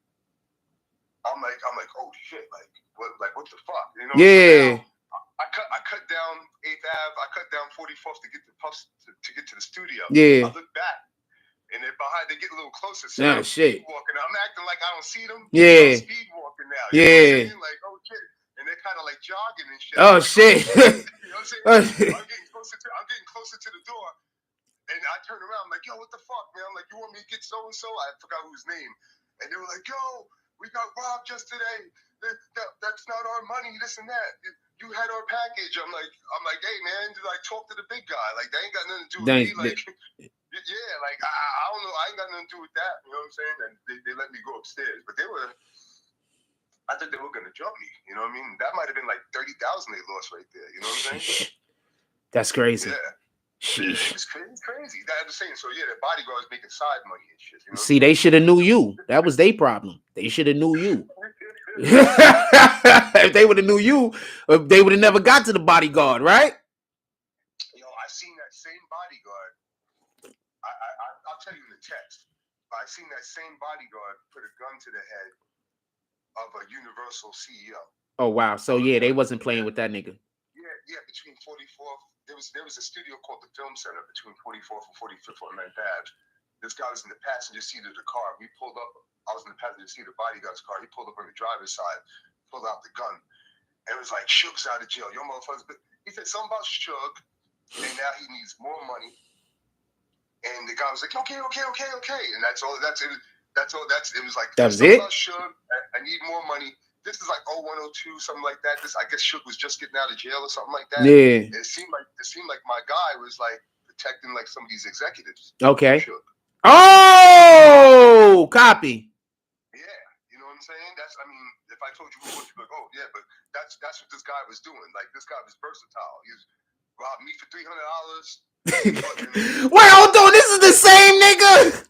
I'm like, oh shit, like what the fuck? You know? Yeah. So I cut down 8th Ave, I cut down 44th to get to get to the studio. Yeah. I look back, and they're behind, they get a little closer. So I'm shit. Walking. I'm acting like I don't see them. Yeah. I'm speed walking now. You know what I'm saying? Like, oh shit. And they're kind of like jogging and shit. Oh, like, shit. You know what I'm saying? I'm getting closer to the door. And I turn around, I'm like, yo, what the fuck, man? I'm like, you want me to get so-and-so? I forgot whose name. And they were like, yo, we got robbed yesterday. That's not our money, this and that. You had our package. I'm like, hey, man, like, talk to the big guy. Like, they ain't got nothing to do with me. Like, yeah, like, I don't know. I ain't got nothing to do with that. You know what I'm saying? And they let me go upstairs. But I thought they were going to jump me. You know what I mean? That might have been like 30,000 they lost right there. You know what I'm saying? That's crazy. Yeah. Sheesh. It's crazy. That's the same. So yeah, the bodyguards making side money and shit. You know? See, they should have knew you. That was their problem. They should have knew you. If they would have knew you, they would have never got to the bodyguard, right? Yo, I seen that same bodyguard. I'll tell you in the text. I seen that same bodyguard put a gun to the head of a Universal CEO. Oh wow! So yeah, they wasn't playing with that nigga. Yeah. Between 44th, there was a studio called the Film Center between 44th and 45th on 9th Ave. This guy was in the passenger seat of the car. We pulled up. I was in the passenger seat of the bodyguard's car. He pulled up on the driver's side, pulled out the gun, and it was like, Suge's out of jail. Your motherfuckers. He said something about Suge, and now he needs more money. And the guy was like, okay. And that's all. That's it. That's all. It was like that was it. Suge, I need more money. This is like 0102, something like that. I guess Suge was just getting out of jail or something like that. Yeah. It seemed like my guy was like protecting like some of these executives. Okay. Suge. Oh, copy. Yeah, you know what I'm saying? I mean, if I told you who it was, you'd be like, oh yeah, but that's what this guy was doing. Like this guy was versatile. He was robbed me for $300. Wait, hold on. This is the same nigga.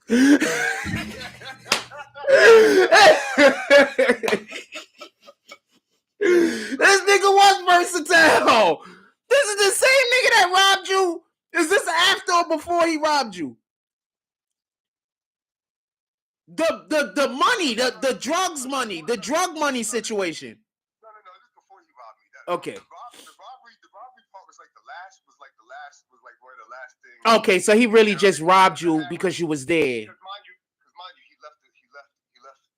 This nigga was versatile. This is the same nigga that robbed you. Is this after or before he robbed you? The money, the drugs money, the drug money situation. No, this is before he robbed me. Okay. The robbery part was like one of the last things. Okay, so he really just robbed you because you was there. Because mind you, he left.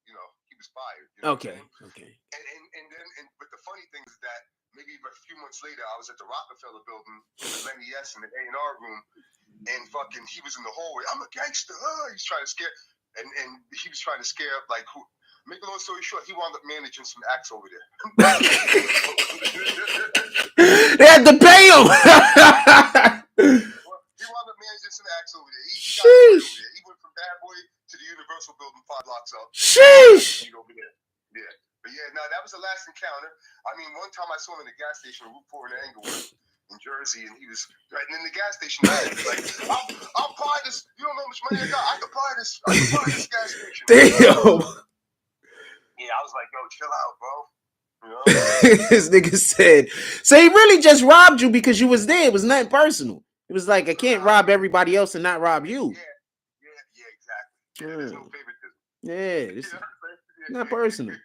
You know, he was fired. You know Okay. But the funny thing is that maybe a few months later, I was at the Rockefeller building with Lenny S in the A&R room, and fucking he was in the hallway. I'm a gangster. He's trying to scare, and he was trying to scare up like who. Make a long story short, he wound up managing some acts over there. They had to pay him. He wound up managing some acts over there. He went from Bad Boy to the Universal building 5 blocks up. Sheesh. Over there. Yeah. But yeah, no, that was the last encounter. I mean, one time I saw him in the gas station on Route 4 in Englewood, in Jersey, and he was threatening the gas station. Like, I'll buy this. You don't know how much money I got. I can buy this gas station. Damn. Yeah, I was like, yo, chill out, bro. You know? This nigga said, so he really just robbed you because you was there. It was nothing personal. It was like, I can't rob everybody else and not rob you. Yeah, exactly. Yeah, there's no favoritism. Yeah, it's not personal.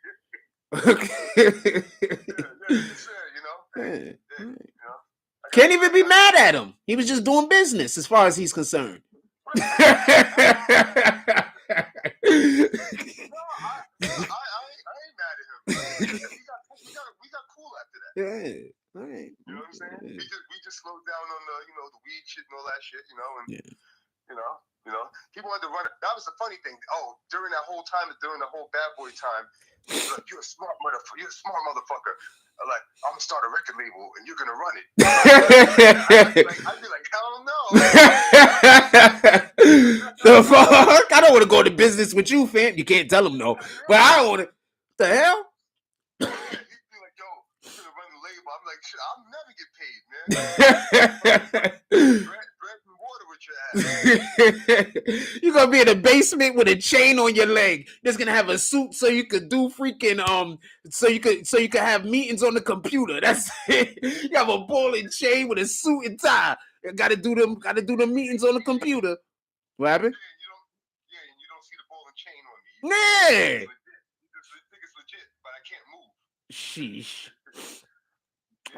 Can't even be mad at him. He was just doing business as far as he's concerned. No, I ain't mad at him. We got cool after that. Yeah, right. You know what I'm saying? We just slowed down on the weed shit and all that shit, and he wanted to run it. That was the funny thing. Oh, during the whole Bad Boy time, he was like, you're a smart motherfucker. I'm like, I'm gonna start a record label and you're gonna run it. I'd be like, hell no. The fuck? I don't want to go to business with you, fam. You can't tell him no. But I don't want to. The hell? He'd be like, yo, you're gonna run the label. I'm like, shit, I'll never get paid, man. Bread and water with your ass. You're gonna be in the basement with a chain on your leg. Just gonna have a suit so you could do freaking so you could have meetings on the computer. That's it. You have a ball and chain with a suit and tie. Gotta do them meetings on the computer. What happened? And you don't see the ball and chain on me. Yeah. You think it's legit, but I can't move. Sheesh.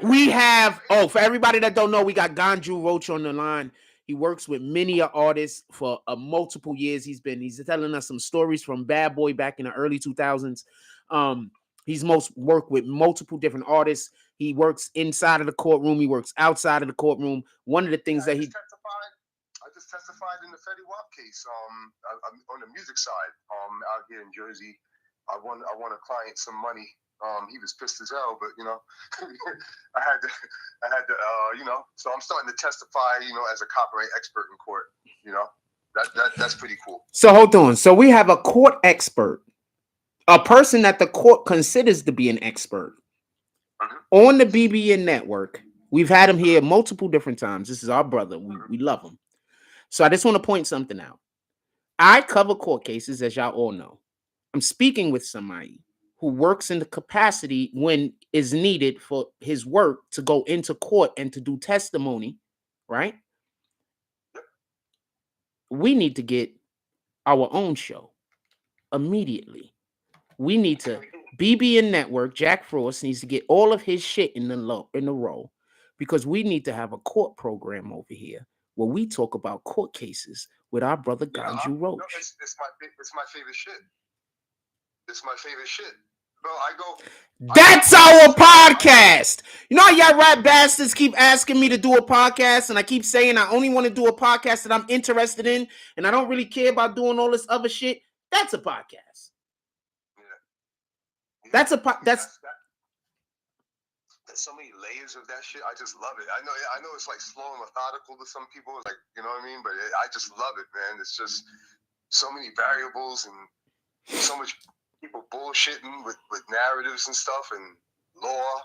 We have, for everybody that don't know, we got Ganju Roach on the line. He works with many artists for multiple years. He's telling us some stories from Bad Boy back in the early 2000s. He's worked with multiple different artists. He works inside of the courtroom. He works outside of the courtroom. One of the things that I just testified in the Fetty Wap case. On the music side, out here in Jersey, I won a client some money. He was pissed as hell, but I had to, so I'm starting to testify, as a copyright expert in court. That's pretty cool. So hold on. So we have a court expert, a person that the court considers to be an expert on the BBN network. We've had him here multiple different times. This is our brother. We love him. So I just want to point something out. I cover court cases, as y'all all know. I'm speaking with somebody who works in the capacity when is needed for his work to go into court and to do testimony, right? We need to get our own show immediately. We need to, BBN Network, Jack Frost needs to get all of his shit in the row, because we need to have a court program over here where we talk about court cases with our brother Ganju Roach. No, it's my favorite shit. It's my favorite shit. Bro, That's our podcast. You know how y'all rap bastards keep asking me to do a podcast, and I keep saying I only want to do a podcast that I'm interested in, and I don't really care about doing all this other shit. That's a podcast. Yeah. That's a There's so many layers of that shit. I just love it. I know it's like slow and methodical to some people. It's like, you know what I mean? But I just love it, man. It's just so many variables and so much people bullshitting with narratives and stuff and law.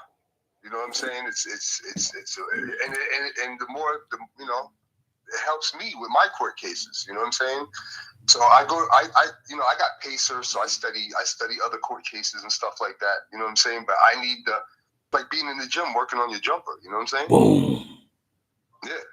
You know what I'm saying? And the more you know, it helps me with my court cases. You know what I'm saying? So I got Pacer, so I study other court cases and stuff like that. You know what I'm saying? But I need like being in the gym, working on your jumper. You know what I'm saying? Boom. Yeah.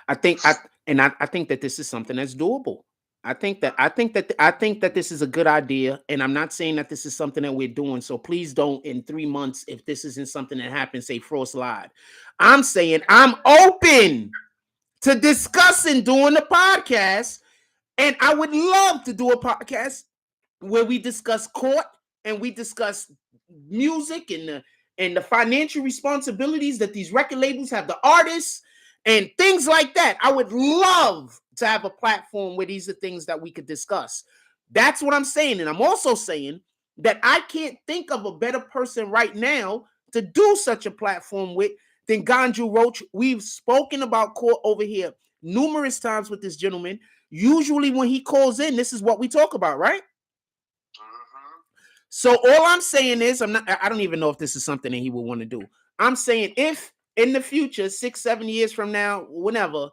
I think that this is something that's doable. I think that this is a good idea, and I'm not saying that this is something that we're doing. So please don't, in 3 months, if this isn't something that happens, say Frost lied. I'm saying I'm open to discussing doing the podcast, and I would love to do a podcast where we discuss court and we discuss music and the financial responsibilities that these record labels have, the artists and things like that. I would love to have a platform where these are things that we could discuss. That's what I'm saying. And I'm also saying that I can't think of a better person right now to do such a platform with than Ganju Roach. We've spoken about court over here numerous times with this gentleman. Usually when he calls in, this is what we talk about, right? So all I'm saying is, I don't even know if this is something that he would want to do. I'm saying if in the future, 6-7 years from now, whenever,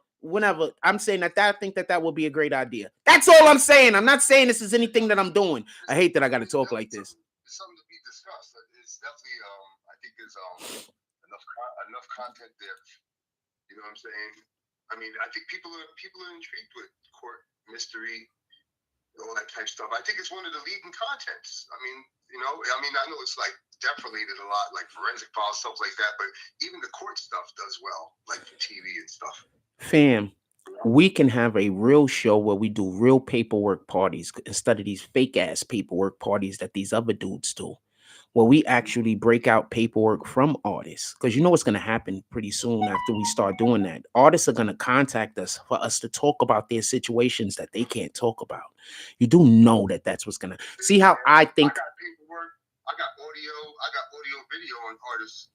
I'm saying that I think that would be a great idea. That's all I'm saying. I'm not saying this is anything that I'm doing. I hate that I got to talk like this. It's something to be discussed. It's definitely, I think there's enough content there. You know what I'm saying? I mean, I think people are intrigued with court mystery, all that type of stuff. I think it's one of the leading contents. I mean, I know it's like death related a lot, like forensic files, stuff like that, but even the court stuff does well, like for TV and stuff. Fam, we can have a real show where we do real paperwork parties instead of these fake ass paperwork parties that these other dudes do, where we actually break out paperwork from artists. Because you know what's going to happen pretty soon after we start doing that. Artists are going to contact us for us to talk about their situations that they can't talk about. You do know that that's what's going to see how I think. I got paperwork, I got audio, video on artists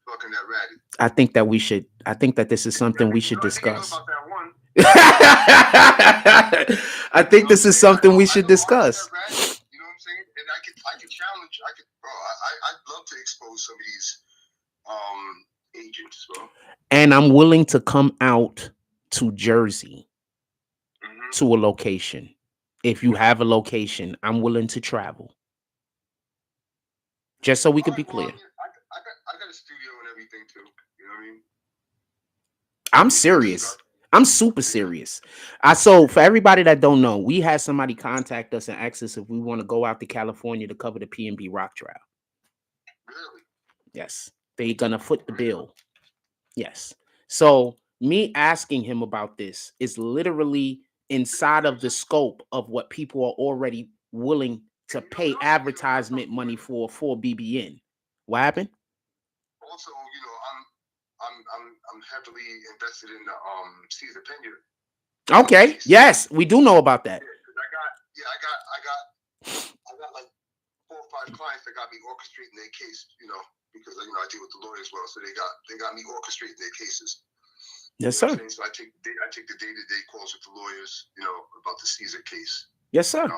fucking that ratty. I think that this is something we should discuss. I think this is something we should discuss. You know what I'm saying? And I can challenge. I'd love to expose some of these agents, bro. And I'm willing to come out to Jersey to a location. If you have a location, I'm willing to travel. Just so we could be clear. I got a studio and everything too. You know what I mean? I'm serious. I'm super serious. So for everybody that don't know, we had somebody contact us and ask us if we want to go out to California to cover the P&B rock trial. Really? Yes. They're gonna foot the bill. Yes. So me asking him about this is literally inside of the scope of what people are already willing to pay advertisement money for BBN. What happened? Also, I'm heavily invested in the Caesar Pena. Okay. Yes, we do know about that. I got like 4 or 5 clients that got me orchestrating their case, because I deal with the lawyers well, so they got me orchestrating their cases. Yes, sir. So I take the day-to-day calls with the lawyers, about the Caesar case. Yes, sir.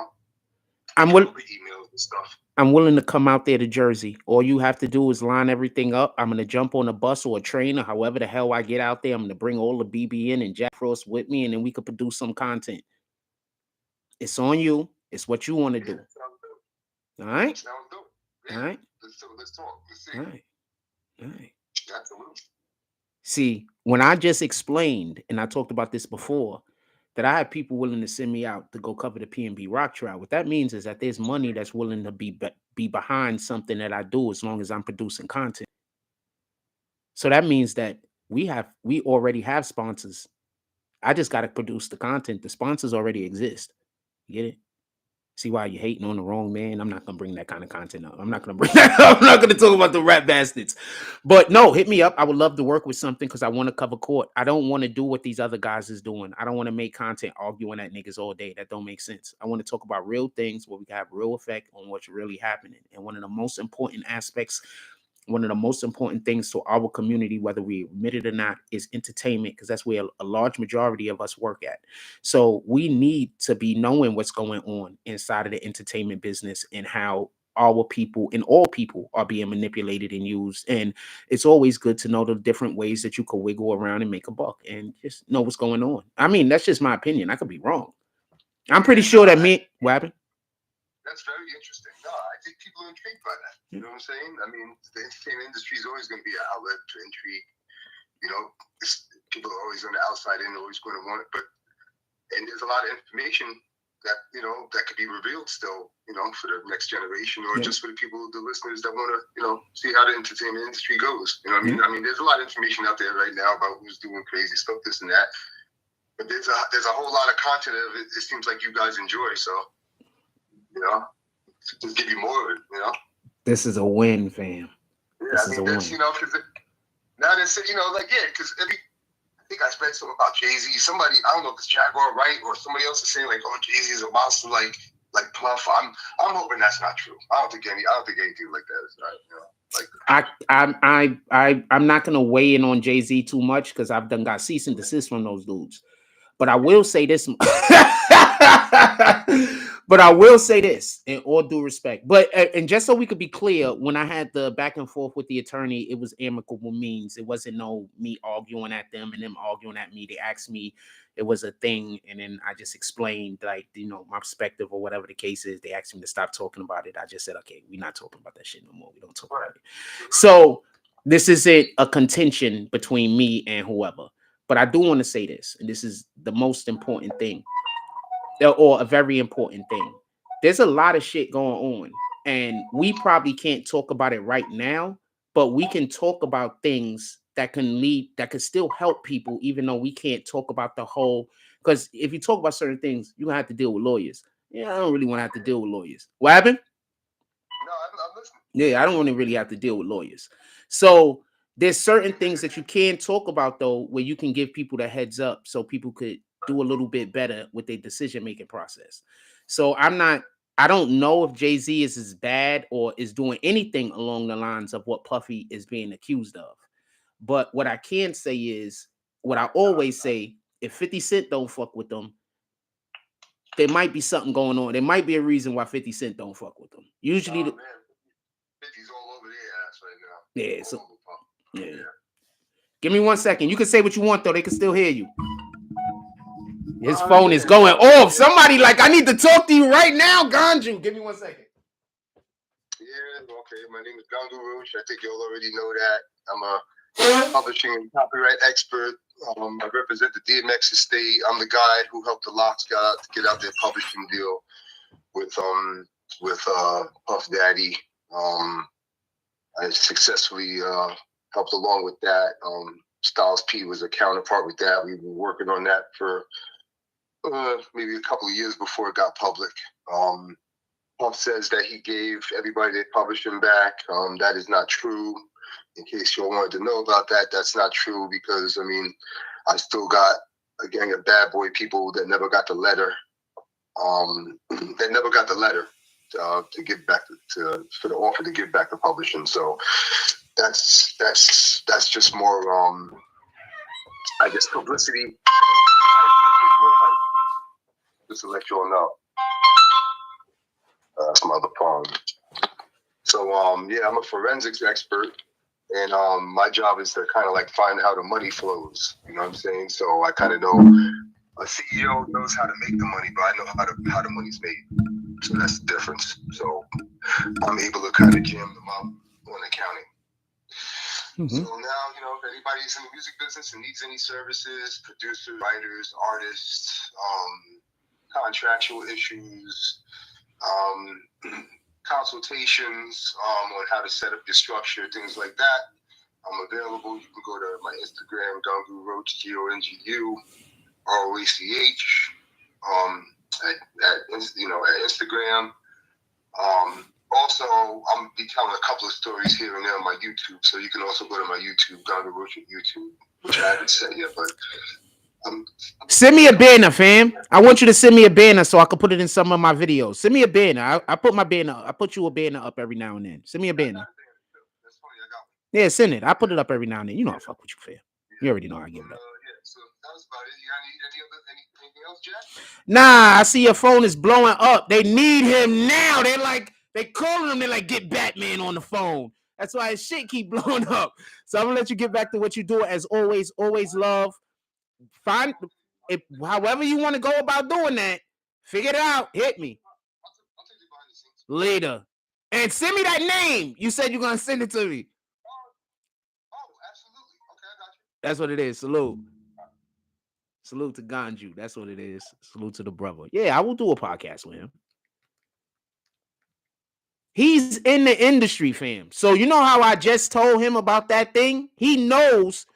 I'm willing emails and stuff. I'm willing to come out there to Jersey. All you have to do is line everything up. I'm gonna jump on a bus or a train or however the hell I get out there. I'm gonna bring all the BBN and Jack Frost with me, and then we could produce some content. It's on you. It's what you want to do. All right. Sounds dope. Yeah. All right. Let's talk. Let's see. All right. All right. Absolutely. See, when I just explained, and I talked about this before, that I have people willing to send me out to go cover the P&B rock trial. What that means is that there's money that's willing to be behind something that I do as long as I'm producing content. So that means that we already have sponsors. I just got to produce the content. The sponsors already exist. You get it? See why you hating on the wrong man? I'm not gonna bring that kind of content up. I'm not gonna bring that up. I'm not gonna talk about the rap bastards. But no, hit me up. I would love to work with something because I want to cover court. I don't want to do what these other guys is doing. I don't want to make content arguing at niggas all day. That don't make sense. I want to talk about real things where we can have real effect on what's really happening. And one of the most important aspects, one of the most important things to our community, whether we admit it or not, is entertainment, because that's where a large majority of us work at. So we need to be knowing what's going on inside of the entertainment business and how our people and all people are being manipulated and used. And it's always good to know the different ways that you could wiggle around and make a buck and just know what's going on. I mean, that's just my opinion. I could be wrong. I'm pretty sure that what happened? That's very interesting. No, I think people are intrigued by that. You know what I'm saying? I mean, the entertainment industry is always going to be an outlet to intrigue. You know, people are always on the outside in, always going to want it. And there's a lot of information that, you know, that could be revealed still, you know, for the next generation or just for the people, the listeners that want to, you know, see how the entertainment industry goes. You know what I mean? I mean, there's a lot of information out there right now about who's doing crazy stuff, this and that. But there's a whole lot of content that it seems like you guys enjoy. So, you know, just give you more of it, you know? This is a win, fam. Yeah, this I mean, is a that's, win. you know, because now they say, you know, like, yeah, because I think I read something about Jay-Z. Somebody, I don't know if it's Jaguar Wright or somebody else is saying, like, oh, Jay-Z is a monster, like Puff. I'm hoping that's not true. I don't think anything like that is right, you know? Like, I'm not gonna weigh in on Jay-Z too much because I've got cease and desist from those dudes. But I will say this. But I will say this in all due respect. But and just so we could be clear, when I had the back and forth with the attorney, it was amicable means. It wasn't no me arguing at them and them arguing at me. They asked me, it was a thing, and then I just explained, like, you know, my perspective or whatever the case is. They asked me to stop talking about it. I just said, okay, we're not talking about that shit no more. We don't talk about it. So this isn't a contention between me and whoever. But I do want to say this, and this is the most important thing, or a very important thing. There's a lot of shit going on, and we probably can't talk about it right now, but we can talk about things that can lead, that could still help people, even though we can't talk about the whole. Because if you talk about certain things, you have to deal with lawyers. Yeah, I don't really want to have to deal with lawyers. What happened? No, I'm listening. Yeah, I don't want to really have to deal with lawyers. So there's certain things that you can talk about, though, where you can give people the heads up so people could do a little bit better with their decision-making process. So I don't know if Jay-Z is as bad or is doing anything along the lines of what Puffy is being accused of. But what I can say is, what I always say, if 50 Cent don't fuck with them, there might be something going on. There might be a reason why 50 Cent don't fuck with them. Usually, 50's all over their ass right now. yeah. So, yeah. Give me 1 second. You can say what you want, though. They can still hear you. His phone is going off. Somebody like, I need to talk to you right now, Ganju. Give me 1 second. Yeah, okay. My name is Ganju Rouge. I think you'll already know that. I'm a publishing and copyright expert. I represent the DMX estate. I'm the guy who helped the Locks get out their publishing deal with Puff Daddy. I successfully helped along with that. Styles P was a counterpart with that. We were working on that for maybe a couple of years before it got public. Puff says that he gave everybody their publishing back. That is not true. In case you all wanted to know about that, that's not true because, I mean, I still got a gang of bad boy people that never got the letter. To give back for the offer to give back the publishing. So that's just more I guess publicity. Just to let you all know. That's my other phone. So yeah, I'm a forensics expert, and my job is to kind of like find how the money flows. You know what I'm saying? So I kind of know a CEO knows how to make the money, but I know how the money's made. So that's the difference. So I'm able to kind of jam them up on accounting. So now, you know, if anybody's in the music business and needs any services, producers, writers, artists, contractual issues, consultations on how to set up your structure, things like that, I'm available. You can go to my Instagram, Gangu Roach, GONGU ROACH. at Instagram. Also, I'm be telling a couple of stories here and there on my YouTube, so you can also go to my YouTube, Ganga Roach YouTube, which I haven't said yet, but send me a banner, fam. I want you to send me a banner so I can put it in some of my videos. Send me a banner. I put my banner. I put you a banner up every now and then. Send me a banner. that's funny. I got one. Yeah, send it. I put it up every now and then. You know I fuck with you, fam. You already know I give it up. Yeah, so that was about it. You got anything else, Jack? Nah, I see your phone is blowing up. They need him now. They calling him. They're like, get Batman on the phone. That's why his shit keep blowing up. So I'm gonna let you get back to what you do. As always, always love. Find if however you want to go about doing that. Figure it out. Hit me I'll take you behind the scenes. later. And send me that name. You said you're gonna send it to me. Oh, absolutely. Okay, I got you. That's what it is. Salute. Salute to Ganju. That's what it is. Salute to the brother. Yeah, I will do a podcast with him. He's in the industry, fam. So you know how I just told him about that thing? He knows.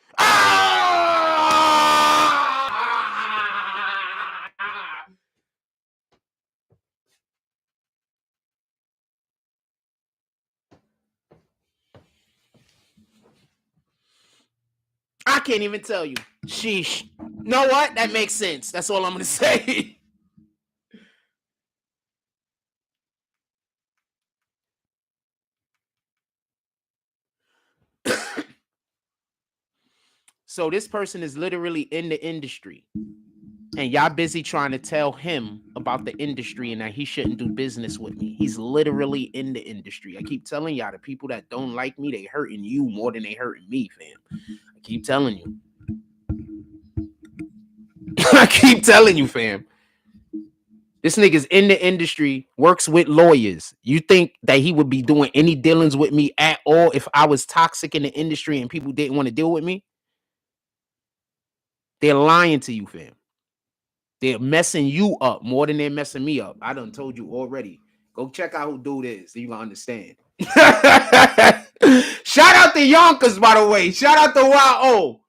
I can't even tell you. Sheesh. Know what? That makes sense. That's all I'm going to say. So this person is literally in the industry. And y'all busy trying to tell him about the industry and that he shouldn't do business with me. He's literally in the industry. I keep telling y'all, the people that don't like me, they hurting you more than they hurting me, fam. I keep telling you. I keep telling you, fam. This nigga's in the industry, works with lawyers. You think that he would be doing any dealings with me at all if I was toxic in the industry and people didn't want to deal with me? They're lying to you, fam. They're messing you up more than they're messing me up. I done told you already. Go check out who dude is so you can understand. Shout out to Yonkers, by the way. Shout out to YO.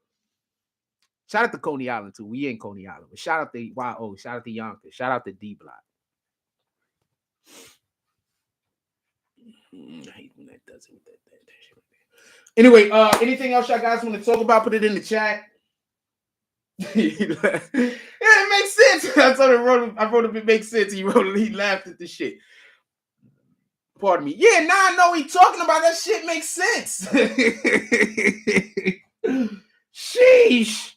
Shout out to Coney Island, too. We in Coney Island. But shout out to YO. Shout out to Yonkers. Shout out to D Block. I hate when that does it with that shit. Anyway, anything else y'all guys want to talk about? Put it in the chat. Yeah, it makes sense. That's what I wrote him, it makes sense. He laughed at the shit. Pardon me. Yeah, now I know what he's talking about. That shit makes sense. Sheesh.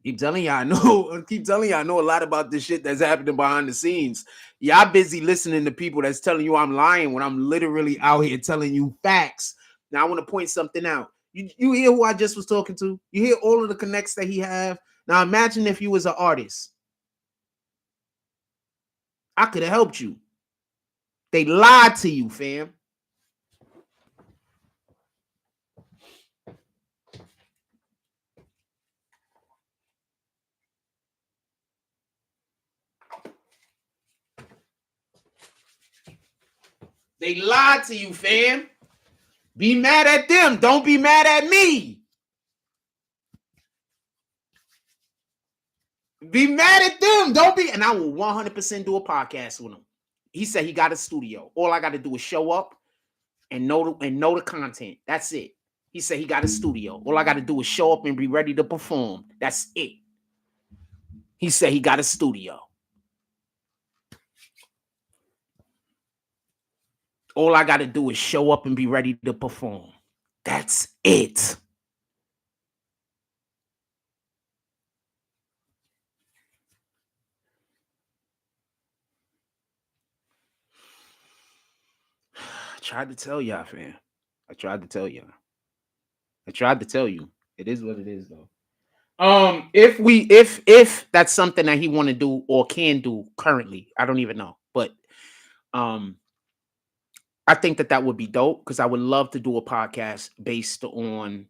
Keep telling y'all I know a lot about this shit that's happening behind the scenes. Y'all busy listening to people that's telling you I'm lying when I'm literally out here telling you facts. Now I want to point something out. You hear who I just was talking to? You hear all of the connects that he have? Now imagine if you was an artist. I could have helped you. They lied to you, fam. They lied to you, fam. Be mad at them. Don't be mad at me. Be mad at them. Don't be. And I will 100% do a podcast with him. He said he got a studio. All I got to do is show up and know the content. That's it. He said he got a studio. All I got to do is show up and be ready to perform. That's it. He said he got a studio. All I got to do is show up and be ready to perform. That's it. I tried to tell y'all, fam. I tried to tell y'all. I tried to tell you. It is what it is, though. If that's something that he want to do or can do currently, I don't even know. But I think that would be dope because I would love to do a podcast based on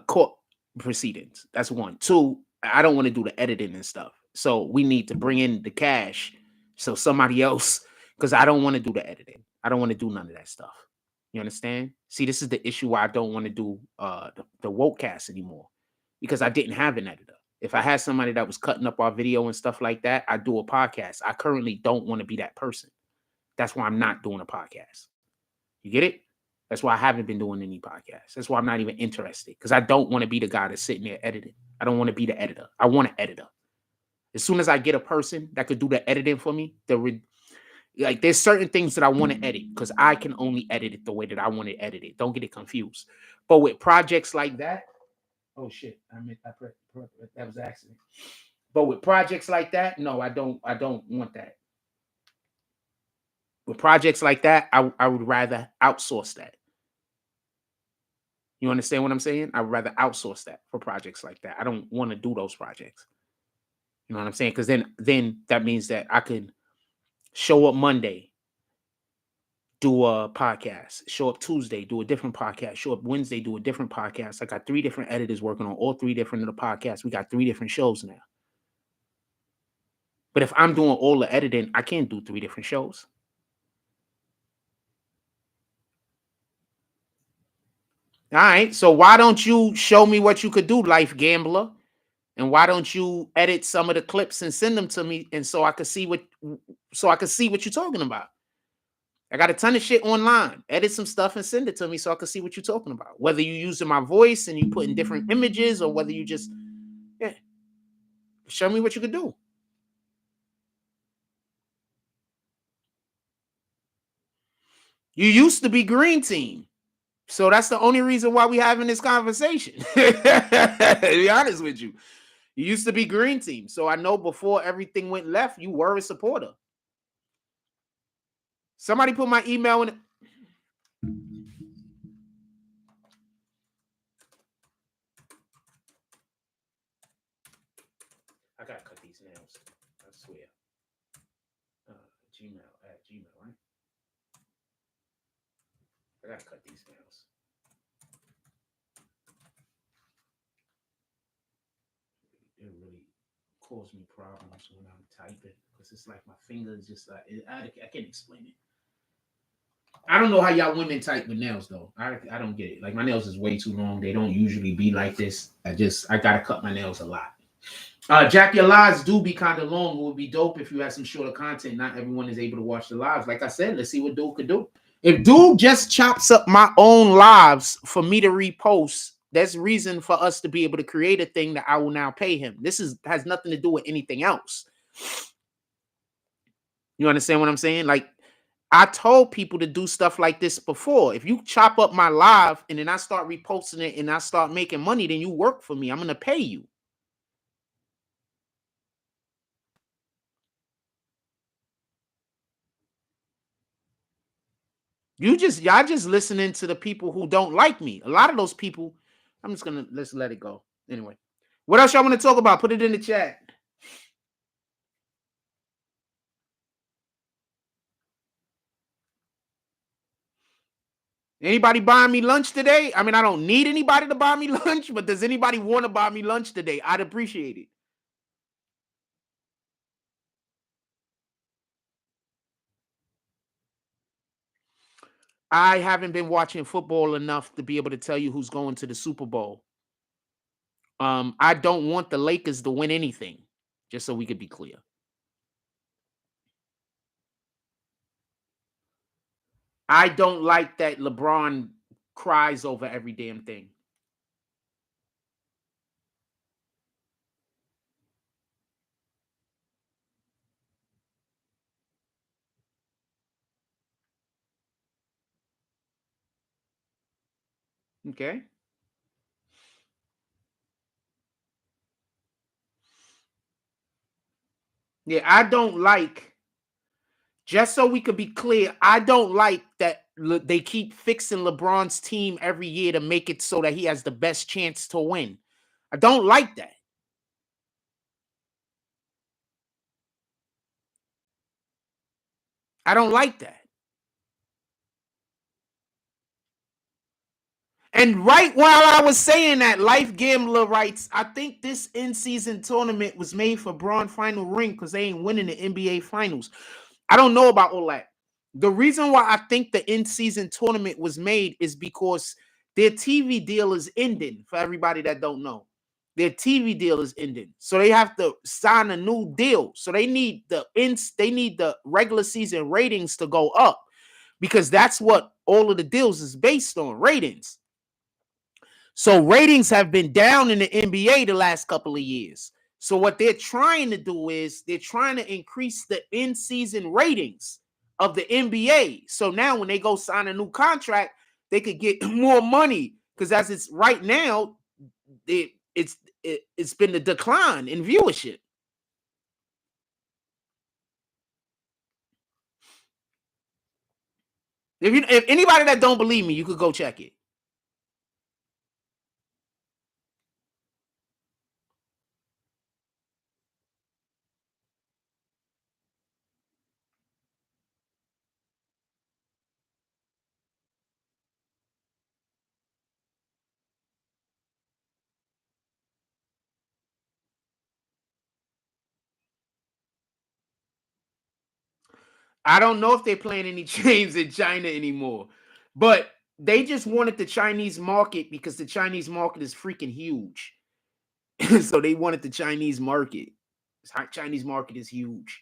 court proceedings. That's one. Two, I don't want to do the editing and stuff. So we need to bring in the cash. So somebody else, because I don't want to do the editing. I don't want to do none of that stuff. You understand? See, this is the issue why I don't want to do the Wokecast anymore. Because I didn't have an editor. If I had somebody that was cutting up our video and stuff like that, I'd do a podcast. I currently don't want to be that person. That's why I'm not doing a podcast. You get it? That's why I haven't been doing any podcasts. That's why I'm not even interested, because I don't want to be the guy that's sitting there editing. I don't want to be the editor. I want an editor. As soon as I get a person that could do the editing for me, like there's certain things that I want to edit because I can only edit it the way that I want to edit it. Don't get it confused. But with projects like that, oh shit, that was an accident. But with projects like that, no, I don't want that. With projects like that, I would rather outsource that. You understand what I'm saying? I would rather outsource that for projects like that. I don't want to do those projects. You know what I'm saying? Because then that means that I could show up Monday, do a podcast, show up Tuesday, do a different podcast, show up Wednesday, do a different podcast. I got 3 different editors working on all 3 different of the podcasts. We got 3 different shows now. But if I'm doing all the editing, I can't do 3 different shows. All right, so why don't you show me what you could do, Life Gambler? And why don't you edit some of the clips and send them to me, and so I could see what you're talking about? I got a ton of shit online. Edit some stuff and send it to me so I can see what you're talking about. Whether you're using my voice and you put in different images, or whether you just, show me what you could do. You used to be Green Team. So that's the only reason why we having this conversation. To be honest with you. You used to be Green Team. So I know before everything went left, you were a supporter. Somebody put my email in. I gotta cut these nails. I swear. Gmail, right? I gotta cut these nails. It really cause me problems when I'm typing, because it's like my fingers just like I can't explain it. I don't know how y'all women type with nails though. I don't get it. Like my nails is way too long. They don't usually be like this. I gotta cut my nails a lot. Jack, your lives do be kind of long. It would be dope if you had some shorter content. Not everyone is able to watch the lives. Like I said, let's see what Dude could do. If Dude just chops up my own lives for me to repost, there's reason for us to be able to create a thing that I will now pay him. This has nothing to do with anything else. You understand what I'm saying? Like, I told people to do stuff like this before. If you chop up my live and then I start reposting it and I start making money, then you work for me. I'm going to pay you. Y'all just listening to the people who don't like me. A lot of those people, let's let it go. Anyway, what else y'all want to talk about? Put it in the chat. Anybody buying me lunch today? I mean, I don't need anybody to buy me lunch, but does anybody want to buy me lunch today? I'd appreciate it. I haven't been watching football enough to be able to tell you who's going to the Super Bowl. I don't want the Lakers to win anything, just so we could be clear. I don't like that LeBron cries over every damn thing. Okay. Yeah, I don't like, just so we could be clear, I don't like that they keep fixing LeBron's team every year to make it so that he has the best chance to win. I don't like that. I don't like that. And right while I was saying that, Life Gambler writes, I think this in-season tournament was made for Braun final ring because they ain't winning the NBA Finals. I don't know about all that. The reason why I think the in-season tournament was made is because their TV deal is ending, for everybody that don't know. Their TV deal is ending, so they have to sign a new deal. So they need the regular season ratings to go up, because that's what all of the deals is based on, ratings. So ratings have been down in the NBA the last couple of years. So what they're trying to do is they're trying to increase the in-season ratings of the NBA. So now when they go sign a new contract, they could get more money, because as it's right now, it's been a decline in viewership. If anybody that don't believe me, you could go check it. I don't know if they're playing any games in China anymore, but they just wanted the Chinese market because the Chinese market is freaking huge. So they wanted the Chinese market. Chinese market is huge.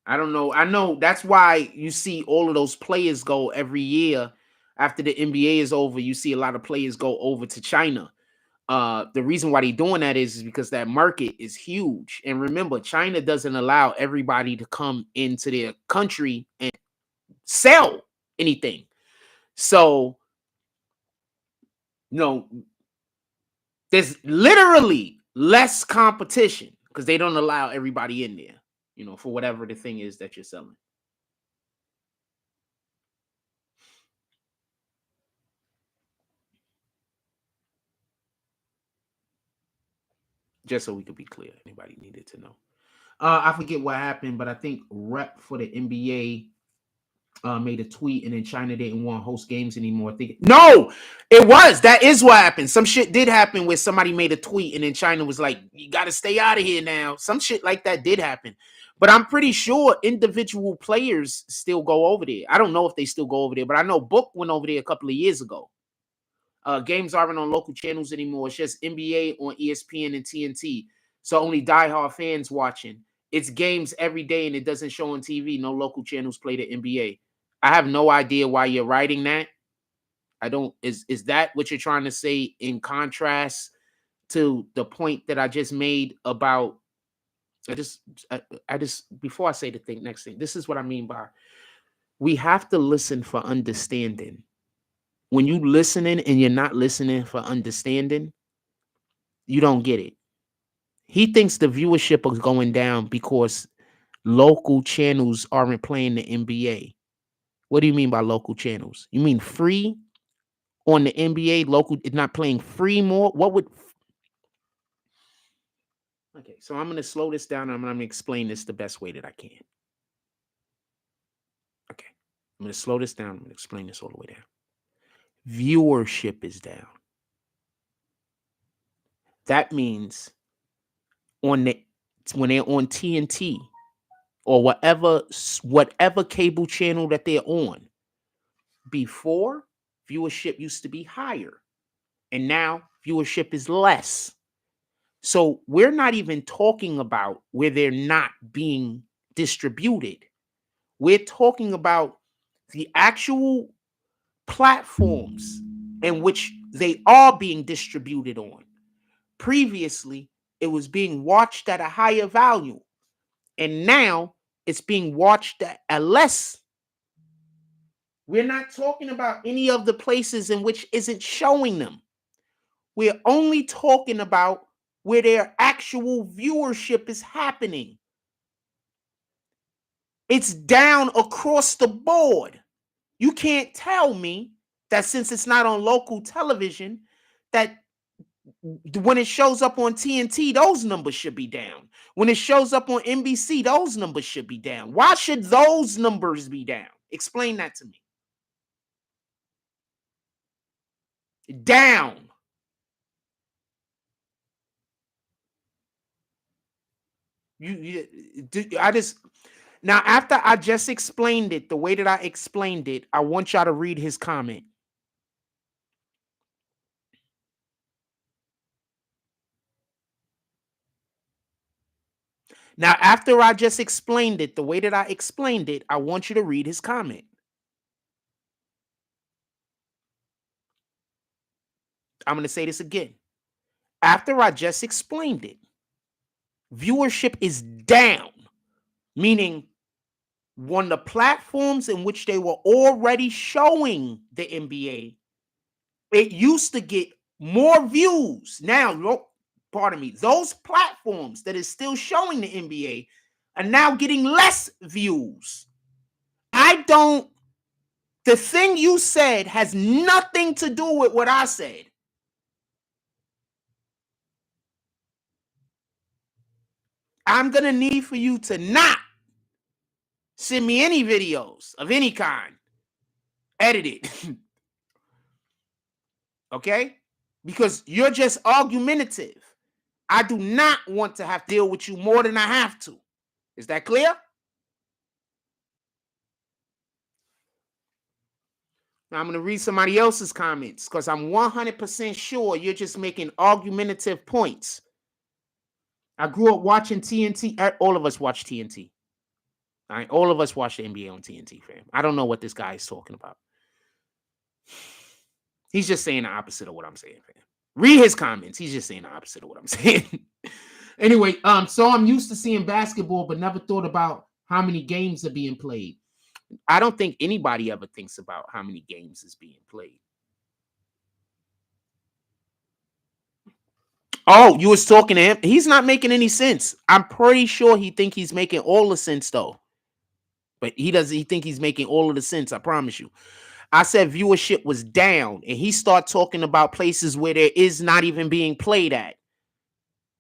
I don't know. I know that's why you see all of those players go every year after the NBA is over. You see a lot of players go over to China. The reason why they're doing that is because that market is huge. And remember, China doesn't allow everybody to come into their country and sell anything. So, there's literally less competition because they don't allow everybody in there, for whatever the thing is that you're selling. Just so we could be clear, anybody needed to know. I forget what happened, but I think rep for the NBA made a tweet, and then China didn't want to host games anymore. No, that is what happened. Some shit did happen where somebody made a tweet, and then China was like, "You got to stay out of here now." Some shit like that did happen, but I'm pretty sure individual players still go over there. I don't know if they still go over there, but I know Book went over there a couple of years ago. Games aren't on local channels anymore. It's just NBA on ESPN and TNT. So only diehard fans watching. It's games every day, and it doesn't show on TV. No local channels play the NBA. I have no idea why you're writing that. I don't. Is that what you're trying to say in contrast to the point that I just made about? I just before I say the next thing, this is what I mean by we have to listen for understanding. When you listening and you're not listening for understanding, you don't get it. He thinks the viewership is going down because local channels aren't playing the NBA. What do you mean by local channels? You mean free on the NBA? Local is not playing free more? What would... Okay, so I'm going to slow this down. And I'm going to explain this the best way that I can. Okay, I'm going to slow this down. I'm going to explain this all the way down. Viewership is down. That means when they're on TNT or whatever cable channel that they're on, before, viewership used to be higher, and now viewership is less. So we're not even talking about where they're not being distributed. We're talking about the actual platforms in which they are being distributed on. Previously, it was being watched at a higher value, and now it's being watched at a less. We're not talking about any of the places in which isn't showing them. We're only talking about where their actual viewership is happening. It's down across the board. You can't tell me that since it's not on local television, that when it shows up on TNT, those numbers should be down. When it shows up on NBC, those numbers should be down. Why should those numbers be down? Explain that to me. Down. Now, after I just explained it the way that I explained it, I want y'all to read his comment. Now, after I just explained it the way that I explained it, I want you to read his comment. I'm going to say this again. After I just explained it, viewership is down, meaning on the platforms in which they were already showing the NBA, it used to get more views. Now, pardon me, those platforms that is still showing the NBA are now getting less views. The thing you said has nothing to do with what I said. I'm going to need for you to not send me any videos of any kind. Edit it. Okay? Because you're just argumentative. I do not want to have to deal with you more than I have to. Is that clear? Now I'm going to read somebody else's comments because I'm 100% sure you're just making argumentative points. I grew up watching TNT. All of us watch TNT. All right? All of us watch the NBA on TNT, fam. I don't know what this guy is talking about. He's just saying the opposite of what I'm saying, fam. Read his comments. He's just saying the opposite of what I'm saying. Anyway, so I'm used to seeing basketball, but never thought about how many games are being played. I don't think anybody ever thinks about how many games is being played. Oh, you was talking to him? He's not making any sense. I'm pretty sure he think he's making all the sense though. But he doesn't. He think he's making all of the sense. I promise you. I said viewership was down, and he start talking about places where there is not even being played at.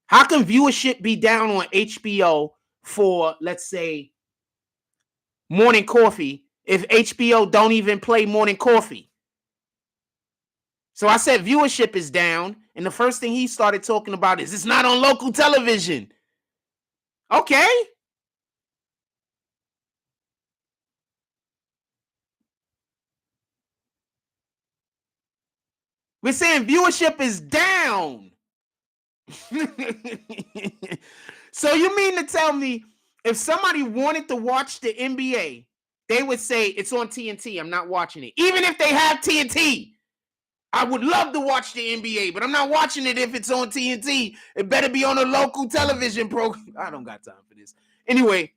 How can viewership be down on HBO for, let's say, Morning Coffee if HBO don't even play Morning Coffee? So I said viewership is down, and the first thing he started talking about is it's not on local television. Okay. We're saying viewership is down. So you mean to tell me if somebody wanted to watch the NBA, they would say it's on TNT. I'm not watching it. Even if they have TNT, I would love to watch the NBA, but I'm not watching it if it's on TNT. It better be on a local television program. I don't got time for this. Anyway.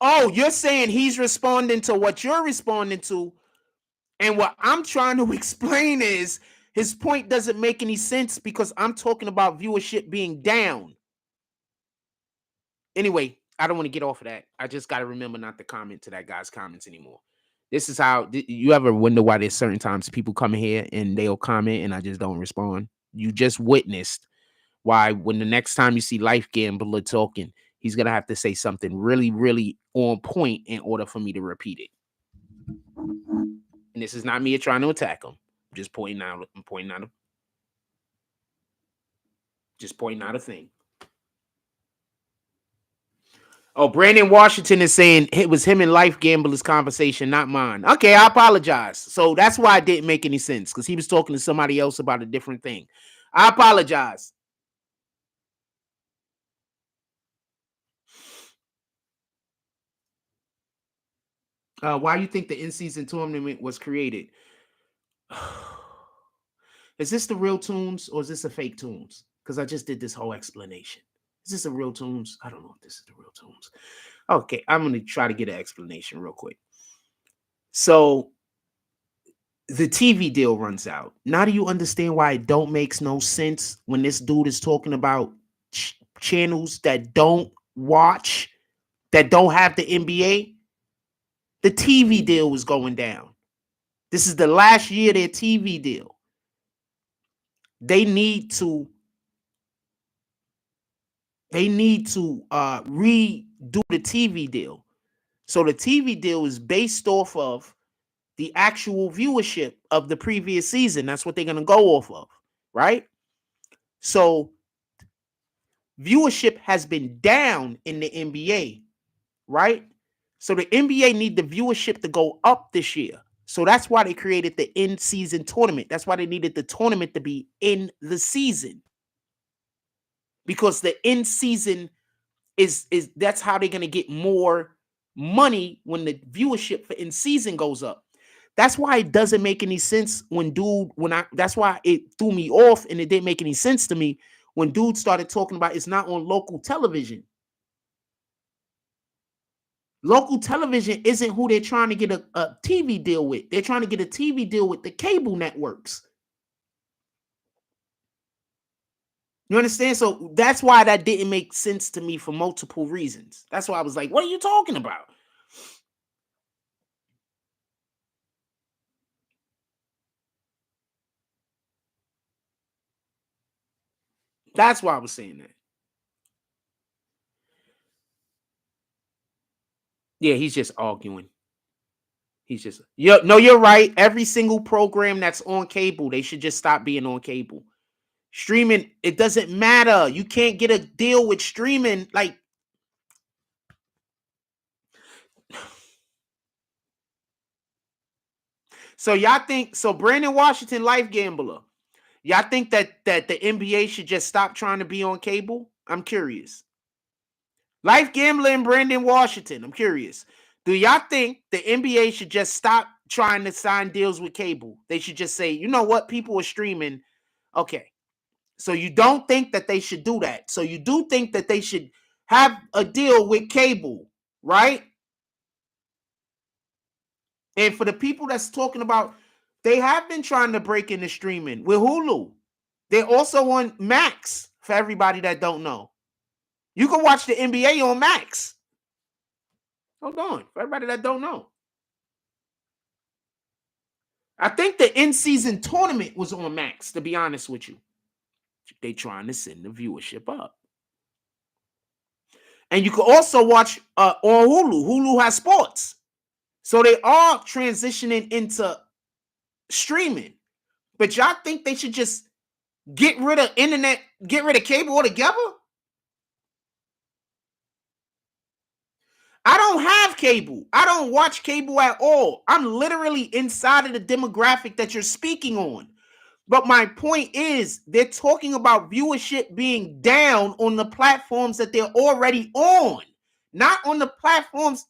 Oh, you're saying he's responding to what you're responding to. And what I'm trying to explain is his point doesn't make any sense because I'm talking about viewership being down. Anyway, I don't want to get off of that. I just got to remember not to comment to that guy's comments anymore. This is how you ever wonder why there's certain times people come here and they'll comment and I just don't respond. You just witnessed why when the next time you see Life Gambler talking, he's going to have to say something really, really on point in order for me to repeat it. And this is not me trying to attack him. I'm just pointing out a thing. Oh, Brandon Washington is saying it was him and Life Gambler's conversation, not mine. Okay, I apologize. So that's why it didn't make any sense because he was talking to somebody else about a different thing. I apologize. Why you think the in-season tournament was created? Is this the real tunes or is this a fake tunes? Because I just did this whole explanation. Is this a real tunes? I don't know if this is the real tunes. Okay, I'm going to try to get an explanation real quick. So the TV deal runs out. Now do you understand why it don't makes no sense when this dude is talking about channels that don't watch, that don't have the NBA? The TV deal was going down. This is the last year of their TV deal. They need to redo the TV deal. So the TV deal is based off of the actual viewership of the previous season. That's what they're going to go off of, right? So viewership has been down in the NBA, right? So the NBA need the viewership to go up this year. So that's why they created the in-season tournament. That's why they needed the tournament to be in the season. Because the in-season is that's how they're going to get more money when the viewership for in-season goes up. That's why it doesn't make any sense that's why it threw me off and it didn't make any sense to me when dude started talking about it's not on local television. Local television isn't who they're trying to get a TV deal with. They're trying to get a TV deal with the cable networks. You understand? So that's why that didn't make sense to me for multiple reasons. That's why I was like, what are you talking about? That's why I was saying that. Yeah, he's just arguing. He's just, no, you're right. Every single program that's on cable, they should just stop being on cable. Streaming, it doesn't matter. You can't get a deal with streaming. Like, so y'all think, so Brandon Washington, life gambler, y'all think that the NBA should just stop trying to be on cable? I'm curious. Life gambler and Brandon Washington, I'm curious. Do y'all think the NBA should just stop trying to sign deals with cable? They should just say, you know what, people are streaming. Okay. So you don't think that they should do that. So you do think that they should have a deal with cable, right? And for the people that's talking about, they have been trying to break into streaming with Hulu. They're also on Max, for everybody that don't know. You can watch the NBA on Max. Hold on, for everybody that don't know. I think the in-season tournament was on Max, to be honest with you. They trying to send the viewership up. And you can also watch on Hulu. Hulu has sports. So they are transitioning into streaming. But y'all think they should just get rid of internet, get rid of cable altogether? I don't have cable. I don't watch cable at all. I'm literally inside of the demographic that you're speaking on. But my point is, they're talking about viewership being down on the platforms that they're already on, not on the platforms.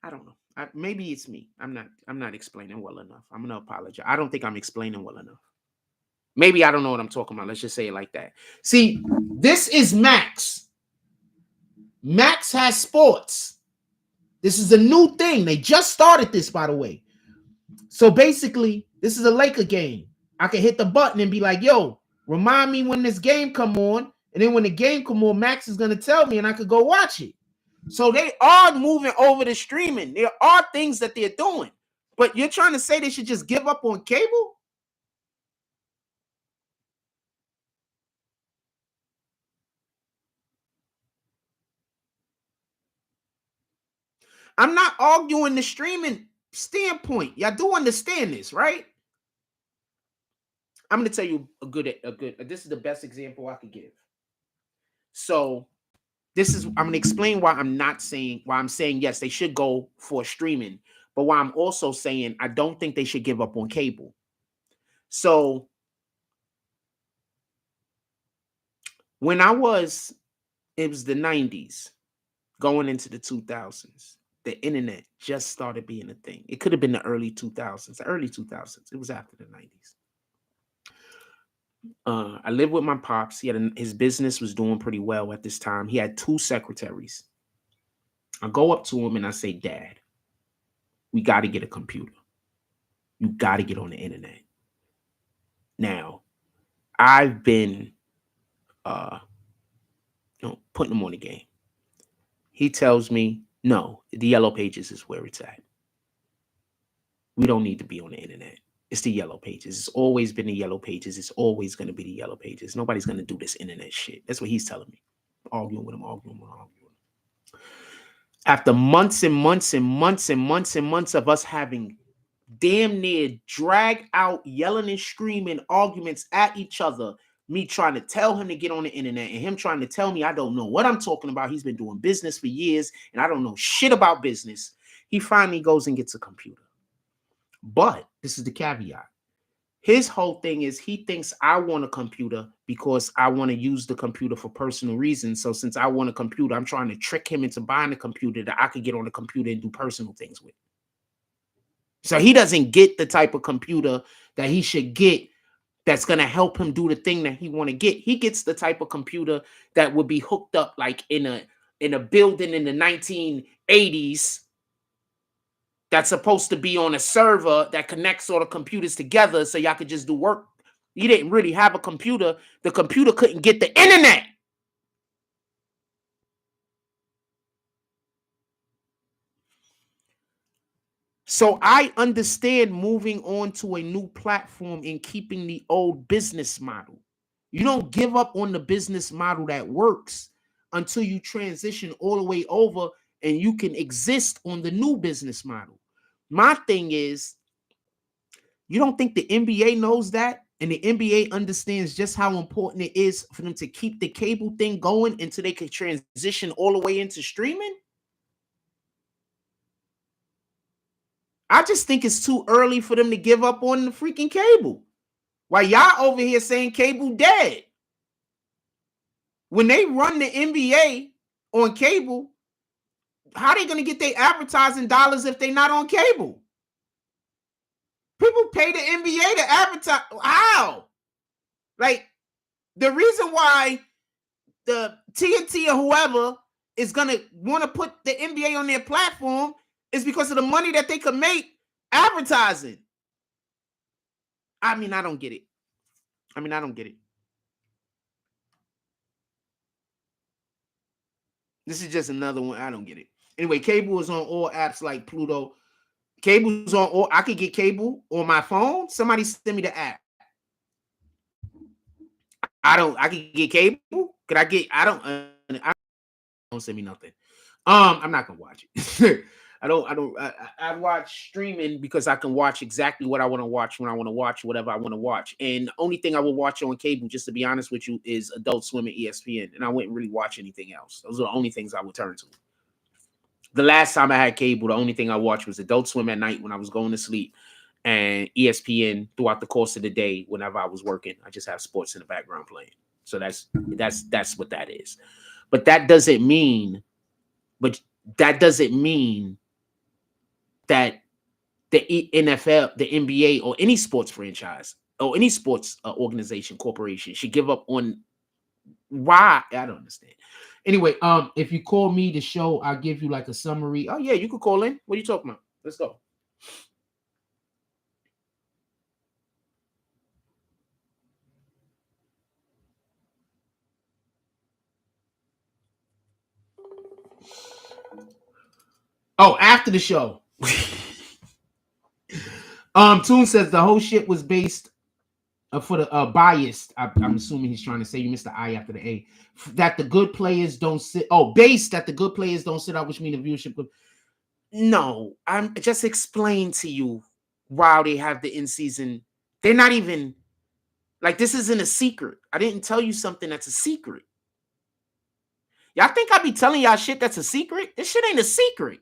I don't know. Maybe it's me. I'm not explaining well enough. I'm gonna apologize. I don't think I'm explaining well enough. Maybe I don't know what I'm talking about. Let's just say it like that. See, this is Max. Max has sports. This is a new thing. They just started this, by the way. So basically, this is a Laker game. I can hit the button and be like, yo, remind me when this game come on. And then when the game come on, Max is going to tell me and I could go watch it. So they are moving over to streaming. There are things that they're doing. But you're trying to say they should just give up on cable? I'm not arguing the streaming standpoint. Y'all do understand this, right? I'm going to tell you this is the best example I could give. So I'm going to explain why I'm saying yes, they should go for streaming, but why I'm also saying I don't think they should give up on cable. So when it was the 90s going into the 2000s, the internet just started being a thing. It could have been the early 2000s. It was after the 90s. I lived with my pops. His business was doing pretty well at this time. He had 2 secretaries. I go up to him and I say, Dad, we got to get a computer. You got to get on the internet. Now, I've been putting him on the game. He tells me, no, the Yellow Pages is where it's at. We don't need to be on the internet. It's the Yellow Pages. It's always been the Yellow Pages. It's always going to be the Yellow Pages. Nobody's going to do this internet shit. That's what he's telling me. Arguing with him. After months and months and months and months and months of us having damn near drag out yelling and screaming arguments at each other, me trying to tell him to get on the internet and him trying to tell me I don't know what I'm talking about. He's been doing business for years and I don't know shit about business. He finally goes and gets a computer. But this is the caveat. His whole thing is he thinks I want a computer because I want to use the computer for personal reasons. So since I want a computer, I'm trying to trick him into buying a computer that I could get on the computer and do personal things with. So he doesn't get the type of computer that he should get that's going to help him do the thing that he want to get. He gets the type of computer that would be hooked up like in a building in the 1980s that's supposed to be on a server that connects all the computers together so y'all could just do work. You didn't really have a computer. The computer couldn't get the internet. So I understand moving on to a new platform and keeping the old business model. You don't give up on the business model that works until you transition all the way over and you can exist on the new business model. My thing is, you don't think the NBA knows that? And the NBA understands just how important it is for them to keep the cable thing going until they can transition all the way into streaming? I just think it's too early for them to give up on the freaking cable. While y'all over here saying cable dead. When they run the NBA on cable, how are they going to get their advertising dollars if they're not on cable? People pay the NBA to advertise. How? Like, the reason why the TNT or whoever is going to want to put the NBA on their platform is because of the money that they could make advertising. I mean, I don't get it. I don't get it. This is just another one. I don't get it. Anyway, cable is on all apps like Pluto. Cable's on all. I could get cable on my phone. Somebody send me the app. I can get cable. Could I get? I don't send me nothing. I'm not gonna watch it. I watch streaming because I can watch exactly what I want to watch when I want to watch whatever I want to watch. And the only thing I will watch on cable, just to be honest with you, is Adult Swim and ESPN. And I wouldn't really watch anything else. Those are the only things I would turn to. The last time I had cable, the only thing I watched was Adult Swim at night when I was going to sleep, and ESPN throughout the course of the day whenever I was working. I just have sports in the background playing. So that's what that is. But that doesn't mean that the NFL, the NBA, or any sports franchise or any sports organization, corporation should give up on. Why? I don't understand. Anyway, if you call me the show, I'll give you like a summary. Oh yeah, you could call in. What are you talking about? Let's go. Oh, after the show. Toon says the whole shit was based for the biased. I'm assuming he's trying to say you missed the I after the A. That the good players don't sit. Oh, based that the good players don't sit out, which means the viewership. No, I'm just explain to you why they have the in season. They're not even like this isn't a secret. I didn't tell you something that's a secret. Y'all think I be telling y'all shit that's a secret? This shit ain't a secret.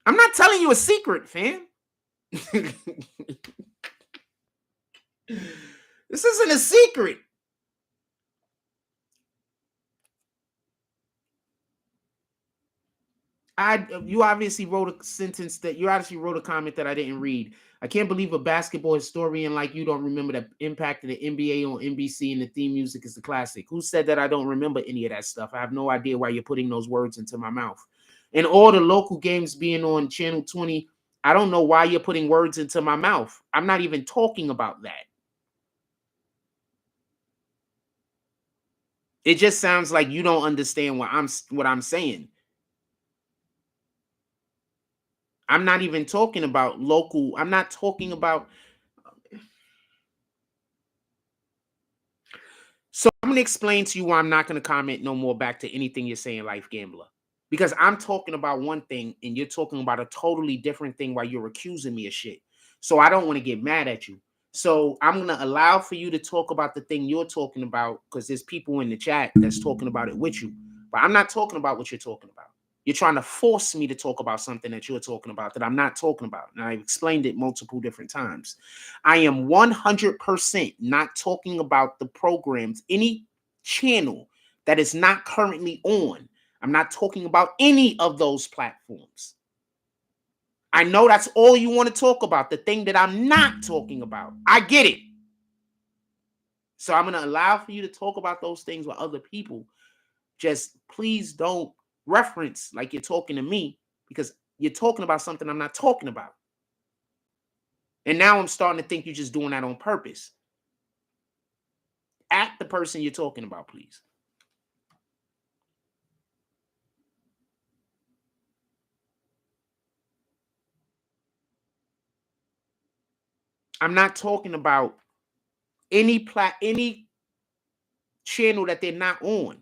I'm not telling you a secret, fam. This isn't a secret. You obviously wrote a sentence that you obviously wrote a comment that I didn't read. I can't believe a basketball historian like you don't remember the impact of the NBA on NBC and the theme music is the classic. Who said that I don't remember any of that stuff? I have no idea why you're putting those words into my mouth. And all the local games being on Channel 20, I don't know why you're putting words into my mouth. I'm not even talking about that. It just sounds like you don't understand what I'm saying. I'm not even talking about local. I'm not talking about. So I'm going to explain to you why I'm not going to comment no more back to anything you're saying, Life Gambler. Because I'm talking about one thing and you're talking about a totally different thing while you're accusing me of shit. So I don't want to get mad at you. So I'm going to allow for you to talk about the thing you're talking about because there's people in the chat that's talking about it with you. But I'm not talking about what you're talking about. You're trying to force me to talk about something that you're talking about that I'm not talking about. And I've explained it multiple different times. I am 100% not talking about the programs, any channel that is not currently on. I'm not talking about any of those platforms. I know that's all you want to talk about, the thing that I'm not talking about. I get it. So I'm going to allow for you to talk about those things with other people. Just please don't reference like you're talking to me because you're talking about something I'm not talking about. And now I'm starting to think you're just doing that on purpose. At the person you're talking about, please. I'm not talking about any channel that they're not on.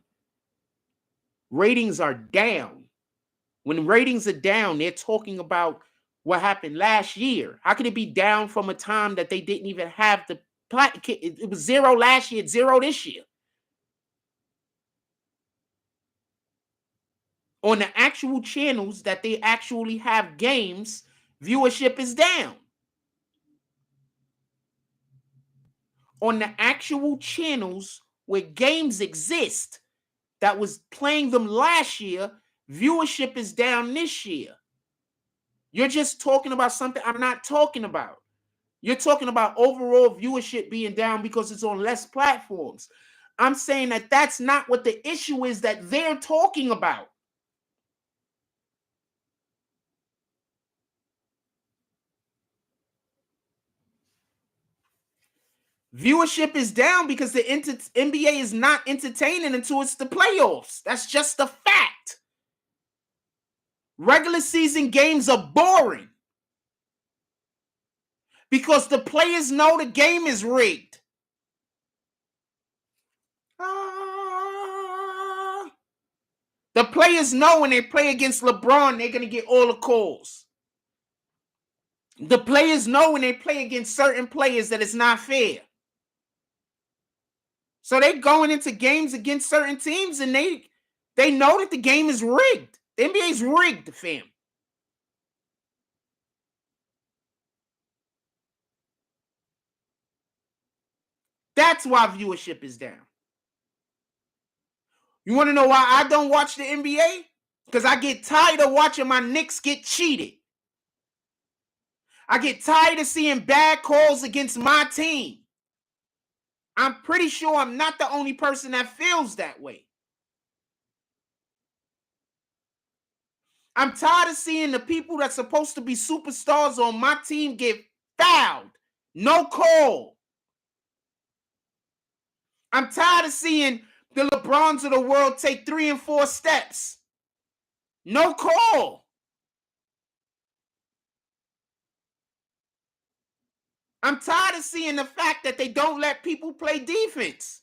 Ratings are down. When ratings are down, they're talking about what happened last year. How could it be down from a time that they didn't even have the it was 0 last year, 0 this year. On the actual channels that they actually have games, viewership is down. On the actual channels where games exist that was playing them last year, viewership is down this year. You're just talking about something I'm not talking about. You're talking about overall viewership being down because it's on less platforms. I'm saying that that's not what the issue is that they're talking about. Viewership is down because the NBA is not entertaining until it's the playoffs. That's just a fact. Regular season games are boring because the players know the game is rigged. The players know when they play against LeBron, they're going to get all the calls. The players know when they play against certain players that it's not fair. So they're going into games against certain teams and they know that the game is rigged. The NBA is rigged, fam. That's why viewership is down. You want to know why I don't watch the NBA? Because I get tired of watching my Knicks get cheated. I get tired of seeing bad calls against my team. I'm pretty sure I'm not the only person that feels that way. I'm tired of seeing the people that's supposed to be superstars on my team get fouled. No call. I'm tired of seeing the LeBrons of the world take 3 and 4 steps. No call. I'm tired of seeing the fact that they don't let people play defense.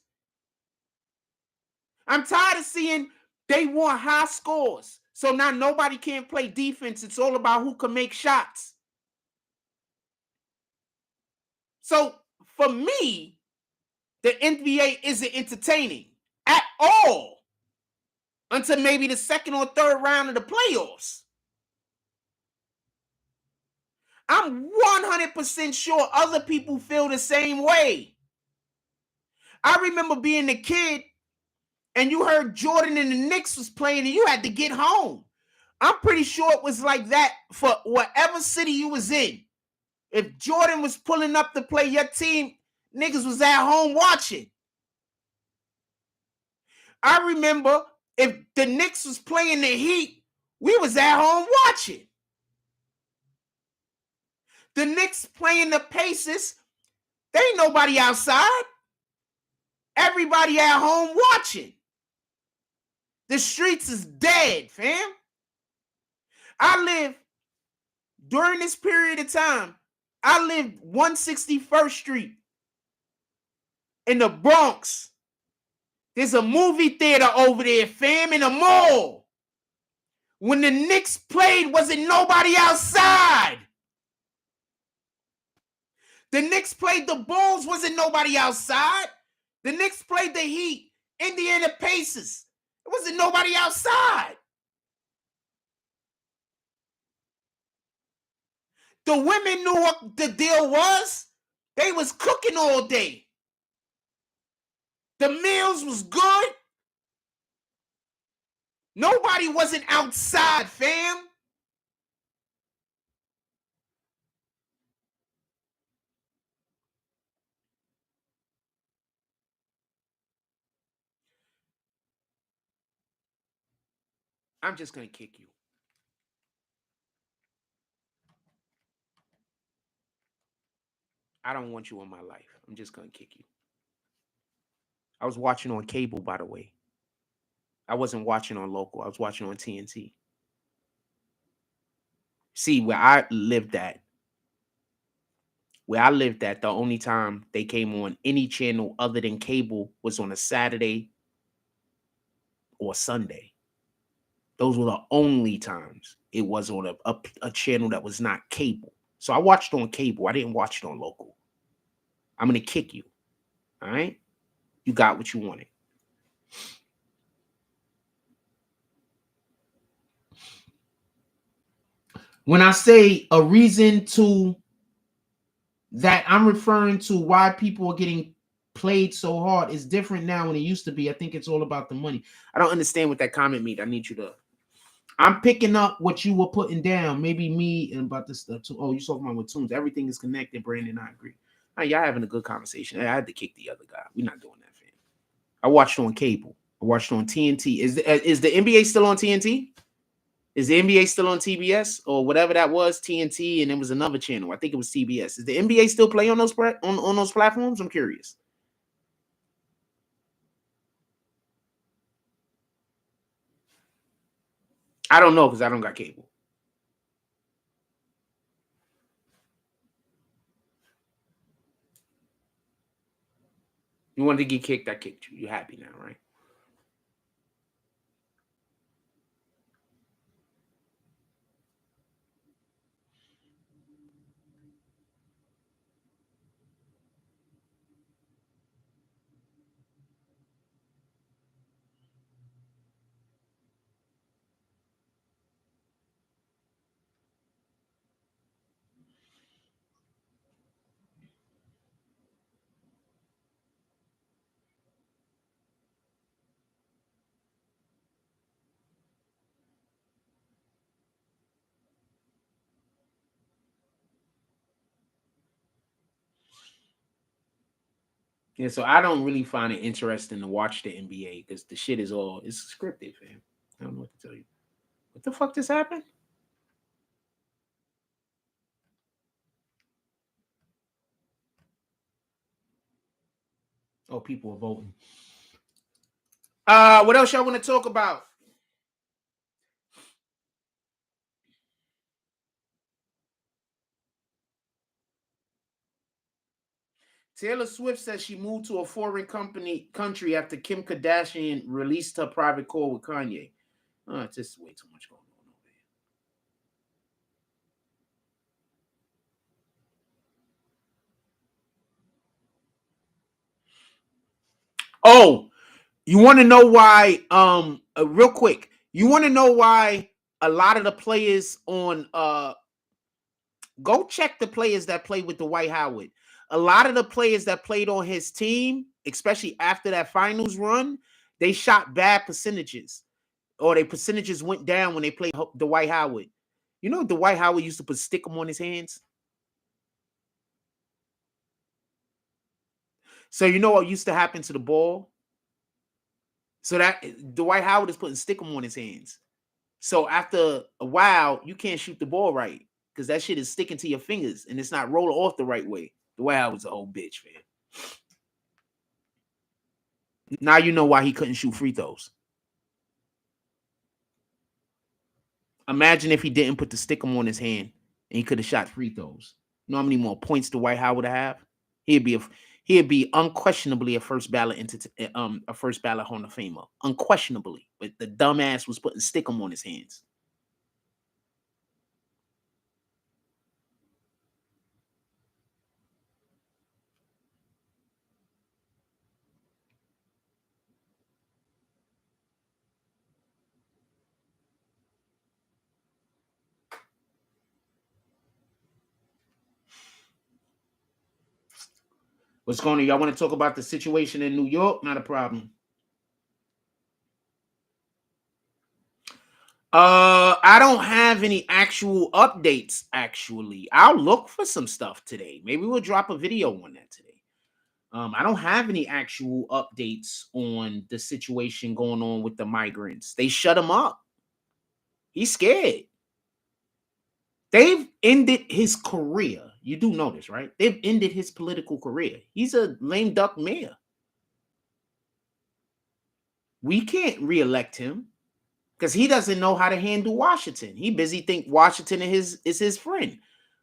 I'm tired of seeing they want high scores. So now nobody can play defense. It's all about who can make shots. So for me, the NBA isn't entertaining at all until maybe the second or third round of the playoffs. I'm 100% sure other people feel the same way. I remember being a kid and you heard Jordan and the Knicks was playing and you had to get home. I'm pretty sure it was like that for whatever city you was in. If Jordan was pulling up to play your team, niggas was at home watching. I remember if the Knicks was playing the Heat, we was at home watching. The Knicks playing the Pacers, there ain't nobody outside. Everybody at home watching. The streets is dead, fam. I lived, during this period of time, I lived 161st Street in the Bronx. There's a movie theater over there, fam, in a mall. When the Knicks played, wasn't nobody outside. The Knicks played the Bulls, wasn't nobody outside. The Knicks played the Heat, Indiana Pacers. It wasn't nobody outside. The women knew what the deal was. They was cooking all day. The meals was good. Nobody wasn't outside, fam. I'm just going to kick you. I don't want you in my life. I'm just going to kick you. I was watching on cable, by the way. I wasn't watching on local. I was watching on TNT. See, where I lived at, the only time they came on any channel other than cable was on a Saturday or Sunday. Those were the only times it was on a channel that was not cable. So I watched on cable. I didn't watch it on local. I'm going to kick you. All right? You got what you wanted. When I say a reason to that, I'm referring to why people are getting played so hard. It's different now than it used to be. I think it's all about the money. I don't understand what that comment means. I need you to. I'm picking up what you were putting down. Maybe me and about this stuff too. Oh, you're talking about with tunes. Everything is connected, Brandon. I agree. Right, y'all having a good conversation. I had to kick the other guy. We're not doing that, fam. I watched on cable. I watched on TNT. Is the NBA still on TNT? Is the NBA still on TBS or whatever that was, TNT, and it was another channel? I think it was TBS. Is the NBA still play on those on those platforms? I'm curious. I don't know because I don't got cable. You wanted to get kicked, I kicked you. You're happy now, right? Yeah, so I don't really find it interesting to watch the NBA because the shit is it's scripted, fam. I don't know what to tell you. What the fuck just happened? Oh, people are voting. What else y'all want to talk about? Taylor Swift says she moved to a foreign country after Kim Kardashian released her private call with Kanye. It's just way too much going on over here. Oh, you want to know why? Real quick, you want to know why a lot of the players on go check the players that played with Dwight Howard. A lot of the players that played on his team, especially after that finals run, they shot bad percentages, or their percentages went down when they played Dwight Howard. You know, Dwight Howard used to put stickum on his hands. So you know what used to happen to the ball? So that Dwight Howard is putting stickum on his hands. So after a while, you can't shoot the ball right because that shit is sticking to your fingers and it's not rolling off the right way. Dwight Howard's a whole bitch, man. Now you know why he couldn't shoot free throws. Imagine if he didn't put the stickum on his hand and he could have shot free throws. You know how many more points Dwight Howard would have? he'd be unquestionably a first ballot Hall of Famer, unquestionably. But the dumbass was putting stickum on his hands. What's going on? Y'all want to talk about the situation in New York? Not a problem. I don't have any actual updates, actually. I'll look for some stuff today. Maybe we'll drop a video on that today. I don't have any actual updates on the situation going on with the migrants. They shut him up. He's scared. They've ended his career. You do know this, right? They've ended his political career. He's a lame duck mayor. We can't reelect him because he doesn't know how to handle Washington. He busy think Washington is his friend.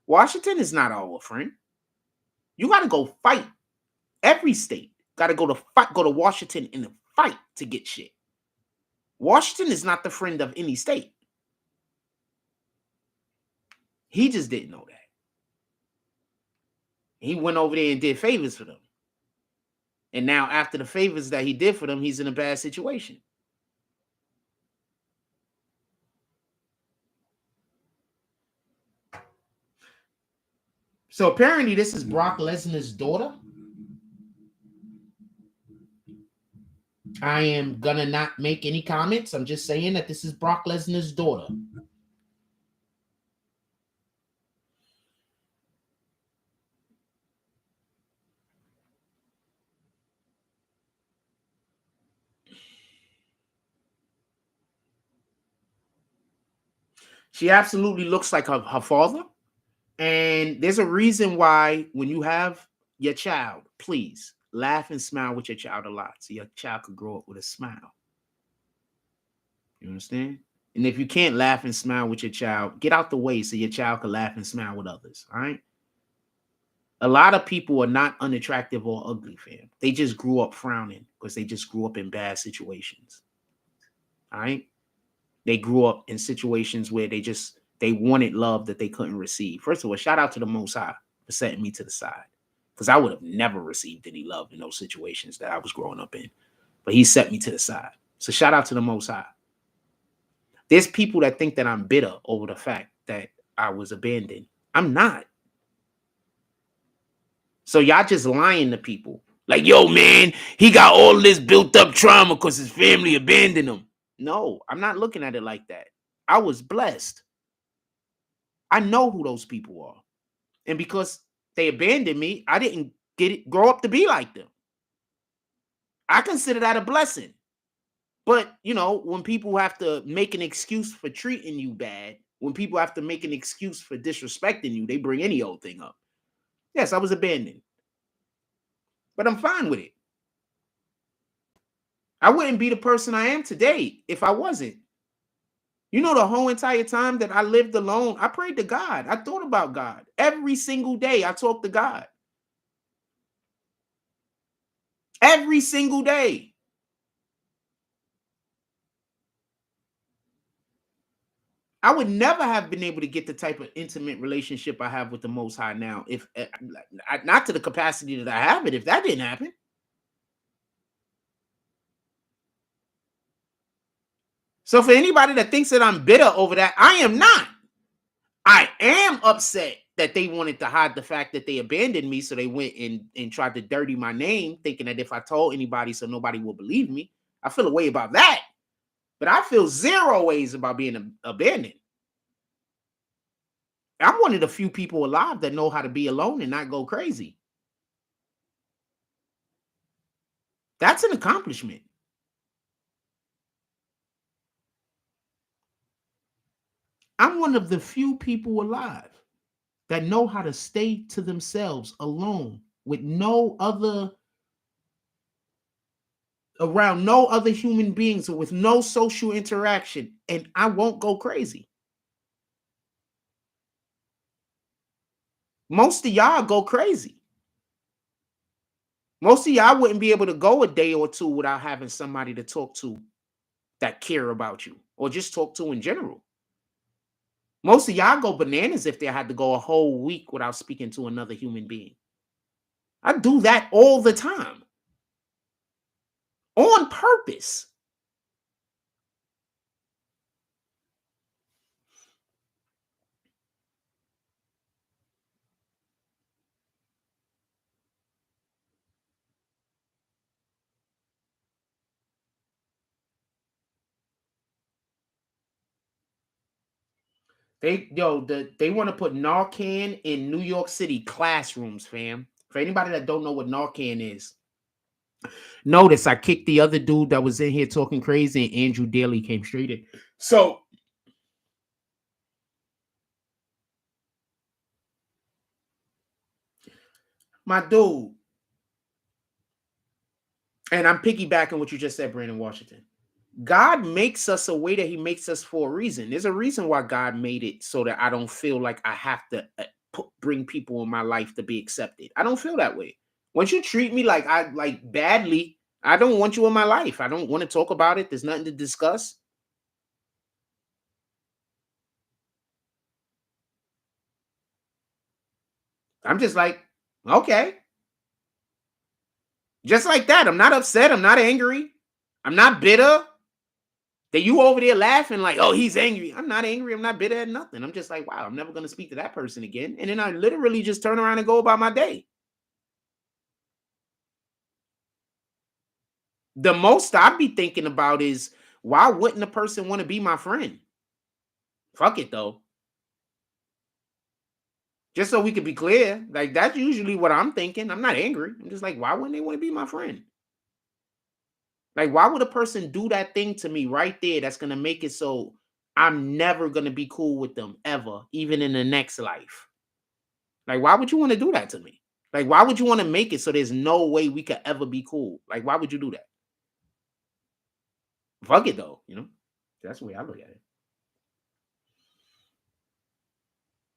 Washington is not our friend. You got to go fight. Every state got to go to Washington in a fight to get shit. Washington is not the friend of any state. He just didn't know that. He went over there and did favors for them. And now after the favors that he did for them, he's in a bad situation. So apparently this is Brock Lesnar's daughter. I am gonna not make any comments. I'm just saying that this is Brock Lesnar's daughter. She absolutely looks like her father. And there's a reason why when you have your child, please laugh and smile with your child a lot so your child could grow up with a smile. You understand? And if you can't laugh and smile with your child, get out the way so your child can laugh and smile with others. All right? A lot of people are not unattractive or ugly, fam. They just grew up frowning because they just grew up in bad situations. All right? They grew up in situations where they wanted love that they couldn't receive. First of all, shout out to the Most High for setting me to the side, because I would have never received any love in those situations that I was growing up in. But he set me to the side. So shout out to the Most High. There's people that think that I'm bitter over the fact that I was abandoned. I'm not. So y'all just lying to people. Like, yo, man, he got all this built up trauma because his family abandoned him. No, I'm not looking at it like that. I was blessed. I know who those people are. And because they abandoned me, I didn't grow up to be like them. I consider that a blessing. But, you know, when people have to make an excuse for treating you bad, when people have to make an excuse for disrespecting you, they bring any old thing up. Yes, I was abandoned. But I'm fine with it. I wouldn't be the person I am today if I wasn't. You know, the whole entire time that I lived alone, I prayed to God. I thought about God. Every single day, I talked to God. Every single day. I would never have been able to get the type of intimate relationship I have with the Most High now, if not to the capacity that I have it, if that didn't happen. So for anybody that thinks that I'm bitter over that, I am not. I am upset that they wanted to hide the fact that they abandoned me, so they went and tried to dirty my name, thinking that if I told anybody so nobody will believe me. I feel a way about that. But I feel zero ways about being abandoned. I'm one of the few people alive that know how to be alone and not go crazy. That's an accomplishment. I'm one of the few people alive that know how to stay to themselves alone with no other, around no other human beings, or with no social interaction, and I won't go crazy. Most of y'all go crazy. Most of y'all wouldn't be able to go a day or two without having somebody to talk to that care about you or just talk to in general. Most of y'all go bananas if they had to go a whole week without speaking to another human being. I do that all the time. On purpose. They want to put Narcan in New York City classrooms, fam. For anybody that don't know what Narcan is, notice I kicked the other dude that was in here talking crazy, and Andrew Daly came straight in. So my dude, and I'm piggybacking what you just said, Brandon Washington. God makes us a way that he makes us for a reason. There's a reason why God made it so that I don't feel like I have to bring people in my life to be accepted. I don't feel that way. Once you treat me like badly, I don't want you in my life. I don't want to talk about it. There's nothing to discuss. I'm just like, okay. Just like that. I'm not upset. I'm not angry. I'm not bitter. That you over there laughing like, oh, he's angry. I'm not angry. I'm not bitter at nothing. I'm just like, wow, I'm never going to speak to that person again. And then I literally just turn around and go about my day. The most I'd be thinking about is, why wouldn't a person want to be my friend? Fuck it, though. Just so we could be clear, like, that's usually what I'm thinking. I'm not angry. I'm just like, why wouldn't they want to be my friend? Like, why would a person do that thing to me right there that's going to make it so I'm never going to be cool with them ever, even in the next life? Like, why would you want to do that to me? Like, why would you want to make it so there's no way we could ever be cool? Like, why would you do that? Fuck it, though, you know? That's the way I look at it.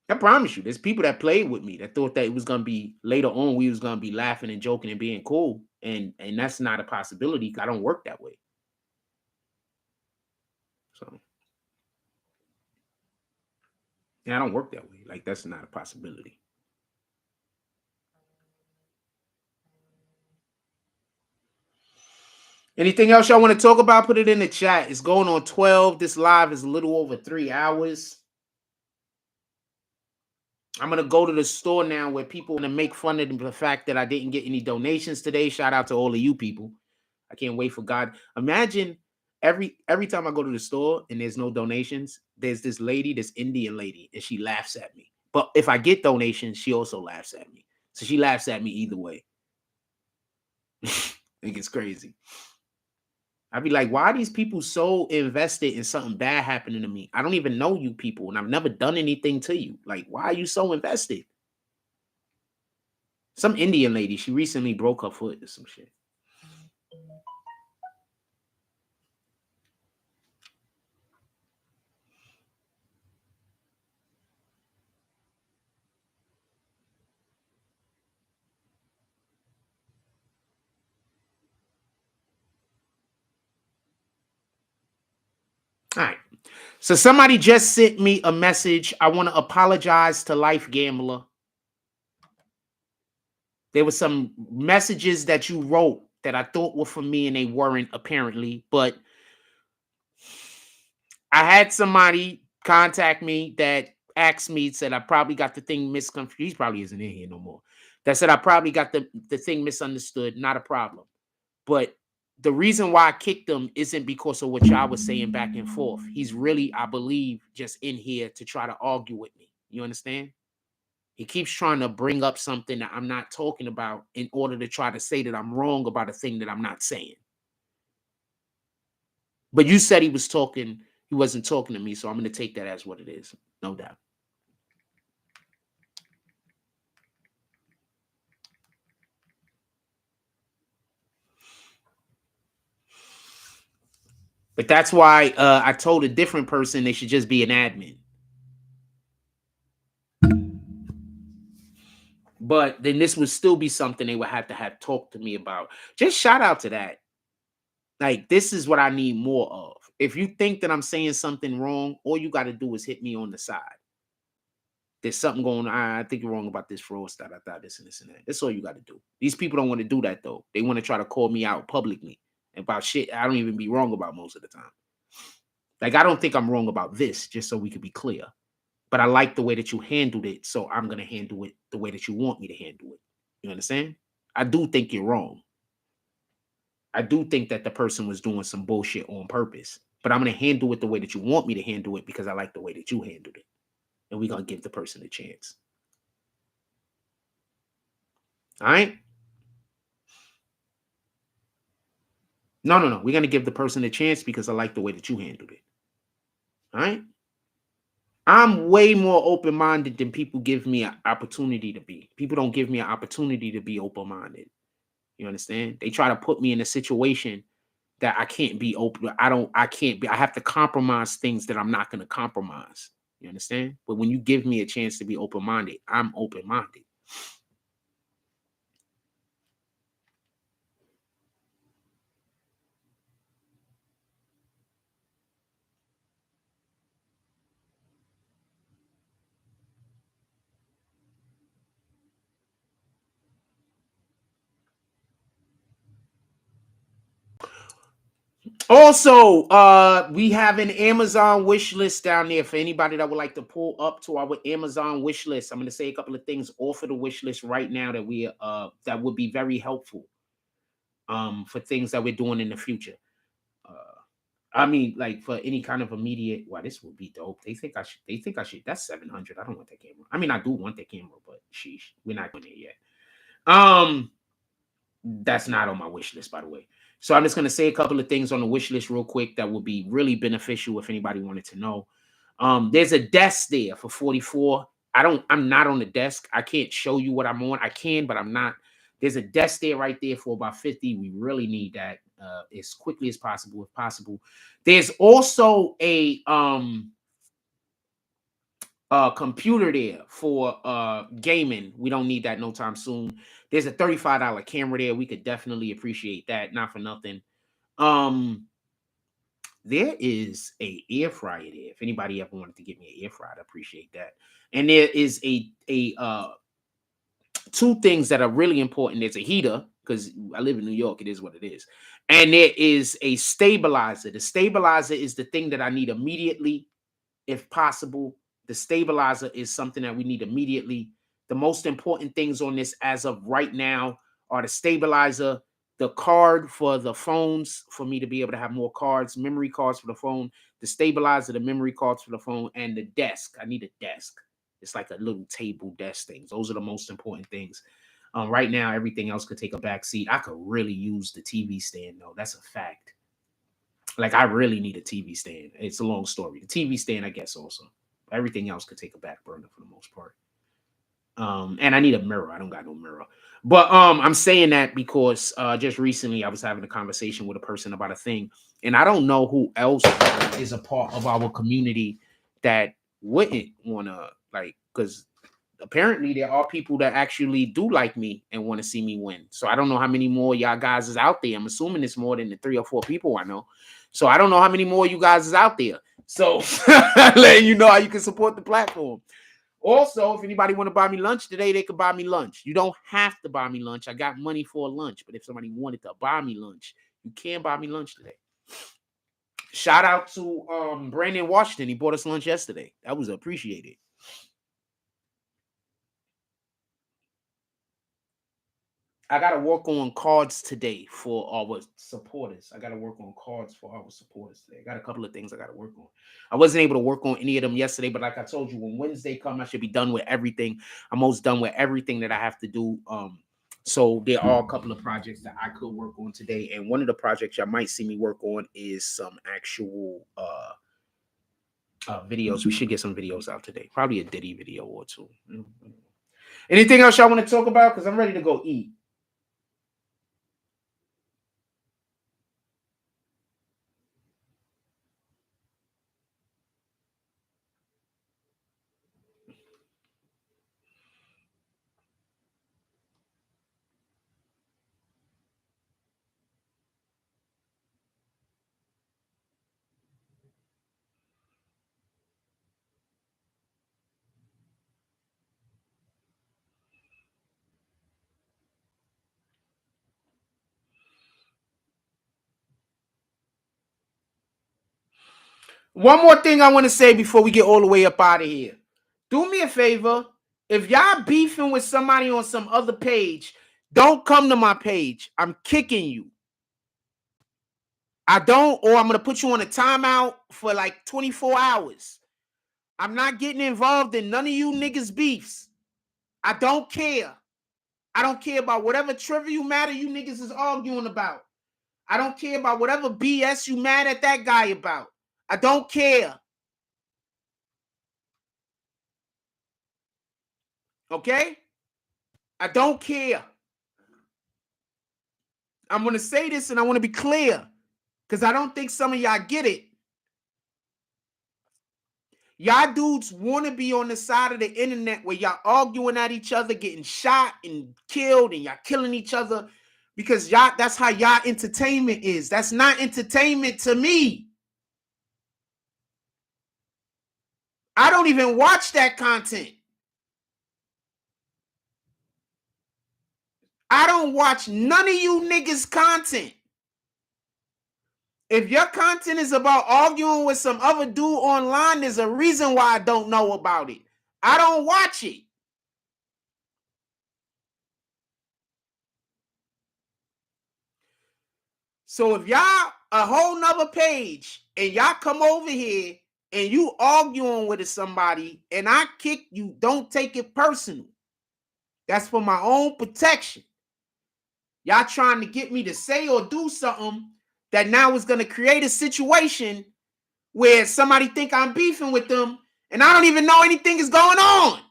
I promise you, there's people that played with me that thought that it was going to be later on, we was going to be laughing and joking and being cool. And that's not a possibility. I don't work that way. So, yeah, I don't work that way. Like, that's not a possibility. Anything else y'all want to talk about? Put it in the chat. It's going on 12. This live is a little over 3 hours. I'm going to go to the store now where people are going to make fun of the fact that I didn't get any donations today. Shout out to all of you people. I can't wait for God. Imagine every time I go to the store and there's no donations, there's this lady, this Indian lady, and she laughs at me. But if I get donations, she also laughs at me. So she laughs at me either way. I think it's crazy. I'd be like, why are these people so invested in something bad happening to me? I don't even know you people, and I've never done anything to you. Like, why are you so invested? Some Indian lady, she recently broke her foot or some shit. All right. So somebody just sent me a message. I want to apologize to Life Gambler. There were some messages that you wrote that I thought were for me and they weren't apparently, but I had somebody contact me that asked me, said I probably got the thing misconfused. He probably isn't in here no more. That said I probably got the thing misunderstood. Not a problem. But the reason why I kicked him isn't because of what y'all was saying back and forth. He's really, I believe, just in here to try to argue with me. You understand? He keeps trying to bring up something that I'm not talking about in order to try to say that I'm wrong about a thing that I'm not saying. But you said he wasn't talking to me, so I'm going to take that as what it is. No doubt. But that's why I told a different person they should just be an admin. But then this would still be something they would have to have talked to me about. Just shout out to that. Like, this is what I need more of. If you think that I'm saying something wrong, all you got to do is hit me on the side. There's something going on. I think you're wrong about this fraud stuff. I thought this and this and that. That's all you got to do. These people don't want to do that, though. They want to try to call me out publicly about shit I don't even be wrong about most of the time. Like, I don't think I'm wrong about this, just so we could be clear. But I like the way that you handled it, so I'm going to handle it the way that you want me to handle it. You understand? I do think you're wrong. I do think that the person was doing some bullshit on purpose, but I'm going to handle it the way that you want me to handle it because I like the way that you handled it. And we're going to give the person a chance. All right? No. We're going to give the person a chance because I like the way that you handled it. All right? I'm way more open-minded than people give me an opportunity to be. People don't give me an opportunity to be open-minded. You understand? They try to put me in a situation that I can't be open. I can't be. I have to compromise things that I'm not going to compromise. You understand? But when you give me a chance to be open-minded, I'm open-minded. Also, we have an Amazon wish list down there for anybody that would like to pull up to our Amazon wish list. I'm going to say a couple of things off of the wish list right now that would be very helpful for things that we're doing in the future. I mean, like for any kind of immediate. Wow, this would be dope. They think I should. That's 700. I don't want that camera. I mean, I do want that camera, but sheesh, we're not doing it yet. That's not on my wish list, by the way. So I'm just going to say a couple of things on the wish list real quick that would be really beneficial if anybody wanted to know. There's a desk there for 44. I'm not on the desk. I can't show you what I'm on. I can, but I'm not. There's a desk there right there for about 50. We really need that as quickly as possible, if possible. There's also a computer there for gaming. We don't need that no time soon. There's a $35 camera there. We could definitely appreciate that. Not for nothing. There is a air fryer there. If anybody ever wanted to give me an air fryer, I'd appreciate that. And there is two things that are really important. There's a heater, because I live in New York. It is what it is. And there is a stabilizer. The stabilizer is the thing that I need immediately, if possible. The stabilizer is something that we need immediately. The most important things on this as of right now are the stabilizer, the card for the phones, for me to be able to have more cards, memory cards for the phone, the stabilizer, the memory cards for the phone, and the desk. I need a desk. It's like a little table desk things. Those are the most important things. Right now, everything else could take a back seat. I could really use the TV stand, though. That's a fact. Like, I really need a TV stand. It's a long story. The TV stand, I guess, also. Everything else could take a back burner for the most part. And I need a mirror. I don't got no mirror. But I'm saying that because just recently I was having a conversation with a person about a thing, and I don't know who else is a part of our community that wouldn't want to, like, because apparently there are people that actually do like me and want to see me win. So I don't know how many more y'all guys is out there. I'm assuming it's more than the 3 or 4 people I know. So I don't know how many more you guys is out there. So letting you know how you can support the platform. Also, if anybody want to buy me lunch today, they could buy me lunch. You don't have to buy me lunch. I got money for a lunch. But if somebody wanted to buy me lunch, you can buy me lunch today. Shout out to Brandon Washington. He bought us lunch yesterday. That was appreciated. I got to work on cards today for our supporters. I got to work on cards for our supporters today. I got a couple of things I got to work on. I wasn't able to work on any of them yesterday, but like I told you, when Wednesday comes, I should be done with everything. I'm almost done with everything that I have to do. So there are a couple of projects that I could work on today. And one of the projects y'all might see me work on is some actual videos. We should get some videos out today. Probably a Diddy video or two. Anything else y'all want to talk about? Because I'm ready to go eat. One more thing I want to say before we get all the way up out of here. Do me a favor. If y'all beefing with somebody on some other page, don't come to my page. I'm kicking you. I don't, or I'm going to put you on a timeout for like 24 hours. I'm not getting involved in none of you niggas' beefs. I don't care. I don't care about whatever trivial matter you niggas is arguing about. I don't care about whatever BS you mad at that guy about. I don't care. Okay? I don't care. I'm going to say this and I want to be clear because I don't think some of y'all get it. Y'all dudes want to be on the side of the internet where y'all arguing at each other, getting shot and killed, and y'all killing each other because y'all, that's how y'all entertainment is. That's not entertainment to me. I don't even watch that content. I don't watch none of you niggas' content. If your content is about arguing with some other dude online, there's a reason why I don't know about it. I don't watch it. So if y'all a whole nother page and y'all come over here and you arguing with somebody and I kick you, don't take it personal. That's for my own protection. Y'all trying to get me to say or do something that now is going to create a situation where somebody think I'm beefing with them and I don't even know anything is going on.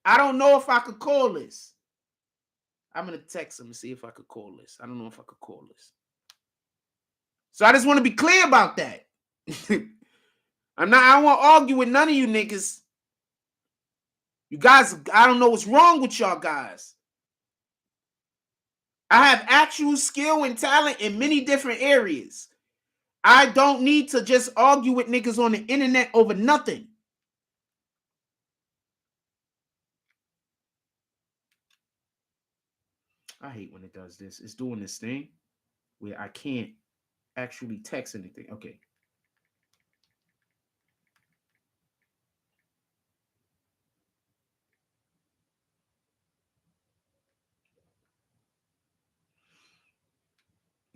I don't know if I could call this. I'm going to text him and see if I could call this. I don't know if I could call this. So I just want to be clear about that. I don't want to argue with none of you niggas. You guys, I don't know what's wrong with y'all guys. I have actual skill and talent in many different areas. I don't need to just argue with niggas on the internet over nothing. I hate when it does this. It's doing this thing where I can't actually text anything. Okay.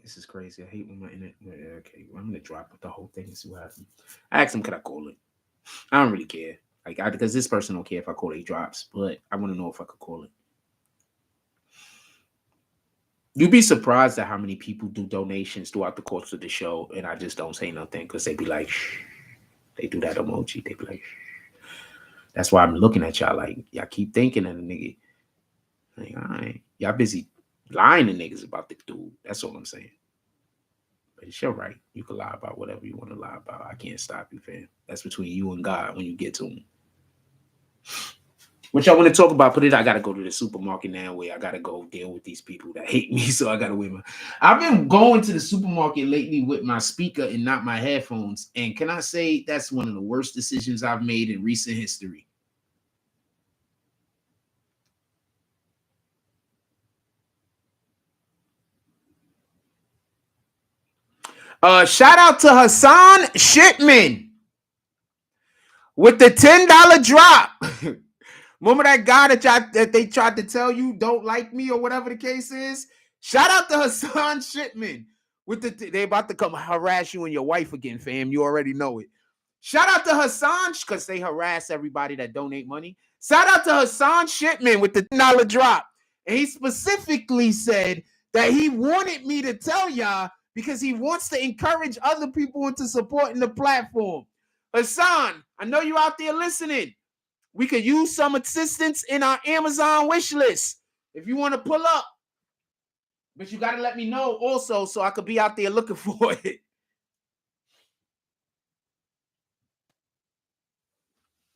This is crazy. I hate when my internet. Okay, well, I'm gonna drop the whole thing and see what happens. I asked him, could I call it? I don't really care, because this person don't care if I call it. He drops, but I want to know if I could call it. You'd be surprised at how many people do donations throughout the course of the show, and I just don't say nothing because they be like, shh. They do that emoji. They be like, shh. That's why I'm looking at y'all like, y'all keep thinking of the nigga. Like, all right, y'all busy lying to niggas about the dude. That's all I'm saying. But it's your right. You can lie about whatever you want to lie about. I can't stop you, fam. That's between you and God when you get to him. What y'all want to talk about? Put it. I gotta go to the supermarket now. Where I gotta go deal with these people that hate me. So I gotta wear my. I've been going to the supermarket lately with my speaker and not my headphones. And can I say that's one of the worst decisions I've made in recent history. Shout out to Hassan Shipman with the $10 drop. Remember that guy that they tried to tell you don't like me or whatever the case is? Shout out to Hassan Shipman with they about to come harass you and your wife again, fam. You already know it. Shout out to Hassan because they harass everybody that donate money. Shout out to Hassan Shipman with the $10 drop. And he specifically said that he wanted me to tell y'all because he wants to encourage other people into supporting the platform. Hassan, I know you out there listening. We could use some assistance in our Amazon wish list if you want to pull up. But you got to let me know also so I could be out there looking for it.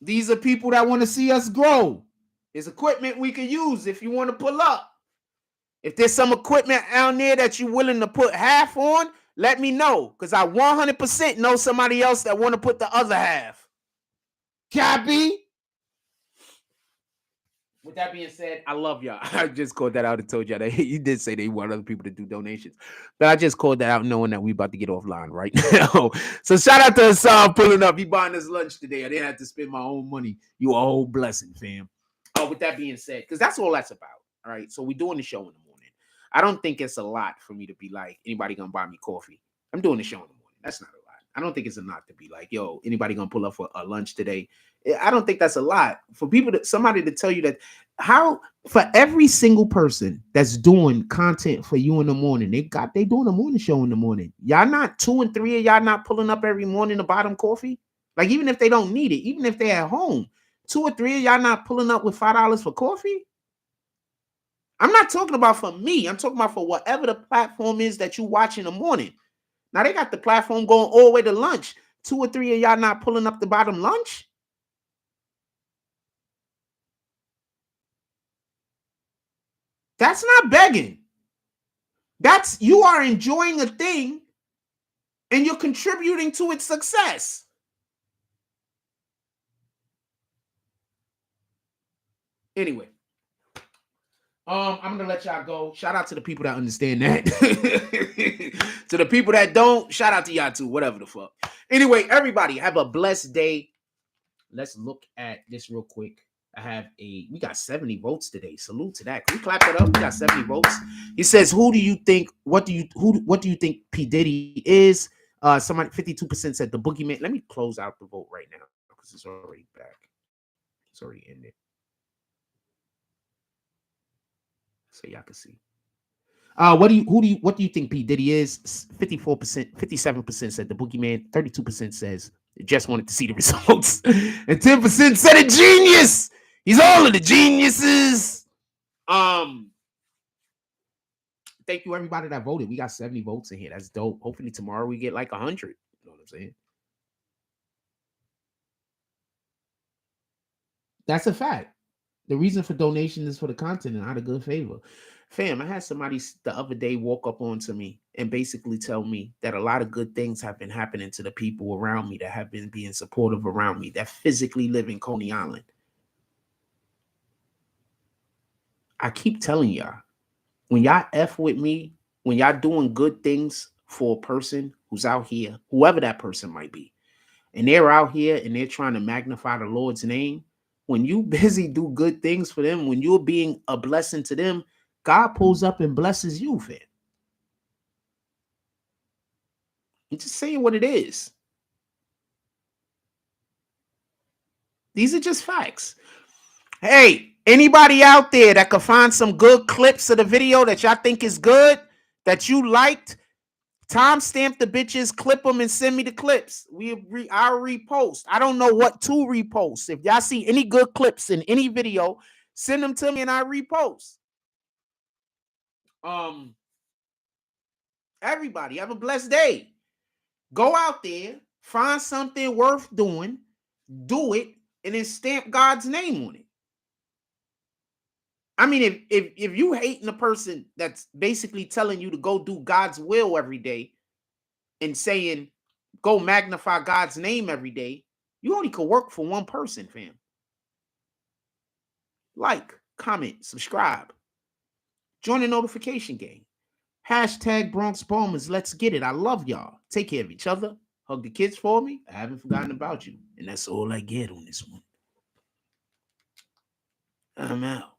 These are people that want to see us grow. There's equipment we could use if you want to pull up. If there's some equipment out there that you're willing to put half on, let me know. Because I 100% know somebody else that want to put the other half. Copy. With that being said, I love y'all. I just called that out and told y'all that you did say they want other people to do donations, but I just called that out knowing that we about to get offline right now. So shout out to Hassan pulling up. He buying us lunch today. I didn't have to spend my own money. You a whole blessing, fam. Oh, with that being said, because that's all that's about. All right. So we doing the show in the morning. I don't think it's a lot for me to be like, anybody gonna buy me coffee? I'm doing the show in the morning. That's not a lot. I don't think it's a lot to be like, yo, anybody gonna pull up for a lunch today? I don't think that's a lot for people to somebody to tell you that how for every single person that's doing content for you in the morning, they doing a morning show in the morning. Y'all not 2 and 3 of y'all not pulling up every morning to buy them coffee. Like even if they don't need it, even if they're at home, 2 or 3 of y'all not pulling up with $5 for coffee. I'm not talking about for me. I'm talking about for whatever the platform is that you watch in the morning. Now they got the platform going all the way to lunch. 2 or 3 of y'all not pulling up to buy them lunch. That's not begging. That's you are enjoying a thing and you're contributing to its success. Anyway, I'm gonna let y'all go. Shout out to the people that understand that. To the people that don't, shout out to y'all too. Whatever the fuck. Anyway, everybody have a blessed day. Let's look at this real quick. We got 70 votes today. Salute to that. Can we clap it up? We got 70 votes. He says, what do you think P. Diddy is? Somebody 52% said the Boogieman. Let me close out the vote right now because it's already back. It's already ended. So y'all can see. What do you think P. Diddy is? 54%, 57% said the Boogieman, 32% says they just wanted to see the results, and 10% said a genius. He's all of the geniuses. Thank you everybody that voted. We got 70 votes in here. That's dope. Hopefully tomorrow we get like 100. You know what I'm saying? That's a fact. The reason for donation is for the content and out of good favor. Fam, I had somebody the other day walk up onto me and basically tell me that a lot of good things have been happening to the people around me that have been being supportive around me that physically live in Coney Island. I keep telling y'all, when y'all F with me, when y'all doing good things for a person who's out here, whoever that person might be, and they're out here and they're trying to magnify the Lord's name, when you busy do good things for them, when you're being a blessing to them, God pulls up and blesses you, fam. I'm just saying what it is. These are just facts. Hey, anybody out there that could find some good clips of the video that y'all think is good, that you liked, timestamp the bitches, clip them, and send me the clips. I'll repost. I don't know what to repost. If y'all see any good clips in any video, send them to me and I repost. Everybody have a blessed day. Go out there, find something worth doing, do it, and then stamp God's name on it. I mean, if you hating a person that's basically telling you to go do God's will every day and saying go magnify God's name every day, you only could work for one person, fam. Like, comment, subscribe, join the notification gang. Hashtag Bronx Bombers. Let's get it. I love y'all. Take care of each other. Hug the kids for me. I haven't forgotten about you. And that's all I get on this one. I'm out.